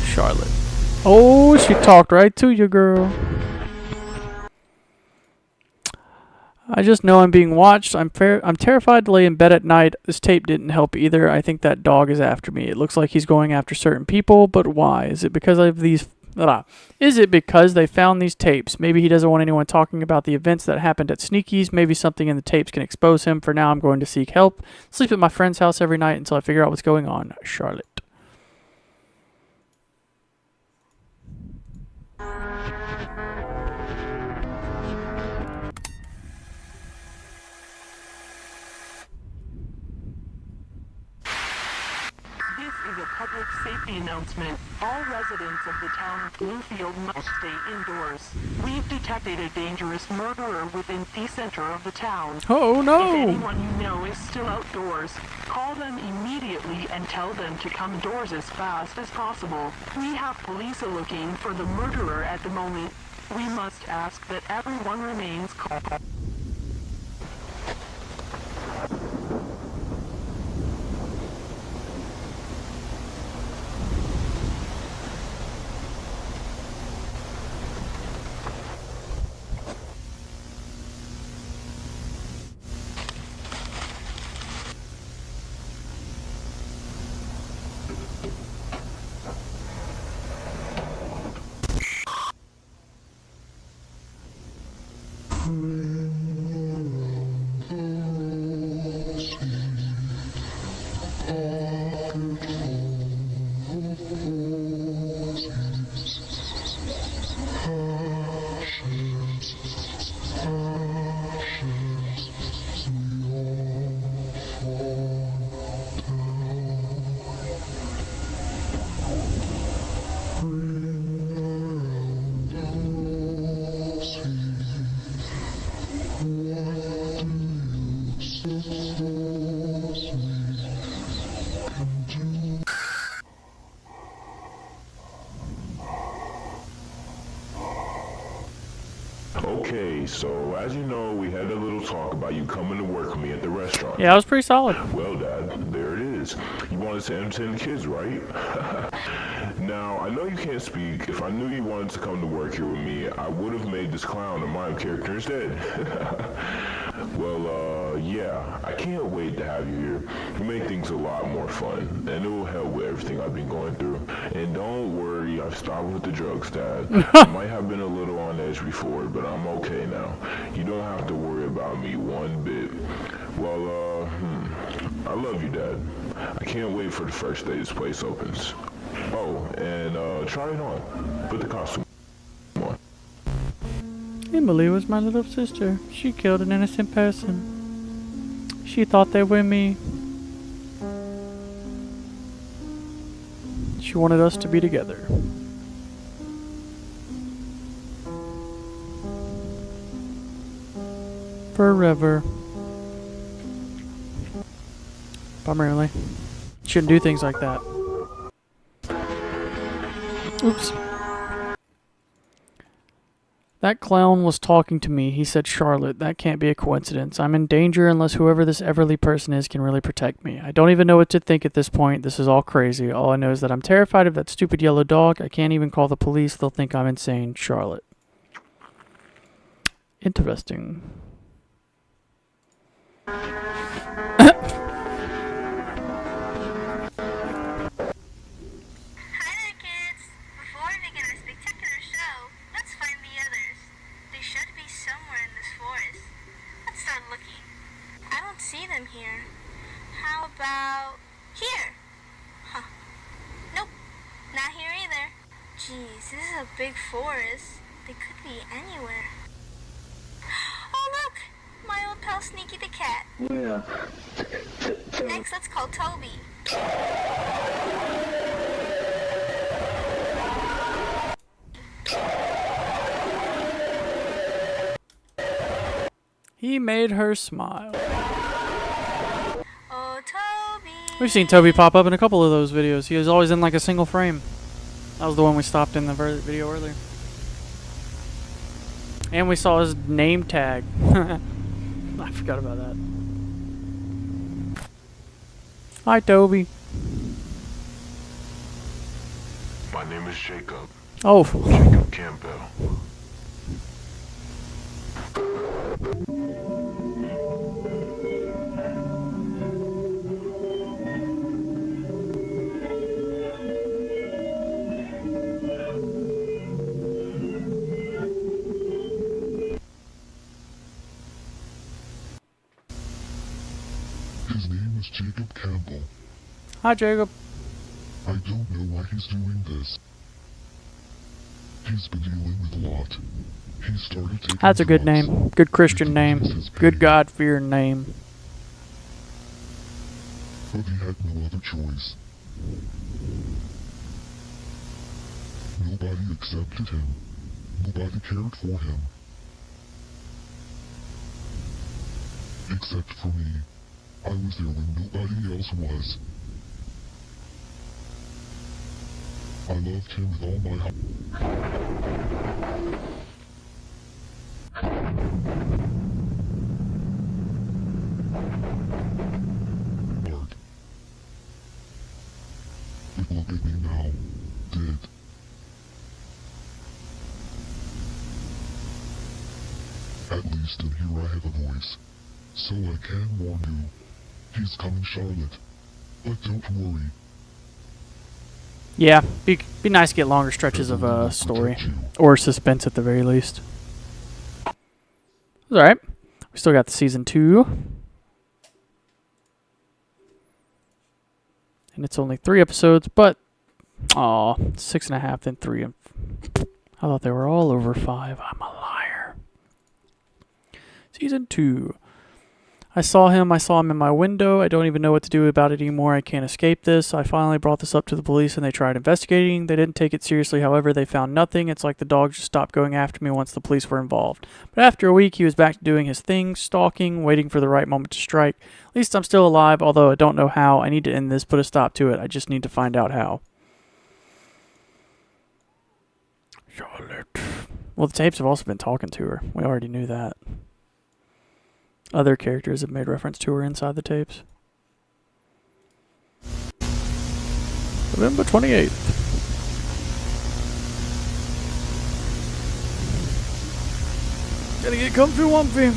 Charlotte. Oh, she talked right to you, girl. I just know I'm being watched. I'm terrified to lay in bed at night. This tape didn't help either. I think that dog is after me. It looks like he's going after certain people, but why? Is it because of these... Is it because they found these tapes? Maybe he doesn't want anyone talking about the events that happened at Sneaky's. Maybe something in the tapes can expose him. For now, I'm going to seek help. Sleep at my friend's house every night until I figure out what's going on. Charlotte. Public safety announcement. All residents of the town of Bluefield must stay indoors. We've detected a dangerous murderer within the center of the town. Oh no! If anyone you know is still outdoors, call them immediately and tell them to come indoors as fast as possible. We have police looking for the murderer at the moment. We must ask that everyone remains calm. Okay, so as you know, we had a little talk about you coming to work with me at the restaurant. Yeah, it was pretty solid. Well, Dad, there it is. You wanted to entertain the kids, right? Now, I know you can't speak. If I knew you wanted to come to work here with me, I would have made this clown a mime character instead. Well, yeah, I can't wait to have you here. You make things a lot more fun, and it will help with everything I've been going through. And don't worry, I've stopped with the drugs, Dad. I might have been a little on edge before, but I'm okay now. You don't have to worry about me one bit. Well, I love you, Dad. I can't wait for the first day this place opens. Oh, and try it on. Put the costume on. Emily was my little sister. She killed an innocent person. She thought they were me. She wanted us to be together. Forever. Bummer, Emily. Shouldn't do things like that. Oops. That clown was talking to me. He said, Charlotte, that can't be a coincidence. I'm in danger unless whoever this Everly person is can really protect me. I don't even know what to think at this point. This is all crazy. All I know is that I'm terrified of that stupid yellow dog. I can't even call the police. They'll think I'm insane. Charlotte. Interesting. Here. How about here? Huh. Nope. Not here either. Jeez, this is a big forest. They could be anywhere. Oh look! My old pal Sneaky the cat. Yeah. Next, let's call Toby. He made her smile. We've seen Toby pop up in a couple of those videos. He was always in like a single frame. That was the one we stopped in the video earlier. And we saw his name tag. I forgot about that. Hi, Toby. My name is Jacob. Oh. Jacob Campbell. His name is Jacob Campbell. Hi, Jacob. I don't know why he's doing this. He's been dealing with a lot. He started taking That's a good drugs. name. Good Christian name. Good God-fearing name. But he had no other choice. Nobody accepted him. Nobody cared for him. Except for me. I was there when nobody else was. I loved him with all my heart. But look at me now, dead. At least in here I have a voice, so I can warn you. He's coming, Charlotte. But don't worry. Yeah, be nice to get longer stretches of story. Or suspense at the very least. It's alright. We still got the season 2. And it's only 3 episodes, but... Aw, 6.5, then 3. I thought they were all over 5. I'm a liar. Season 2. I saw him in my window. I don't even know what to do about it anymore. I can't escape this. I finally brought this up to the police and they tried investigating. They didn't take it seriously, however, they found nothing. It's like the dog just stopped going after me once the police were involved. But after a week, he was back to doing his thing, stalking, waiting for the right moment to strike. At least I'm still alive, although I don't know how. I need to end this, put a stop to it. I just need to find out how. Charlotte. Well, the tapes have also been talking to her. We already knew that. Other characters have made reference to her inside the tapes. November 28th. Gotta get comfy, Wumpy.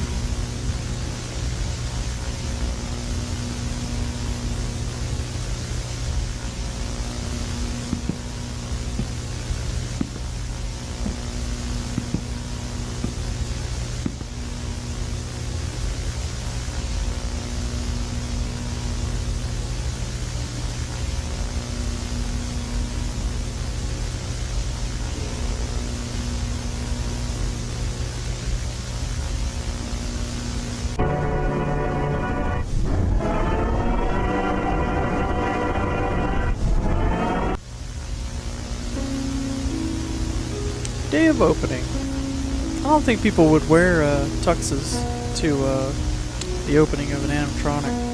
of opening. I don't think people would wear tuxes to the opening of an animatronic.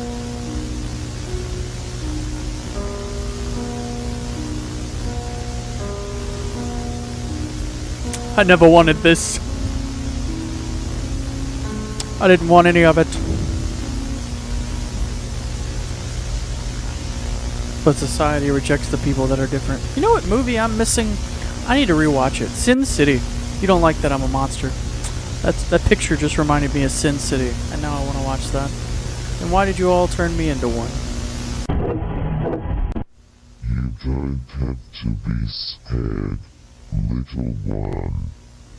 I never wanted this. I didn't want any of it. But society rejects the people that are different. You know what movie I'm missing? I need to rewatch it. Sin City. You don't like that I'm a monster. That picture just reminded me of Sin City, and now I want to watch that. And why did you all turn me into one? You don't have to be scared, little one.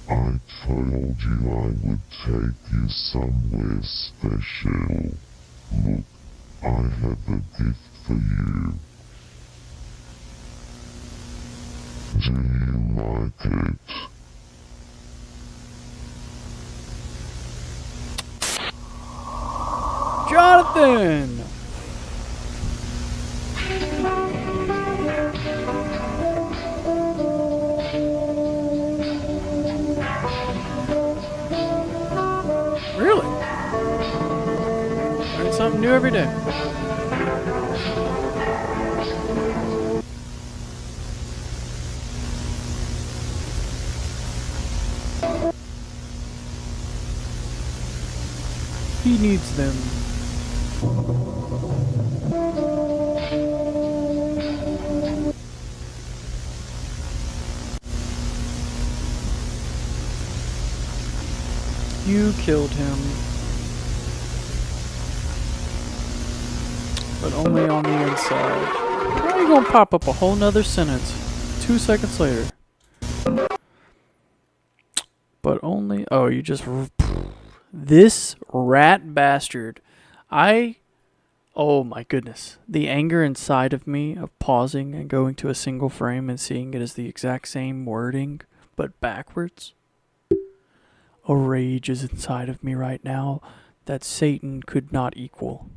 I told you I would take you somewhere special. Look, I have a gift for you. Do you like it? Jonathan! Really? Learn something new every day. He needs them. You killed him. But only on the inside. Why are you gonna pop up a whole nother sentence 2 seconds later? But only... Oh, you just... This rat bastard. Oh my goodness. The anger inside of me of pausing and going to a single frame and seeing it as the exact same wording, but backwards. A rage is inside of me right now that Satan could not equal.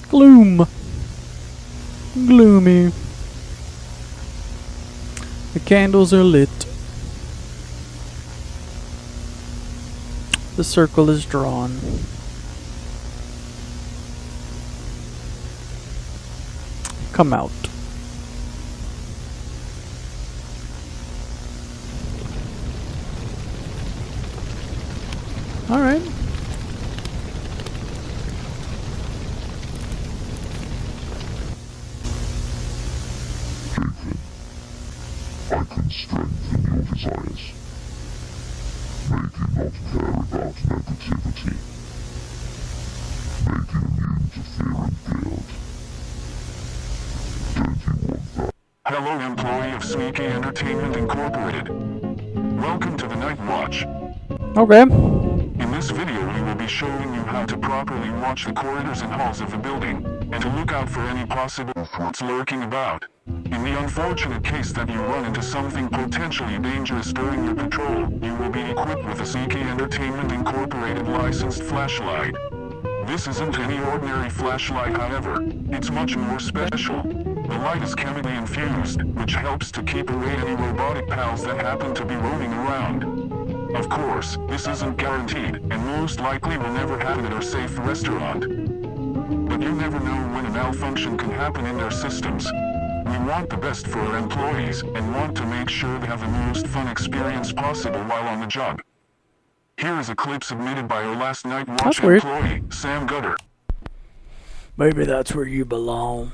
Gloom. Gloomy. The candles are lit. The circle is drawn. Come out. All right. I can strengthen your desires. Make you not care about negativity. Make you immune to fear and guilt. Don't you want that? Hello, employee of Sneaky Entertainment Incorporated. Welcome to the Night Watch. Okay. In this video, we will be showing you how to properly watch the corridors and halls of a building, and to look out for any possible threats lurking about. In the unfortunate case that you run into something potentially dangerous during your patrol, you will be equipped with a Sneaky Entertainment Incorporated licensed flashlight. This isn't any ordinary flashlight, however. It's much more special. The light is chemically infused, which helps to keep away any robotic pals that happen to be roaming around. Of course, this isn't guaranteed, and most likely will never happen at our safe restaurant. But you never know when a malfunction can happen in their systems. We want the best for our employees, and want to make sure they have the most fun experience possible while on the job. Here is a clip submitted by our last Night Watch employee, Sam Gutter. Maybe that's where you belong.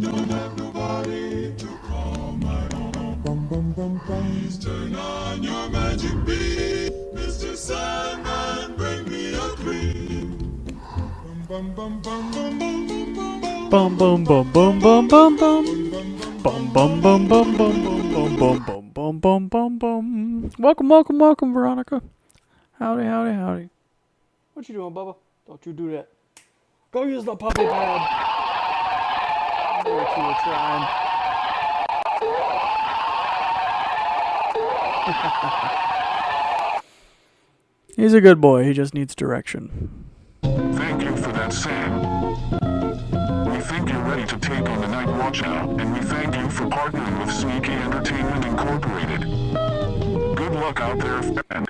Don't have nobody to call my own. Please turn on your magic beam. Mr. Sandman, bring me a cream. Bum bum bum bum bum bum bum Bum bum bum bum bum bum. Bum bum bum bum bum bum bum bum bum bum bum. Welcome, Veronica. Howdy. What you doing, Bubba? Don't you do that. Go use the puppy pad. I knew what you were trying. He's a good boy. He just needs direction. Thank you for that, Sam. We think you're ready to take on the Night Watch now, and we thank you for partnering with Sneaky Entertainment Incorporated. Good luck out there, friend.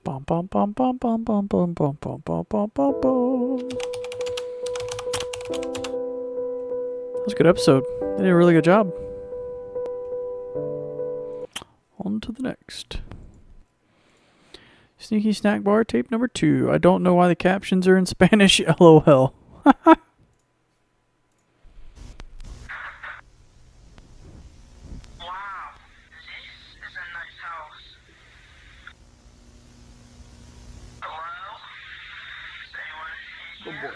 Bum bum bum bum bum bum bum bum bum bum bum bum bum. That was a good episode. They did a really good job. On to the next. Sneaky Snack Bar, tape number 2. I don't know why the captions are in Spanish, LOL. Good boy.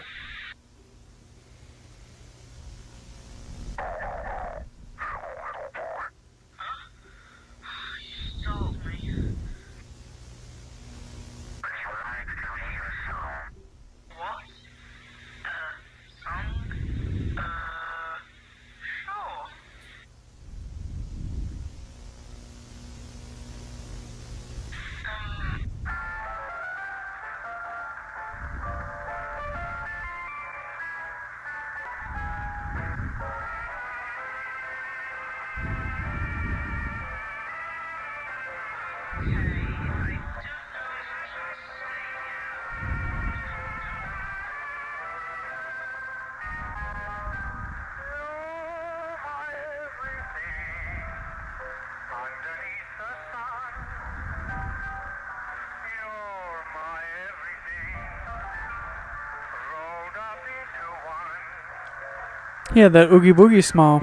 Yeah, that Oogie Boogie smile.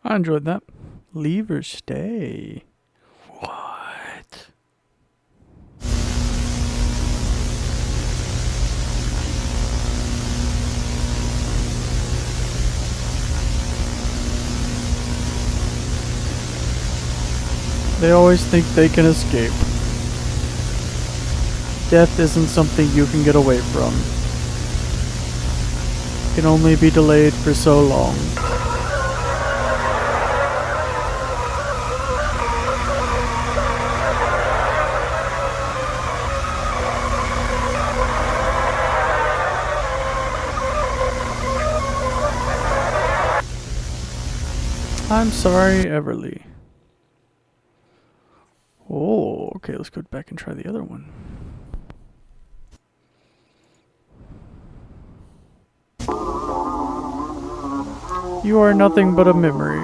I enjoyed that. Leave or stay? What? They always think they can escape. Death isn't something you can get away from. It can only be delayed for so long. I'm sorry, Everly. Oh, okay, let's go back and try the other one. You are nothing but a memory.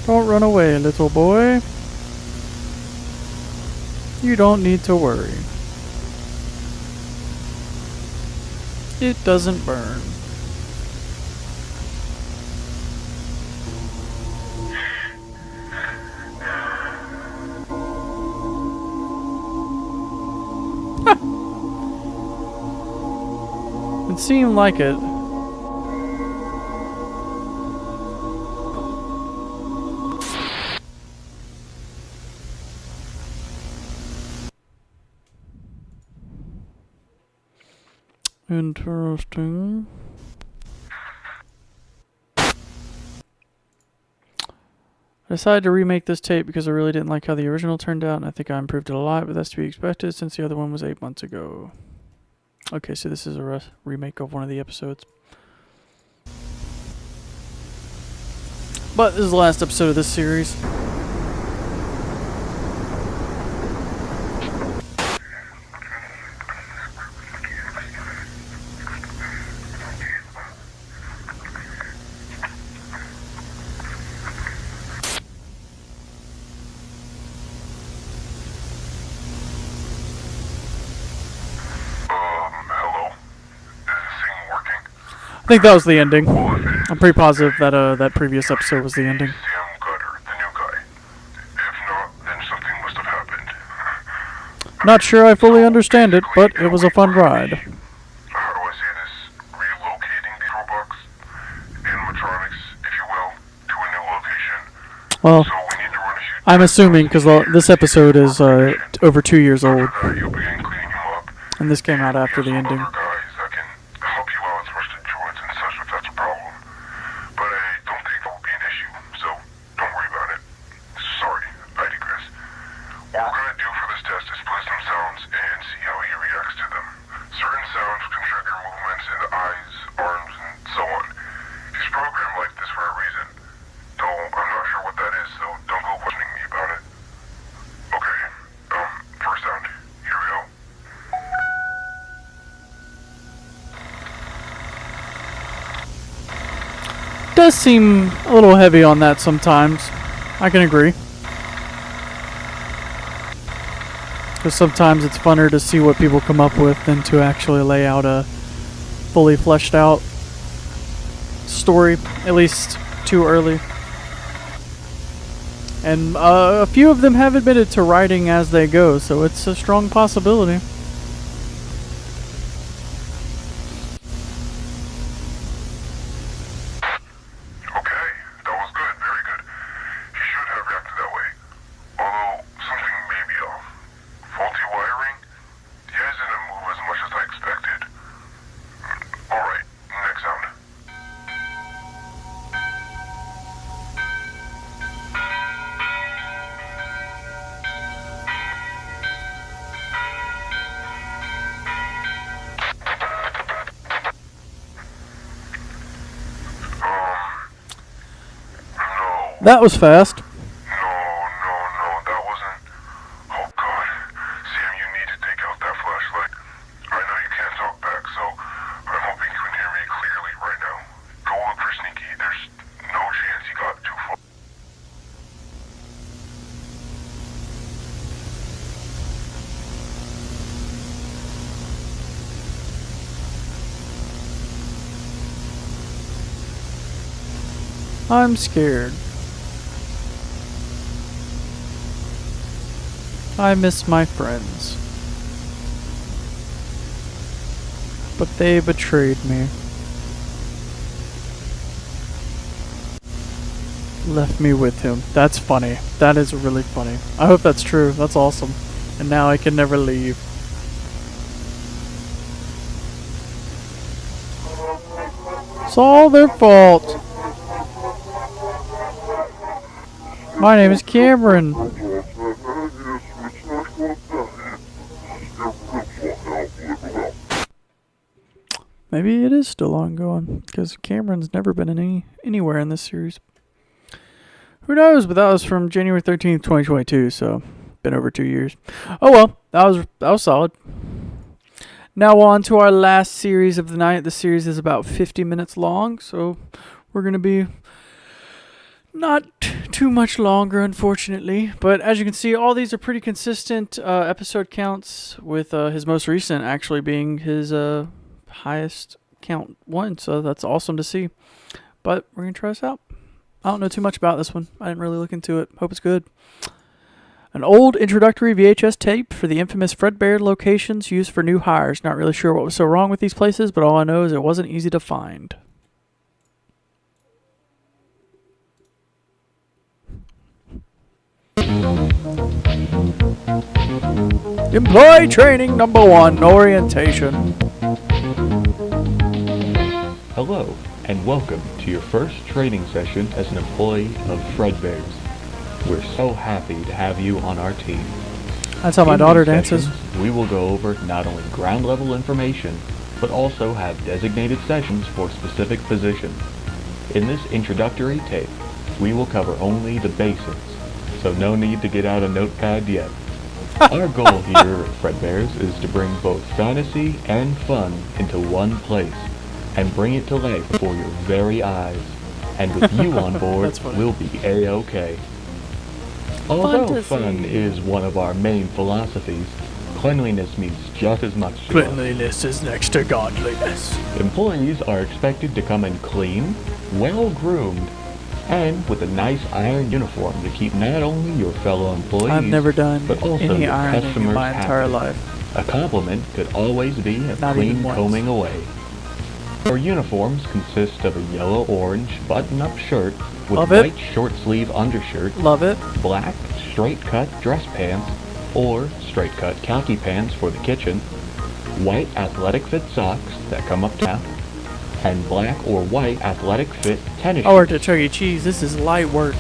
Don't run away, little boy. You don't need to worry. It doesn't burn. It seemed like it. Interesting. I decided to remake this tape because I really didn't like how the original turned out, and I think I improved it a lot, but that's to be expected since the other one was 8 months ago. Okay, so this is a remake of one of the episodes. But this is the last episode of this series. I think that was the ending. I'm pretty positive that that previous episode was the ending. Not sure I fully understand it, but it was a fun ride. Well, I'm assuming because this episode is over 2 years old, and this came out after the ending. Does seem a little heavy on that sometimes. I can agree. Because sometimes it's funner to see what people come up with than to actually lay out a fully fleshed out story, at least too early. And a few of them have admitted to writing as they go, so it's a strong possibility. That was fast. I'm scared. I miss my friends. But they betrayed me. Left me with him. That's funny. That is really funny. I hope that's true. That's awesome. And now I can never leave. It's all their fault. My name is Cameron. Maybe it is still ongoing, because Cameron's never been in anywhere in this series. Who knows? But that was from January 13th, 2022, so been over 2 years. Oh well, that was solid. Now on to our last series of the night. The series is about 50 minutes long, so we're going to be not too much longer, unfortunately. But as you can see, all these are pretty consistent episode counts, with his most recent actually being his highest count one, so that's awesome to see. But we're going to try this out. I don't know too much about this one. I didn't really look into it. Hope it's good. An old introductory VHS tape for the infamous Fredbear locations used for new hires. Not really sure what was so wrong with these places, but all I know is it wasn't easy to find. Employee training number 1, orientation. Hello, and welcome to your first training session as an employee of Fredbear's. We're so happy to have you on our team. That's how my daughter dances. We will go over not only ground level information, but also have designated sessions for specific positions. In this introductory tape, we will cover only the basics, so no need to get out a notepad yet. Our goal here at Fredbear's is to bring both fantasy and fun into one place, and bring it to life before your very eyes. And with you on board, we'll be A-OK. Although fun is one of our main philosophies, cleanliness means just as much to us. Cleanliness is next to godliness. Employees are expected to come in clean, well-groomed, and with a nice iron uniform to keep not only your fellow employees, I've never done but also any your ironing customers in my entire happy. life. A compliment could always be a Not clean even once. combing away. Our uniforms consist of a yellow-orange button-up shirt with Love it. white short-sleeve undershirt, Love it. black straight-cut dress pants, or straight-cut khaki pants for the kitchen, white athletic fit socks that come up top, and black or white athletic fit tennis I worked at Chuck E. Cheese. This is light work.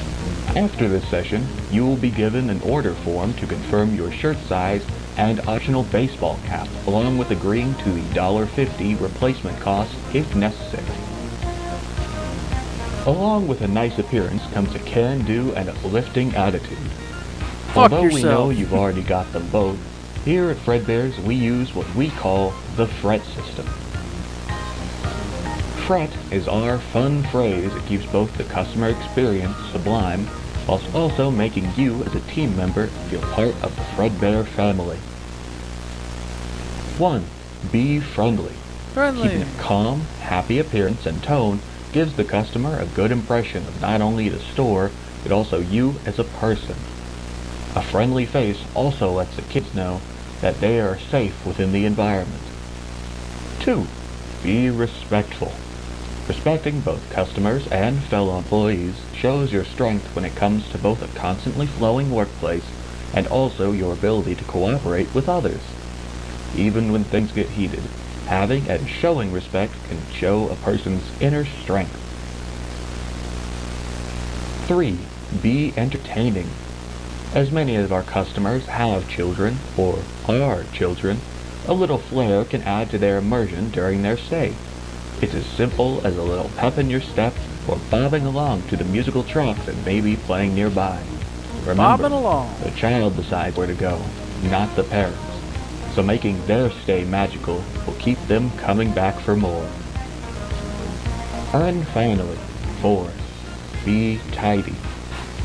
After this session, you will be given an order form to confirm your shirt size and optional baseball cap, along with agreeing to the $1.50 replacement cost if necessary. Along with a nice appearance comes a can-do and uplifting attitude. Fuck Although we know yourself. you've already got them both, here at Fredbear's we use what we call the FRET system. FRET is our fun phrase that keeps both the customer experience sublime, whilst also making you as a team member feel part of the Fredbear family. 1. Be friendly. Keeping a calm, happy appearance and tone gives the customer a good impression of not only the store, but also you as a person. A friendly face also lets the kids know that they are safe within the environment. 2. Be respectful. Respecting both customers and fellow employees shows your strength when it comes to both a constantly flowing workplace and also your ability to cooperate with others. Even when things get heated, having and showing respect can show a person's inner strength. 3. Be entertaining. As many of our customers have children, or are children, a little flair can add to their immersion during their stay. It's as simple as a little pep in your step or bobbing along to the musical tracks that may be playing nearby. Remember, Bobbing along. the child decides where to go, not the parents. So making their stay magical will keep them coming back for more. And finally, 4. Be tidy.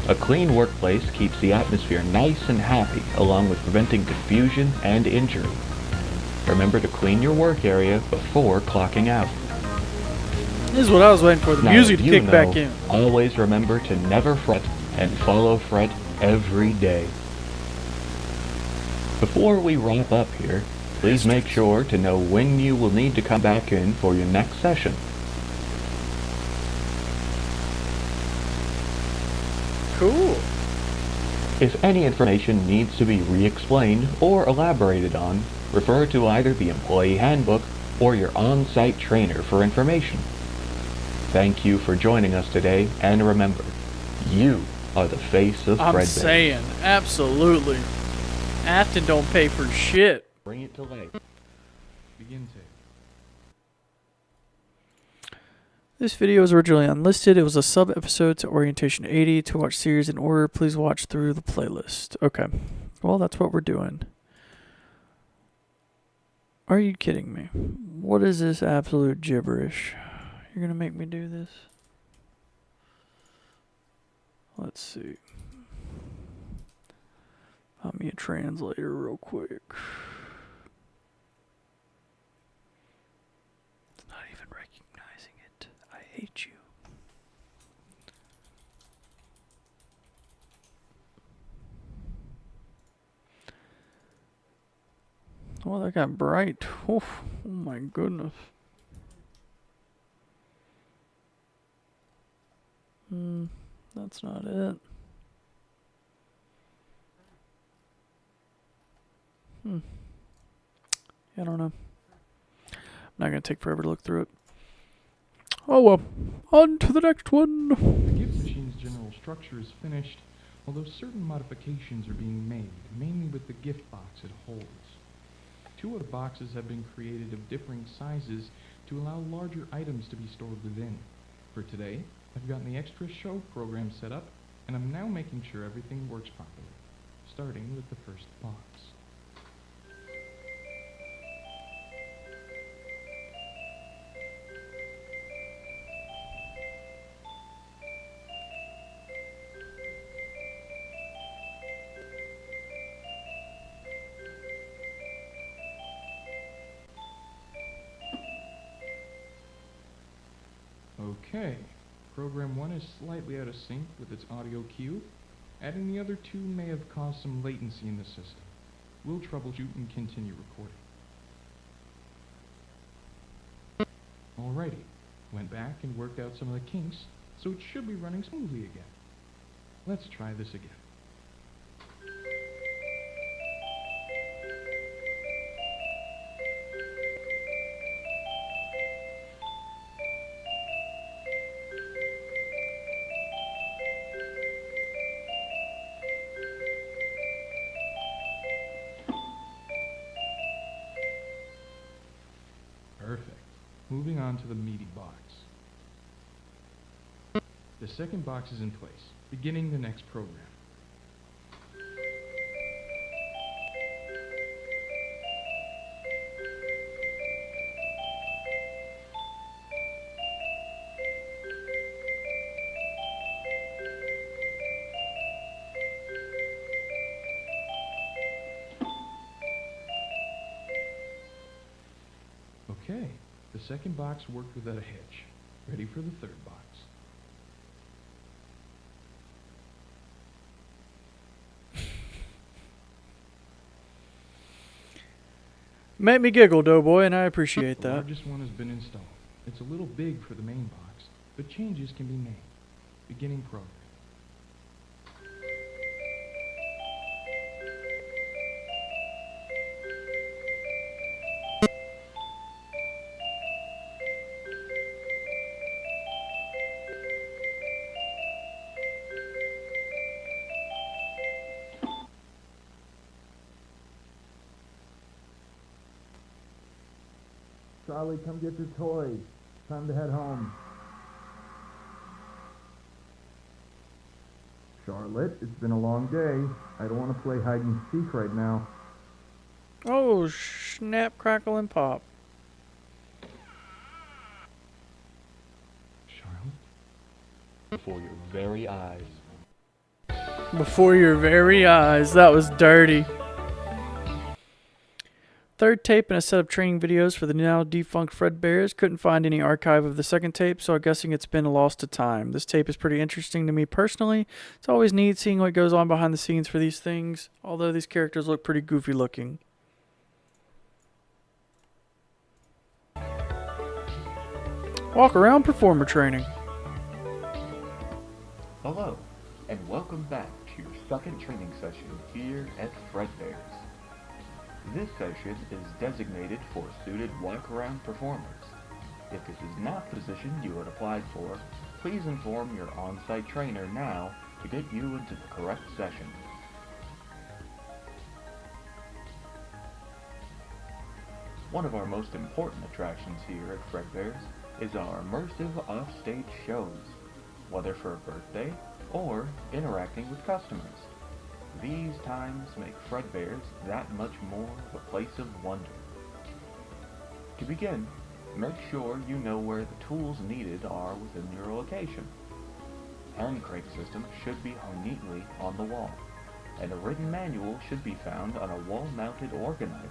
A clean workplace keeps the atmosphere nice and happy, along with preventing confusion and injury. Remember to clean your work area before clocking out. This is what I was waiting for, the Now, music to you kick know, back in. Always remember to never fret and follow Fred every day. Before we wrap up here, please make sure to know when you will need to come back in for your next session. Cool. If any information needs to be re-explained or elaborated on, refer to either the employee handbook or your on-site trainer for information. Thank you for joining us today, and remember, you are the face of I'm Fredbear. saying, absolutely. Afton don't pay for shit. Bring it to life. Begin to. This video was originally unlisted. It was a sub-episode to Orientation 80. To watch series in order, please watch through the playlist. Okay. Well, that's what we're doing. Are you kidding me? What is this absolute gibberish? You're gonna make me do this? Let's see. Find me a translator real quick. It's not even recognizing it. I hate you. Oh, that got bright. Oof. Oh my goodness. That's not it. I don't know. I'm not going to take forever to look through it. Oh well. On to the next one. The gift machine's general structure is finished, although certain modifications are being made, mainly with the gift box it holds. 2 of the boxes have been created of differing sizes to allow larger items to be stored within. For today, I've gotten the extra show program set up, and I'm now making sure everything works properly, starting with the first box. Okay, program 1 is slightly out of sync with its audio cue. Adding the other 2 may have caused some latency in the system. We'll troubleshoot and continue recording. Alrighty, went back and worked out some of the kinks, so it should be running smoothly again. Let's try this again. Perfect. Moving on to the meaty box. The second box is in place, beginning the next program. Okay, the second box worked without a hitch. Ready for the third box. Made me giggle, Doughboy, and I appreciate The that. largest one has been installed. It's a little big for the main box, but changes can be made. Beginning program. Charlie, come get your toys. Time to head home. Charlotte, it's been a long day. I don't want to play hide and seek right now. Oh, snap, crackle, and pop. Charlotte? Before your very eyes. Before your very eyes. That was dirty. Third tape and a set of training videos for the now defunct Fredbears. Couldn't find any archive of the second tape, so I'm guessing it's been lost to time. This tape is pretty interesting to me personally. It's always neat seeing what goes on behind the scenes for these things, although these characters look pretty goofy looking. Walk around performer training. Hello, and welcome back to your second training session here at Fredbears. This session is designated for suited walk-around performers. If this is not the position you had applied for, please inform your on-site trainer now to get you into the correct session. One of our most important attractions here at Fredbears is our immersive offstage shows, whether for a birthday or interacting with customers. These times make Fredbear's that much more of a place of wonder. To begin, make sure you know where the tools needed are within your location. Hand crank system should be hung neatly on the wall, and a written manual should be found on a wall-mounted organizer.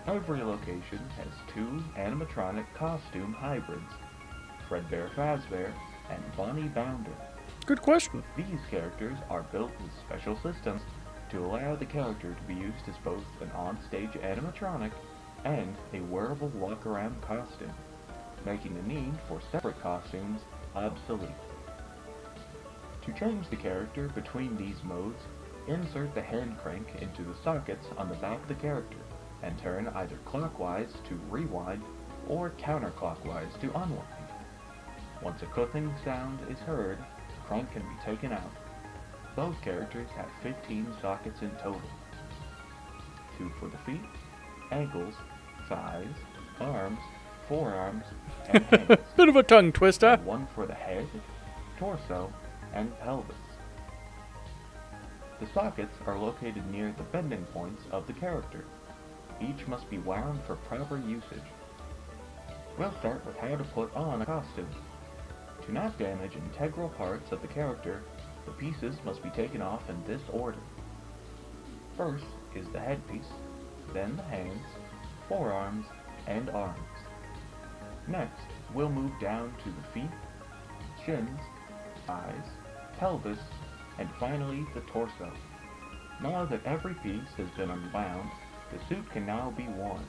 Every location has 2 animatronic costume hybrids, Fredbear Fazbear and Bonnie Bounder. Good question. These characters are built with special systems to allow the character to be used as both an on-stage animatronic and a wearable walk-around costume, making the need for separate costumes obsolete. To change the character between these modes, insert the hand crank into the sockets on the back of the character and turn either clockwise to rewind or counterclockwise to unwind. Once a clicking sound is heard, the crank can be taken out. Both characters have 15 sockets in total. 2 for the feet, ankles, thighs, arms, forearms, and hands. Bit of a tongue twister. And 1 for the head, torso, and pelvis. The sockets are located near the bending points of the character. Each must be wound for proper usage. We'll start with how to put on a costume. To not damage integral parts of the character, the pieces must be taken off in this order. First is the headpiece, then the hands, forearms, and arms. Next, we'll move down to the feet, shins, eyes, pelvis, and finally the torso. Now that every piece has been unwound, the suit can now be worn.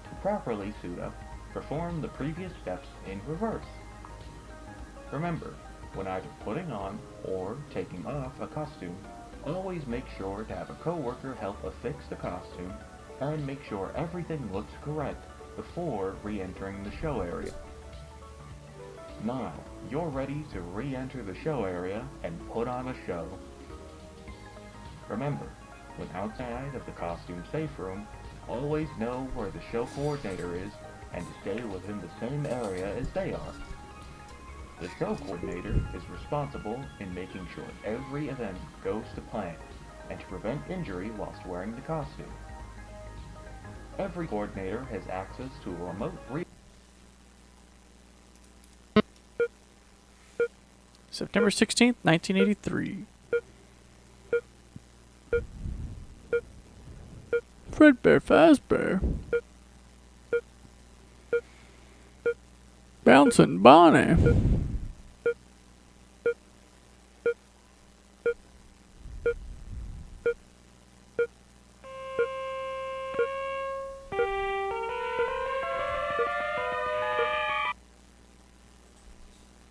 To properly suit up, perform the previous steps in reverse. Remember, when either putting on or taking off a costume, always make sure to have a coworker help affix the costume and make sure everything looks correct before re-entering the show area. Now, you're ready to re-enter the show area and put on a show. Remember, when outside of the costume safe room, always know where the show coordinator is and to stay within the same area as they are. The show coordinator is responsible in making sure every event goes to plan and to prevent injury whilst wearing the costume. Every coordinator has access to a remote September 16th, 1983. Fredbear Fazbear. Bouncing Bonnie.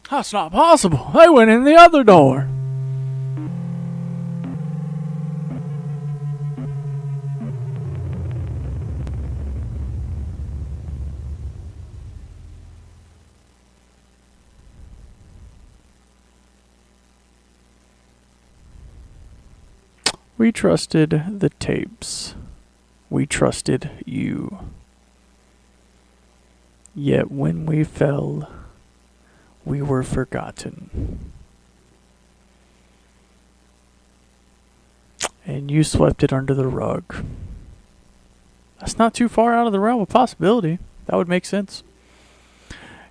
That's not possible. They went in the other door. We trusted the tapes. We trusted you. Yet when we fell, we were forgotten. And you swept it under the rug. That's not too far out of the realm of possibility. That would make sense.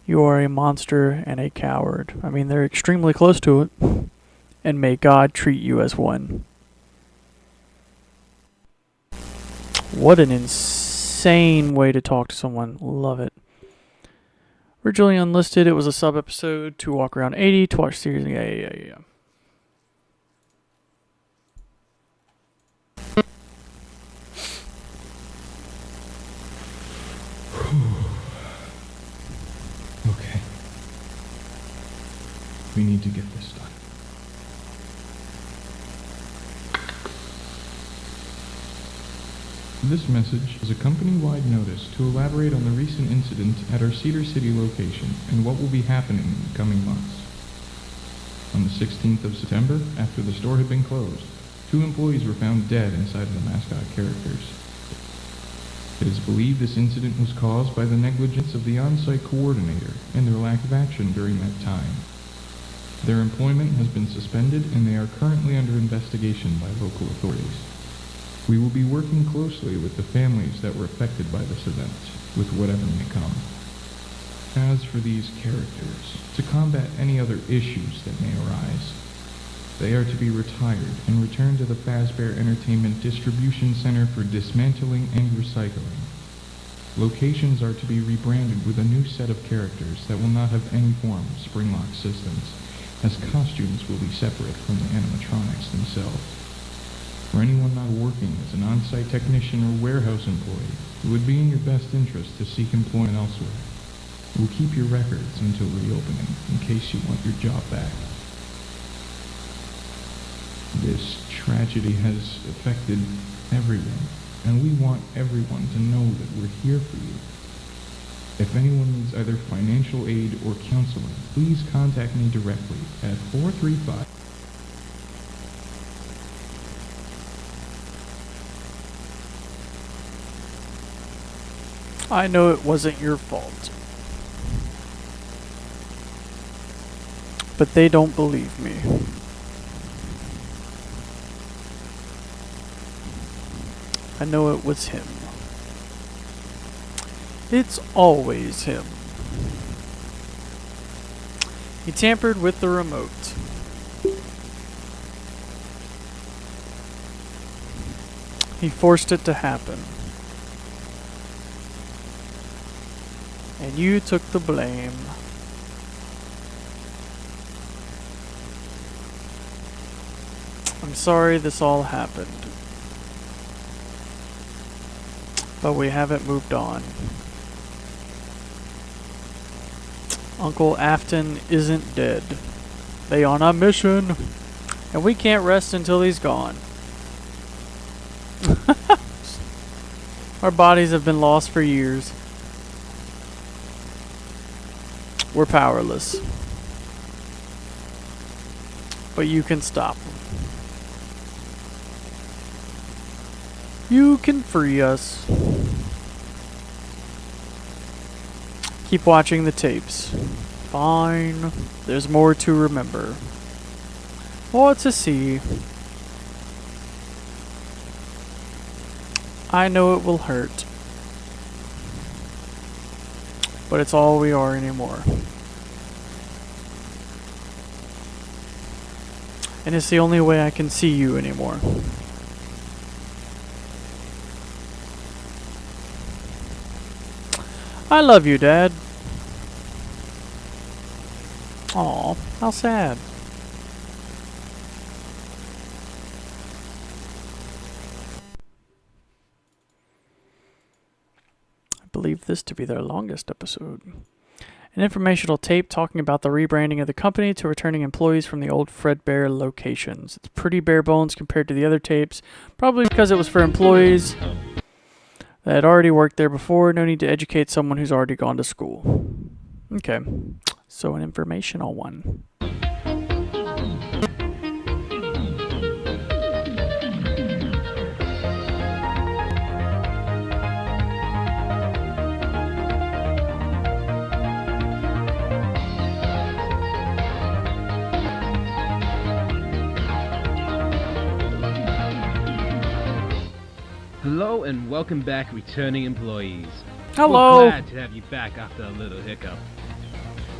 You are a monster and a coward. I mean, they're extremely close to it. And may God treat you as one. What an insane way to talk to someone. Love it. Originally unlisted, it was a sub-episode to Walk Around 80 to watch series. Yeah. Okay. We need to get this done. This message is a company-wide notice to elaborate on the recent incident at our Cedar City location and what will be happening in the coming months. On the 16th of September, after the store had been closed, 2 employees were found dead inside of the mascot characters. It is believed this incident was caused by the negligence of the on-site coordinator and their lack of action during that time. Their employment has been suspended and they are currently under investigation by local authorities. We will be working closely with the families that were affected by this event, with whatever may come. As for these characters, to combat any other issues that may arise, they are to be retired and returned to the Fazbear Entertainment Distribution Center for dismantling and recycling. Locations are to be rebranded with a new set of characters that will not have any form of spring-lock systems, as costumes will be separate from the animatronics themselves. For anyone not working as an on-site technician or warehouse employee, it would be in your best interest to seek employment elsewhere. We'll keep your records until reopening, in case you want your job back. This tragedy has affected everyone, and we want everyone to know that we're here for you. If anyone needs either financial aid or counseling, please contact me directly at 435. I know it wasn't your fault. But they don't believe me. I know it was him. It's always him. He tampered with the remote. He forced it to happen. And you took the blame. I'm sorry this all happened. But we haven't moved on. Uncle Afton isn't dead. They on a mission. And we can't rest until he's gone. Our bodies have been lost for years. We're powerless. But you can stop them. You can free us. Keep watching the tapes. Fine. There's more to remember. More to see. I know it will hurt. But it's all we are anymore. And it's the only way I can see you anymore. I love you, Dad. Aw, how sad. I believe this to be their longest episode. An informational tape talking about the rebranding of the company to returning employees from the old Fredbear locations. It's pretty bare bones compared to the other tapes, probably because it was for employees that had already worked there before. No need to educate someone who's already gone to school. Okay, so an informational one. Hello and welcome back, returning employees. Hello. We're glad to have you back after a little hiccup.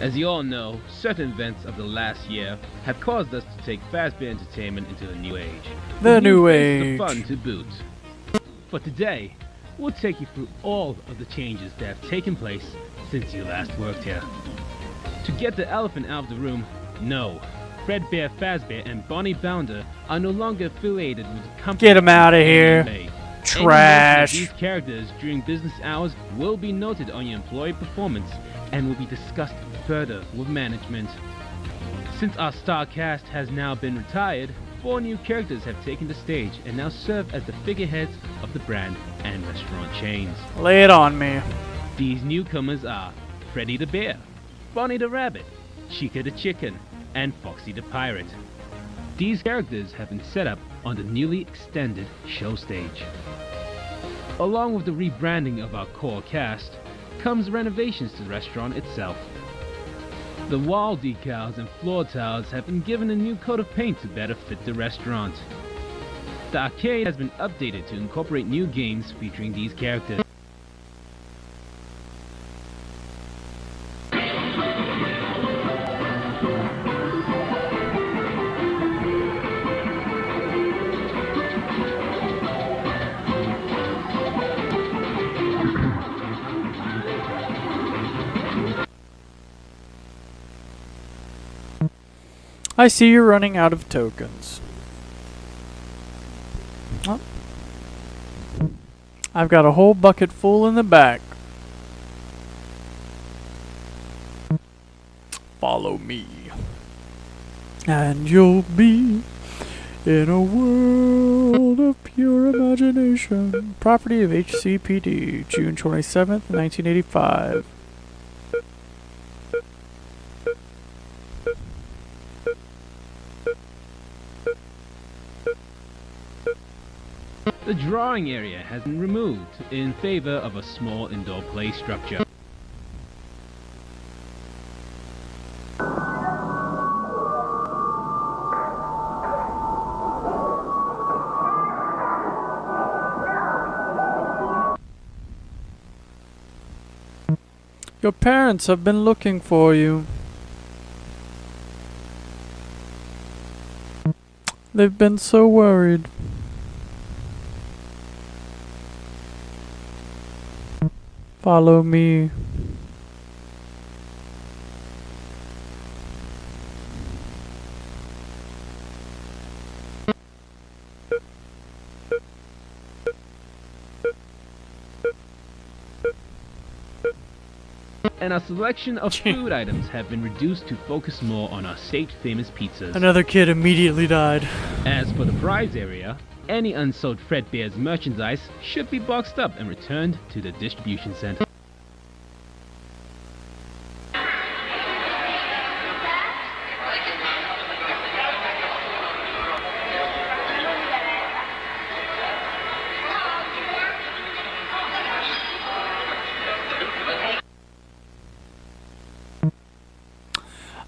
As you all know, certain events of the last year have caused us to take Fazbear Entertainment into the new age. The new faces age. of fun to boot. For today, we'll take you through all of the changes that have taken place since you last worked here. To get the elephant out of the room, no. Fredbear Fazbear and Bonnie Bounder are no longer affiliated with the company. Get 'em outta here. Trash. These characters during business hours will be noted on your employee performance and will be discussed further with management. Since our star cast has now been retired, 4 new characters have taken the stage and now serve as the figureheads of the brand and restaurant chains. Lay it on me. These newcomers are Freddy the Bear, Bonnie the Rabbit, Chica the Chicken, and Foxy the Pirate. These characters have been set up on the newly extended show stage. Along with the rebranding of our core cast, comes renovations to the restaurant itself. The wall decals and floor tiles have been given a new coat of paint to better fit the restaurant. The arcade has been updated to incorporate new games featuring these characters. I see you're running out of tokens. Oh. I've got a whole bucket full in the back. Follow me. And you'll be in a world of pure imagination. Property of HCPD, June 27th, 1985. The drawing area has been removed in favor of a small indoor play structure. Your parents have been looking for you. They've been so worried. Follow me. And our selection of food items have been reduced to focus more on our state famous pizzas. Another kid immediately died. As for the prize area, any unsold Fredbear's merchandise should be boxed up and returned to the distribution center.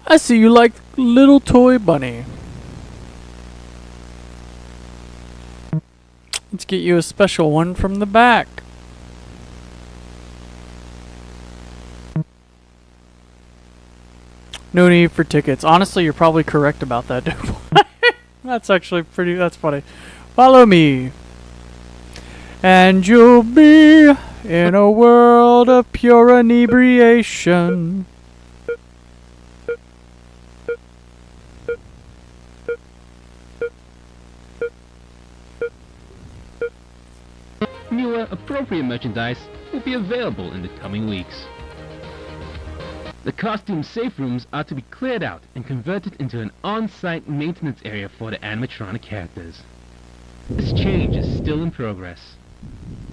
I see you like Little Toy Bunny. Let's get you a special one from the back. No need for tickets. Honestly, you're probably correct about that, dude. That's actually that's funny. Follow me. And you'll be in a world of pure inebriation. Newer, appropriate merchandise will be available in the coming weeks. The costume safe rooms are to be cleared out and converted into an on-site maintenance area for the animatronic characters. This change is still in progress.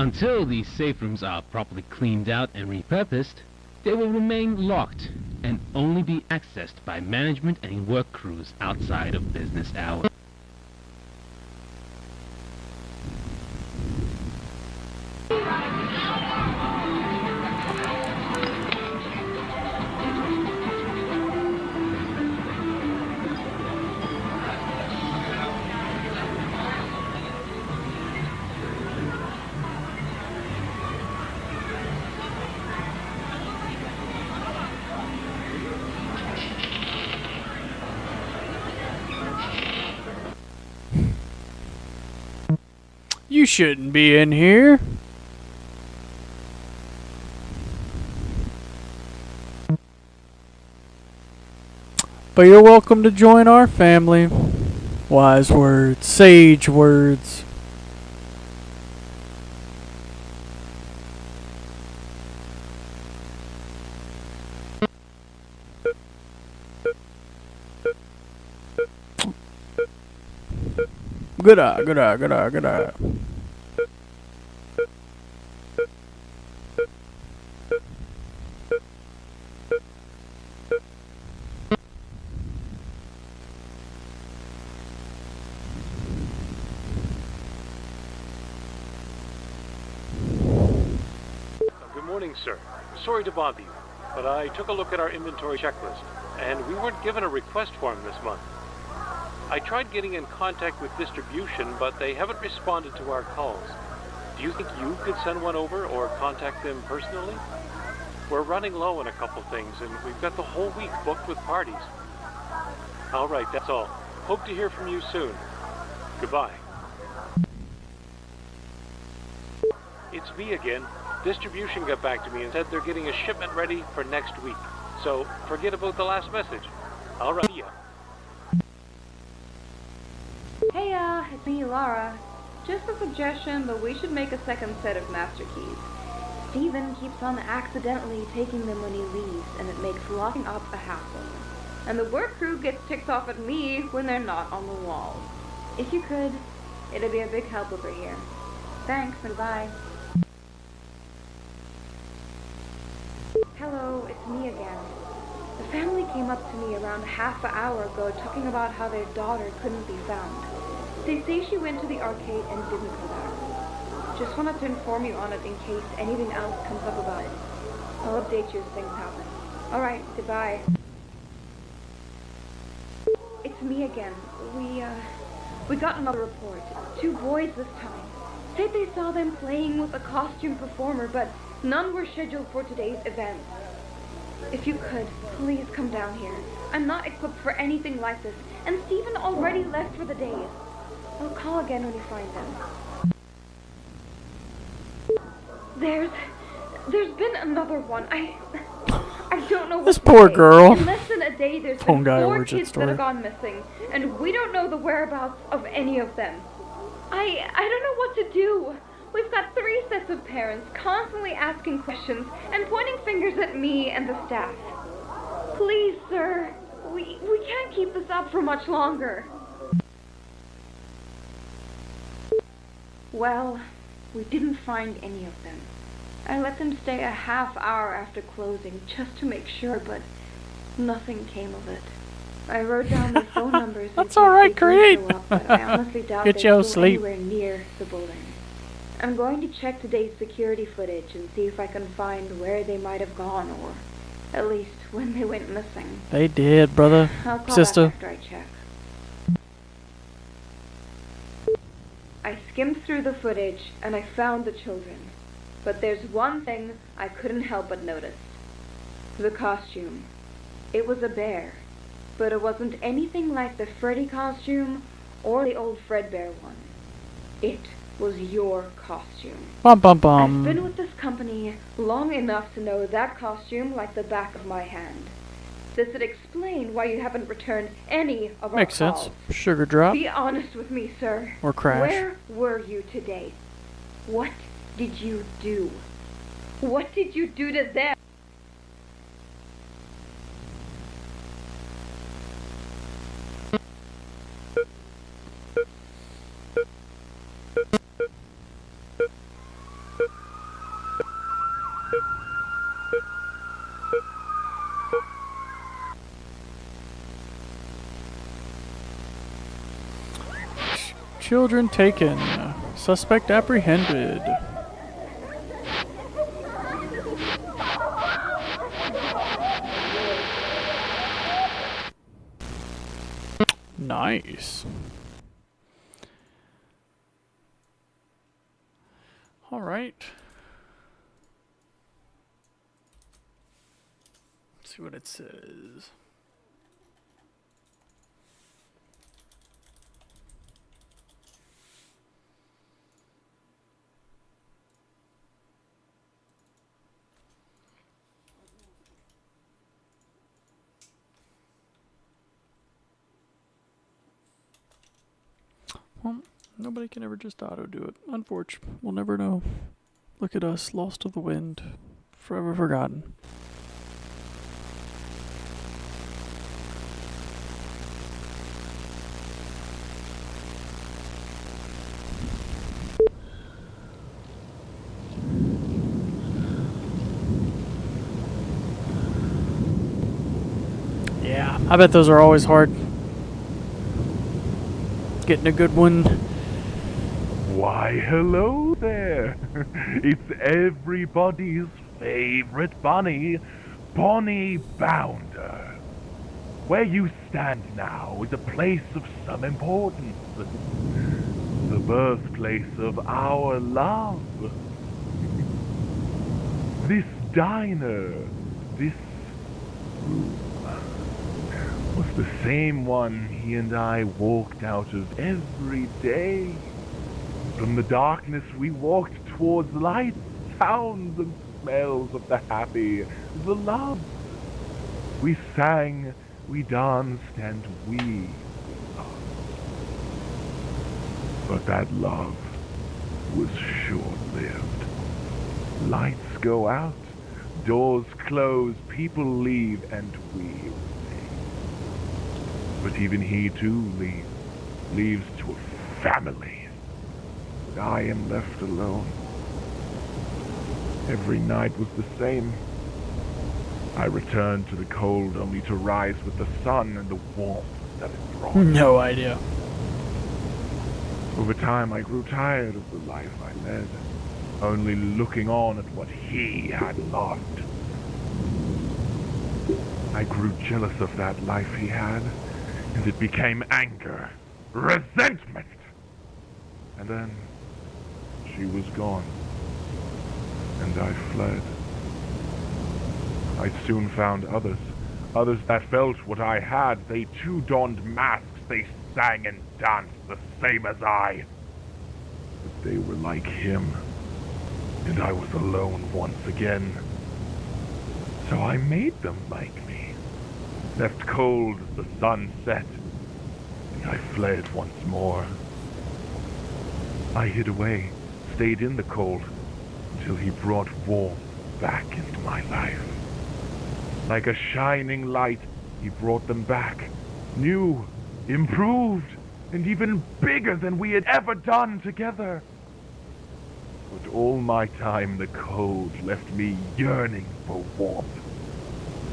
Until these safe rooms are properly cleaned out and repurposed, they will remain locked and only be accessed by management and work crews outside of business hours. You shouldn't be in here. But you're welcome to join our family. Wise words, sage words. Good eye, good eye, good eye, good eye. Greetings, sir. Sorry to bother you, but I took a look at our inventory checklist, and we weren't given a request form this month. I tried getting in contact with distribution, but they haven't responded to our calls. Do you think you could send one over or contact them personally? We're running low on a couple things, and we've got the whole week booked with parties. All right, that's all. Hope to hear from you soon. Goodbye. It's me again. Distribution got back to me and said they're getting a shipment ready for next week. So forget about the last message. All right, see ya. Hey, it's me, Lara. Just a suggestion, but we should make a second set of master keys. Steven keeps on accidentally taking them when he leaves, and it makes locking up a hassle. And the work crew gets ticked off at me when they're not on the walls. If you could, it'd be a big help over here. Thanks, and bye. Hello, it's me again. The family came up to me around half an hour ago talking about how their daughter couldn't be found. They say she went to the arcade and didn't come back. Just wanted to inform you on it in case anything else comes up about it. I'll update you as things happen. Alright, goodbye. It's me again. We got another report. 2 boys this time. Said they saw them playing with a costume performer, but none were scheduled for today's event. If you could, please come down here. I'm not equipped for anything like this, and Steven already left for the day. I'll call again when you find them. There's been another one. I don't know what This to poor say. girl. In less than a day, there's Phone been guy 4 origin kids that story. have gone missing, and we don't know the whereabouts of any of them. I don't know what to do. We've got 3 sets of parents constantly asking questions and pointing fingers at me and the staff. Please, sir, we can't keep this up for much longer. Well, we didn't find any of them. I let them stay a half hour after closing just to make sure, but nothing came of it. I wrote down their phone numbers. That's alright, Creed. I honestly doubt Get they're your still sleep. anywhere near the building. I'm going to check today's security footage and see if I can find where they might have gone, or at least when they went missing. They did, brother. I'll call Sister. back after I check. I skimmed through the footage and I found the children. But there's one thing I couldn't help but notice. The costume. It was a bear, but it wasn't anything like the Freddy costume or the old Fredbear one. It was your costume. Bum bum I've been bum. with this company long enough to know that costume like the back of my hand. This would explain why you haven't returned any of our Makes calls. sense. Sugar drop. Be honest with me, sir. Or crash. Where were you today? What did you do? What did you do to them? Children taken. Suspect apprehended. Nice. All right. Let's see what it says. Well, nobody can ever just auto do it. Unfortunately, we'll never know. Look at us, lost to the wind, forever forgotten. Yeah, I bet those are always hard. Getting a good one. Why, hello there. It's everybody's favorite bunny, Bonnie Bounder. Where you stand now is a place of some importance. The birthplace of our love. This diner, this room, was the same one he and I walked out of every day. From the darkness we walked towards lights, sounds, and smells of the happy, the love. We sang, we danced, and we loved. But that love was short-lived. Lights go out, doors close, people leave, and we remain. But even he too leaves to a family. And I am left alone. Every night was the same. I returned to the cold only to rise with the sun and the warmth that it brought. No idea. Over time, I grew tired of the life I led, only looking on at what he had lost. I grew jealous of that life he had, and it became anger, resentment. And then she was gone, and I fled. I soon found others that felt what I had. They too donned masks, they sang and danced the same as I. But they were like him, and I was alone once again. So I made them like me, left cold as the sun set, and I fled once more. I hid away, stayed in the cold, until he brought warmth back into my life. Like a shining light, he brought them back, new, improved, and even bigger than we had ever done together. But all my time the cold left me yearning for warmth.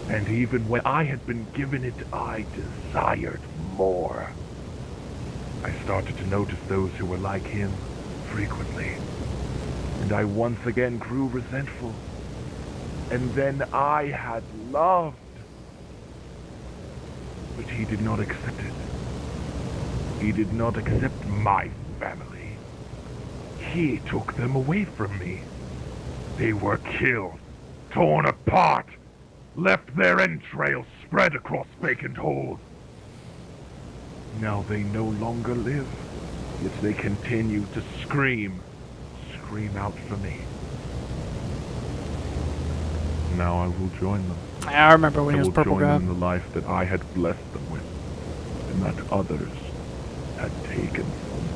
And even when I had been given it, I desired more. I started to notice those who were like him frequently, and I once again grew resentful. And then I had loved. But he did not accept it. He did not accept my family. He took them away from me. They were killed, torn apart, left their entrails spread across vacant holes. Now they no longer live, yet they continue to scream out for me. Now I will join them. I remember when he was purple guy. I will guy. join them in the life that I had blessed them with, and that others had taken from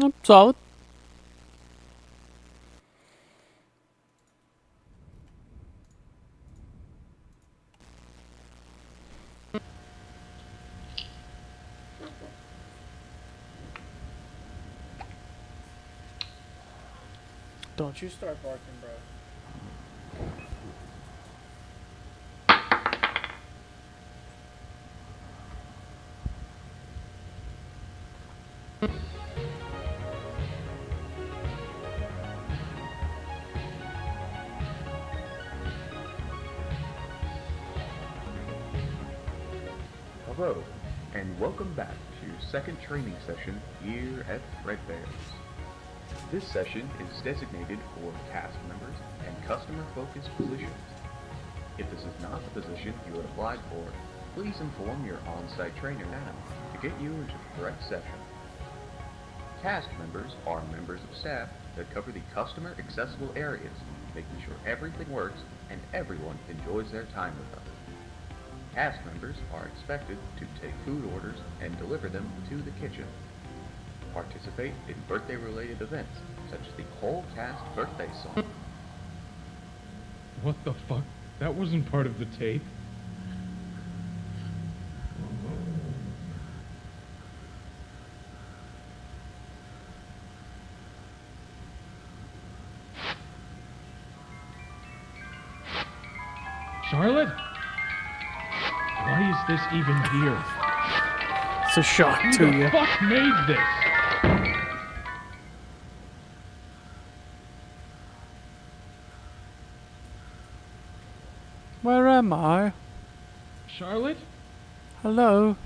them. Solid. Don't you start barking, bro. Hello, and welcome back to second training session here at Fredbear's. This session is designated for cast members and customer-focused positions. If this is not the position you had applied for, please inform your on-site trainer now to get you into the correct session. Cast members are members of staff that cover the customer-accessible areas, making sure everything works and everyone enjoys their time with us. Cast members are expected to take food orders and deliver them to the kitchen. Participate in birthday-related events, such as the whole cast birthday song. What the fuck? That wasn't part of the tape. Charlotte? Why is this even here? It's a shock to Who you. the fuck made this? Where am I? Charlotte? Hello?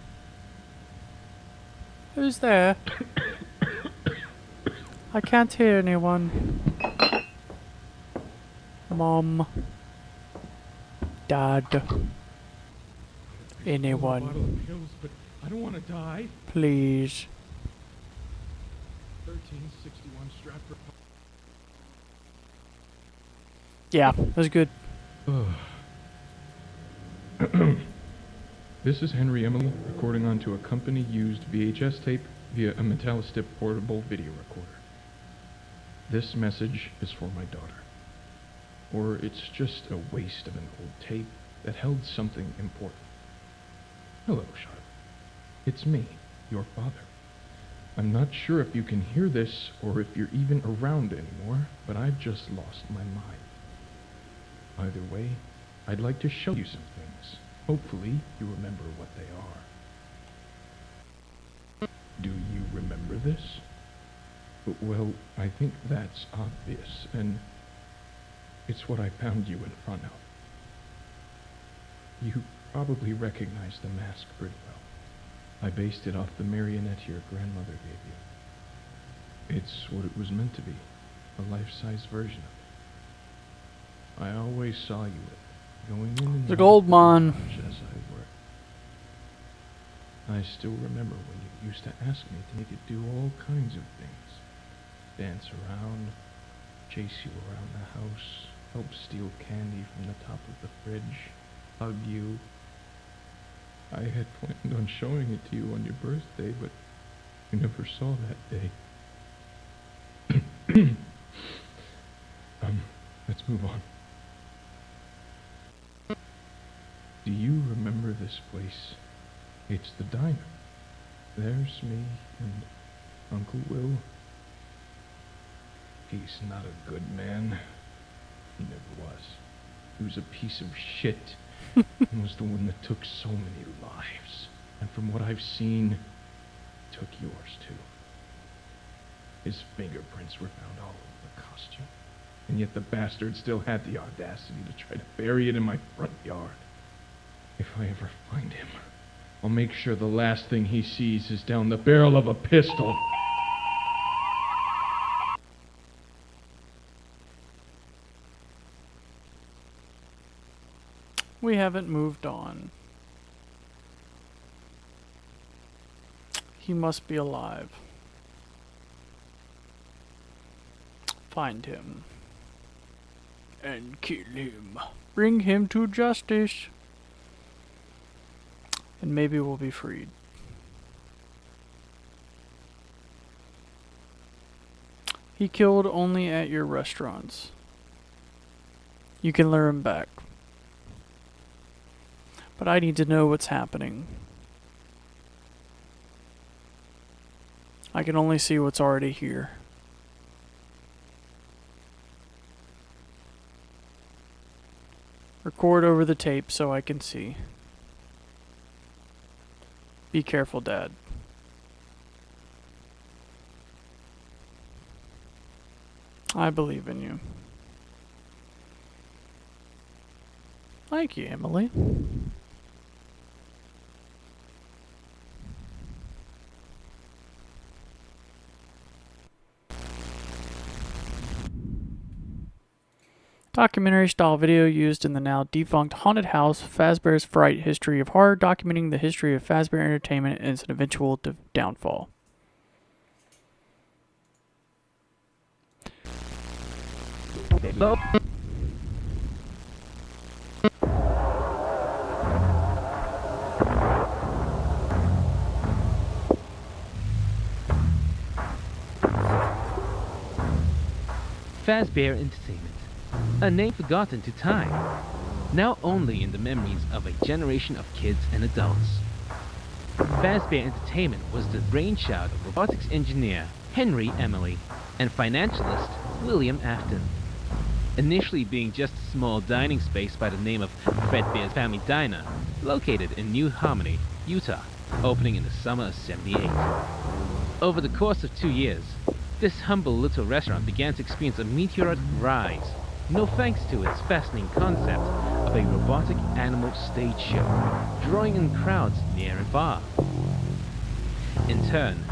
Who's there? I can't hear anyone. Mom. Dad. Anyone. Bottle of pills, but I don't want to die. Please. 1361 Stratford. Yeah, that's good. This is Henry Emily recording onto a company-used VHS tape via a Metallistip portable video recorder. This message is for my daughter. Or it's just a waste of an old tape that held something important. Hello, Charlotte. It's me, your father. I'm not sure if you can hear this or if you're even around anymore, but I've just lost my mind. Either way, I'd like to show you some things. Hopefully, you remember what they are. Do you remember this? Well, I think that's obvious, and it's what I found you in front of. You probably recognize the mask pretty well. I based it off the marionette your grandmother gave you. It's what it was meant to be, a life-size version of it. I always saw you with it, going in and The out gold of mine. garage as I worked. I still remember when you used to ask me to make it do all kinds of things. Dance around, chase you around the house, help steal candy from the top of the fridge, hug you. I had planned on showing it to you on your birthday, but you never saw that day. Let's move on. Do you remember this place? It's the diner. There's me and Uncle Will. He's not a good man. He never was. He was a piece of shit. And was the one that took so many lives. And from what I've seen, took yours too. His fingerprints were found all over the costume. And yet the bastard still had the audacity to try to bury it in my front yard. If I ever find him, I'll make sure the last thing he sees is down the barrel of a pistol. We haven't moved on. He must be alive. Find him. And kill him. Bring him to justice. And maybe we'll be freed. He killed only at your restaurants. You can lure him back. But I need to know what's happening. I can only see what's already here. Record over the tape so I can see. Be careful, Dad. I believe in you. Thank you, Emily. Documentary-style video used in the now defunct haunted house Fazbear's Fright History of Horror, documenting the history of Fazbear Entertainment and its eventual downfall. Nope. Fazbear Entertainment, a name forgotten to time, now only in the memories of a generation of kids and adults. Fazbear Entertainment was the brainchild of robotics engineer Henry Emily and financialist William Afton. Initially being just a small dining space by the name of Fredbear's Family Diner, located in New Harmony, Utah. opening in the summer of '78. Over the course of 2 years, this humble little restaurant began to experience a meteoric rise, no thanks to its fascinating concept of a robotic animal stage show, drawing in crowds near and far. In turn,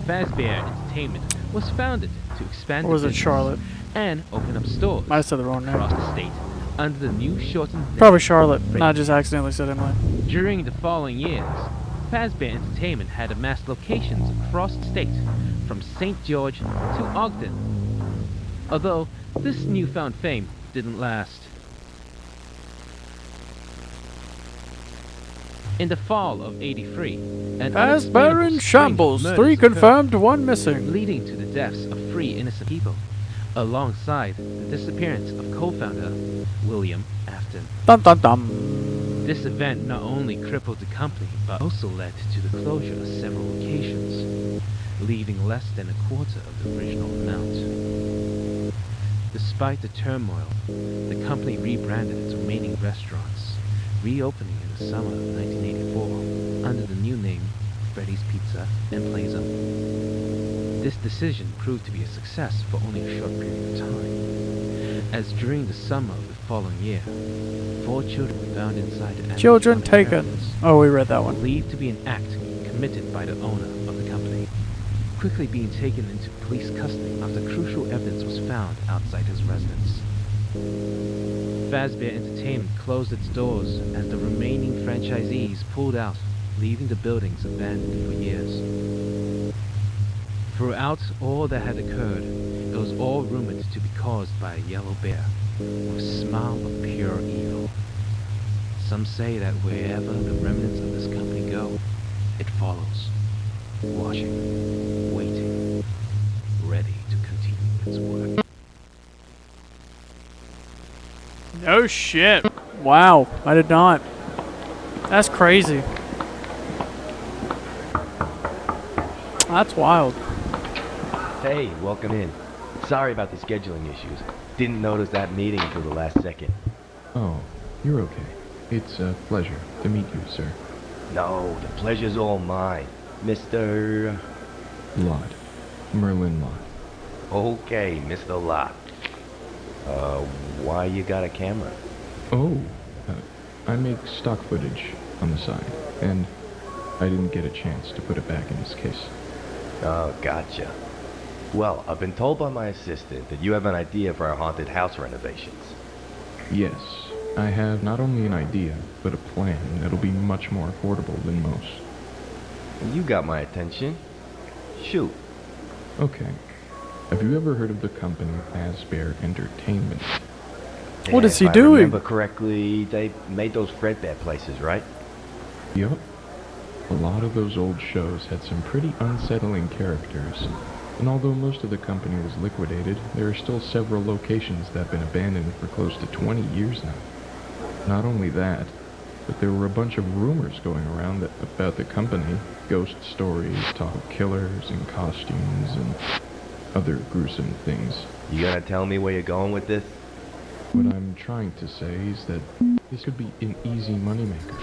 Fazbear Entertainment was founded to expand Or was the it business Charlotte? and open up stores I said the wrong name. across the state under the new shortened name. Probably Charlotte. I just accidentally said Emily. During the following years, Fazbear Entertainment had amassed locations across the state, from St. George to Ogden. Although this newfound fame didn't last. In the fall of '83, an Fazbear in shambles. 3 confirmed, 1 missing. leading to the deaths of 3 innocent people, alongside the disappearance of co-founder William Afton. Dum dum dum. This event not only crippled the company, but also led to the closure of several locations, leaving less than a quarter of the original amount. Despite the turmoil, the company rebranded its remaining restaurants, reopening in the summer of 1984 under the new name Freddy's Pizza and Plaza. This decision proved to be a success for only a short period of time, as during the summer of the following year, 4 children were found inside the animatronic Children taken. characters, Oh, we read that one. believed to be an act committed by the owner of the company, quickly being taken into police custody after crucial evidence was found outside his residence. Fazbear Entertainment closed its doors as the remaining franchisees pulled out, leaving the buildings abandoned for years. Throughout all that had occurred, it was all rumored to be caused by a yellow bear with a smile of pure evil. Some say that wherever the remnants of this company go, it follows, watching, waiting, ready to continue its work. No shit. Wow, I did not. That's crazy. That's wild. Hey, welcome in. Sorry about the scheduling issues. Didn't notice that meeting until the last second. Oh, you're okay. It's a pleasure to meet you, sir. No, the pleasure's all mine. Mr. Lott. Merlin Lott. Okay, Mr. Lott. Why you got a camera? Oh, I make stock footage on the side, and I didn't get a chance to put it back in this case. Oh, gotcha. Well, I've been told by my assistant that you have an idea for our haunted house renovations. Yes, I have not only an idea, but a plan that'll be much more affordable than most. You got my attention. Shoot. Okay. Have you ever heard of the company Fazbear Entertainment? What is he If I doing? remember correctly, they made those Fredbear places, right? Yup. A lot of those old shows had some pretty unsettling characters, and although most of the company was liquidated, there are still several locations that have been abandoned for close to 20 years now. Not only that, but there were a bunch of rumors going around about the company, ghost stories, talk of killers and costumes and other gruesome things. You gonna tell me where you're going with this? What I'm trying to say is that this could be an easy moneymaker.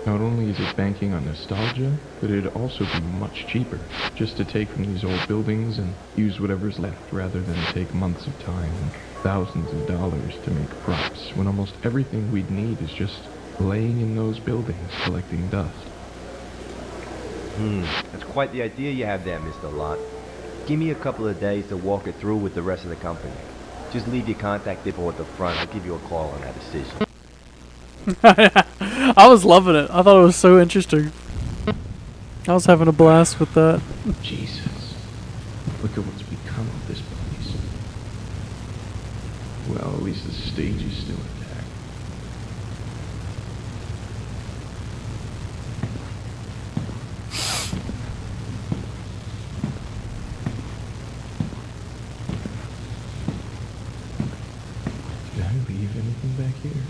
Not only is it banking on nostalgia, but it'd also be much cheaper, just to take from these old buildings and use whatever's left rather than take months of time and thousands of dollars to make props, when almost everything we'd need is just laying in those buildings collecting dust. That's quite the idea you have there, Mr. Lott. Give me a couple of days to walk it through with the rest of the company. Just leave your contact info at the front. I'll give you a call on that decision. I was loving it. I thought it was so interesting. I was having a blast with that. Jesus. Look at what's become of this place. Well, at least the stage is still intact. Did I leave anything back here?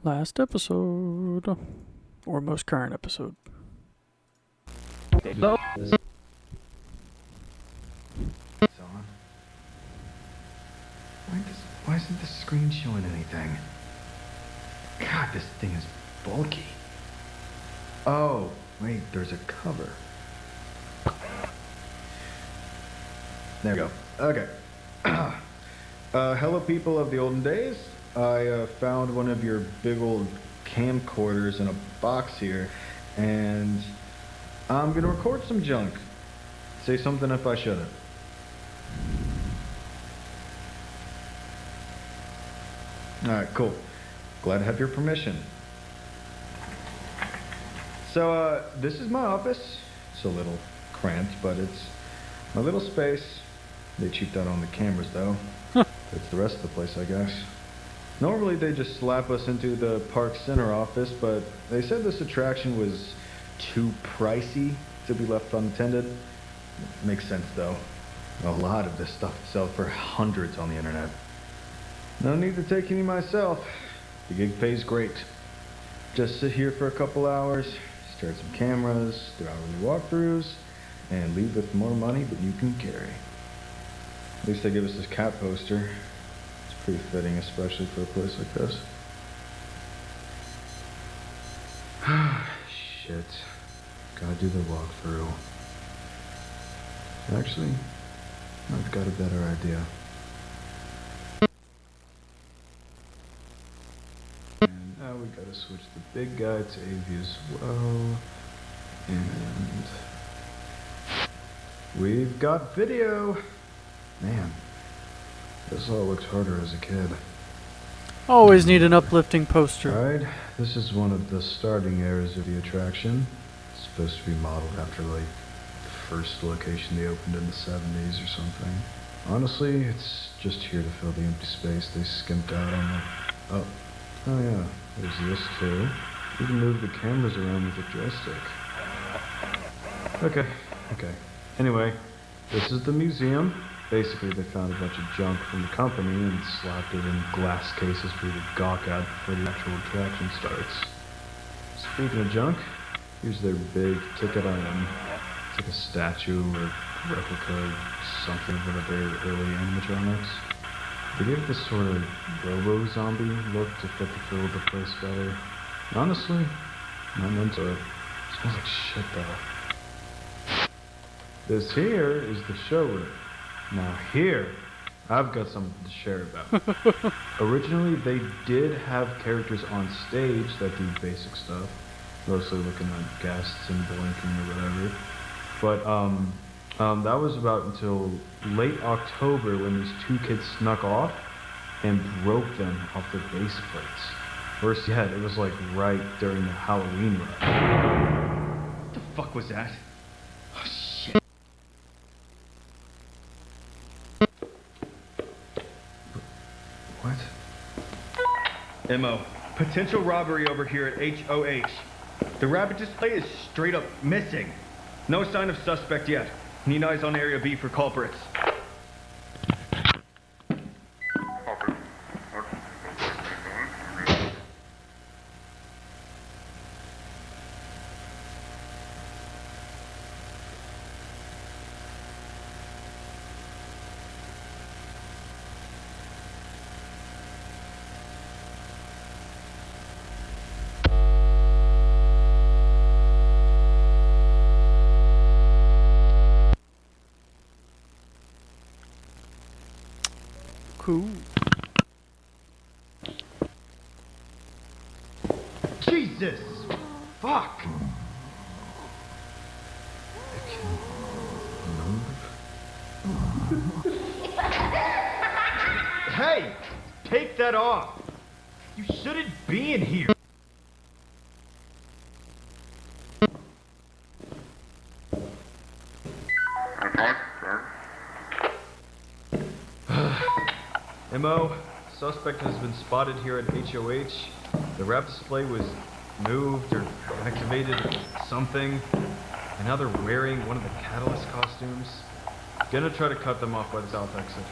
Last episode. Or most current episode. Hello? It's on. Why isn't the screen showing anything? God, this thing is bulky. Oh, wait, there's a cover. There we go. Okay. Hello, people of the olden days. I found one of your big old camcorders in a box here, and I'm gonna record some junk. Say something if I shouldn't. Alright, cool. Glad to have your permission. So, this is my office. It's a little cramped, but it's my little space. They cheaped out on the cameras, though. It's the rest of the place, I guess. Normally, they just slap us into the Park Center office, but they said this attraction was too pricey to be left unattended. Makes sense, though. A lot of this stuff sells for hundreds on the internet. No need to take any myself. The gig pays great. Just sit here for a couple hours, stare at some cameras, do hourly walkthroughs, and leave with more money than you can carry. At least they give us this cat poster. It's pretty fitting, especially for a place like this. Shit. Gotta do the walkthrough. Actually, I've got a better idea. And now we gotta switch the big guy to AV as well. And we've got video. Man, this all looks harder as a kid. Always need an uplifting poster. Alright, this is one of the starting areas of the attraction. It's supposed to be modeled after, like, the first location they opened in the 70s or something. Honestly, it's just here to fill the empty space they skimped out on the... Oh yeah, there's this too. You can move the cameras around with a joystick. Okay. Anyway, this is the museum. Basically, they found a bunch of junk from the company and slapped it in glass cases for you to gawk at before the actual attraction starts. Speaking of junk, here's their big ticket item. It's like a statue or replica or something of one of their early animatronics. They gave it this sort of robo-zombie look to fit the feel of the place better. And honestly, I'm into it. It smells like shit though. This here is the showroom. Now here, I've got something to share about. Originally, they did have characters on stage that do basic stuff, mostly looking at guests and blinking or whatever. But that was about until late October when these two kids snuck off and broke them off their base plates. Worse yet, it was like right during the Halloween run. What the fuck was that? Oh shit. What? MO. Potential robbery over here at HOH. The rabbit display is straight up missing. No sign of suspect yet. Need eyes on Area B for culprits. Cool. Jesus! Fuck! Hey! Take that off! You shouldn't be in here! MO, suspect has been spotted here at HOH. The wrap display was moved or activated or something. And now they're wearing one of the catalyst costumes. Gonna try to cut them off by the south exit.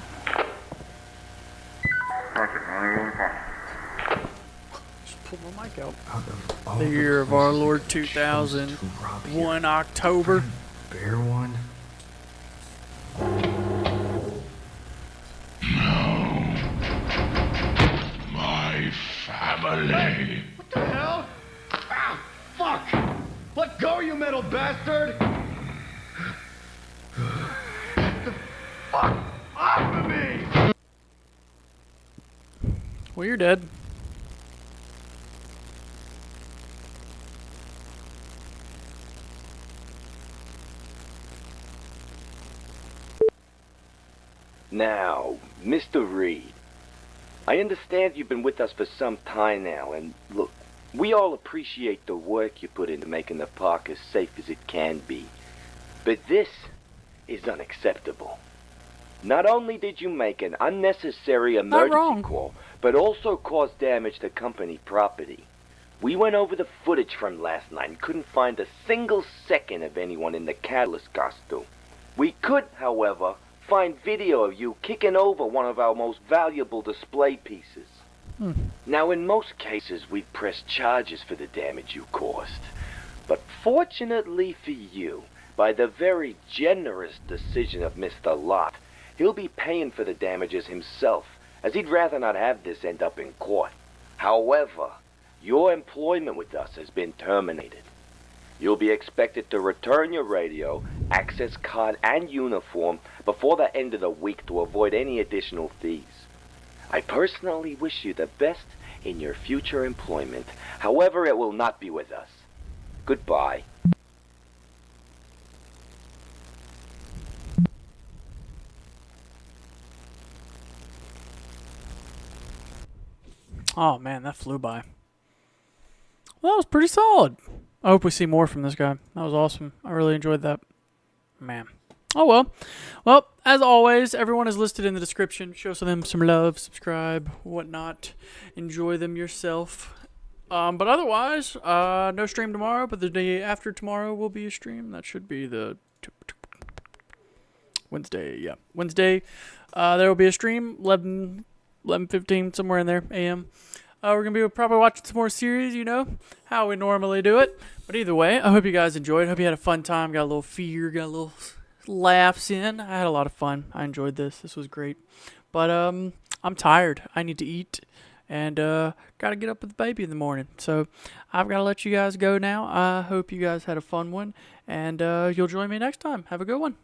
Just pull my mic out. The year of our Lord 2001 October. Bear one. family. What the hell? Ah, fuck! Let go, you metal bastard! Get the fuck off of me! Well, you're dead. Now, Mr. Reed, I understand you've been with us for some time now, and look, we all appreciate the work you put into making the park as safe as it can be. But this is unacceptable. Not only did you make an unnecessary emergency call, but also caused damage to company property. We went over the footage from last night and couldn't find a single second of anyone in the catalyst costume. We could, however, find video of you kicking over one of our most valuable display pieces. Now, in most cases, we'd press charges for the damage you caused. But fortunately for you, by the very generous decision of Mr. Lott, he'll be paying for the damages himself, as he'd rather not have this end up in court. However, your employment with us has been terminated. You'll be expected to return your radio, access card, and uniform before the end of the week to avoid any additional fees. I personally wish you the best in your future employment. However, it will not be with us. Goodbye. Oh man, that flew by. Well, that was pretty solid. I hope we see more from this guy. That was awesome. I really enjoyed that. Man. Oh well. Well, as always, everyone is listed in the description. Show them some love, subscribe, whatnot. Enjoy them yourself. But otherwise, no stream tomorrow, but the day after tomorrow will be a stream. That should be the Wednesday. Yeah, Wednesday. There will be a stream, 11:15, somewhere in there, a.m. We're going to be probably watching some more series, you know, how we normally do it. But either way, I hope you guys enjoyed. Hope you had a fun time. Got a little fear, got a little laughs in. I had a lot of fun. I enjoyed this. This was great. But I'm tired. I need to eat. And got to get up with the baby in the morning. So I've got to let you guys go now. I hope you guys had a fun one. And you'll join me next time. Have a good one.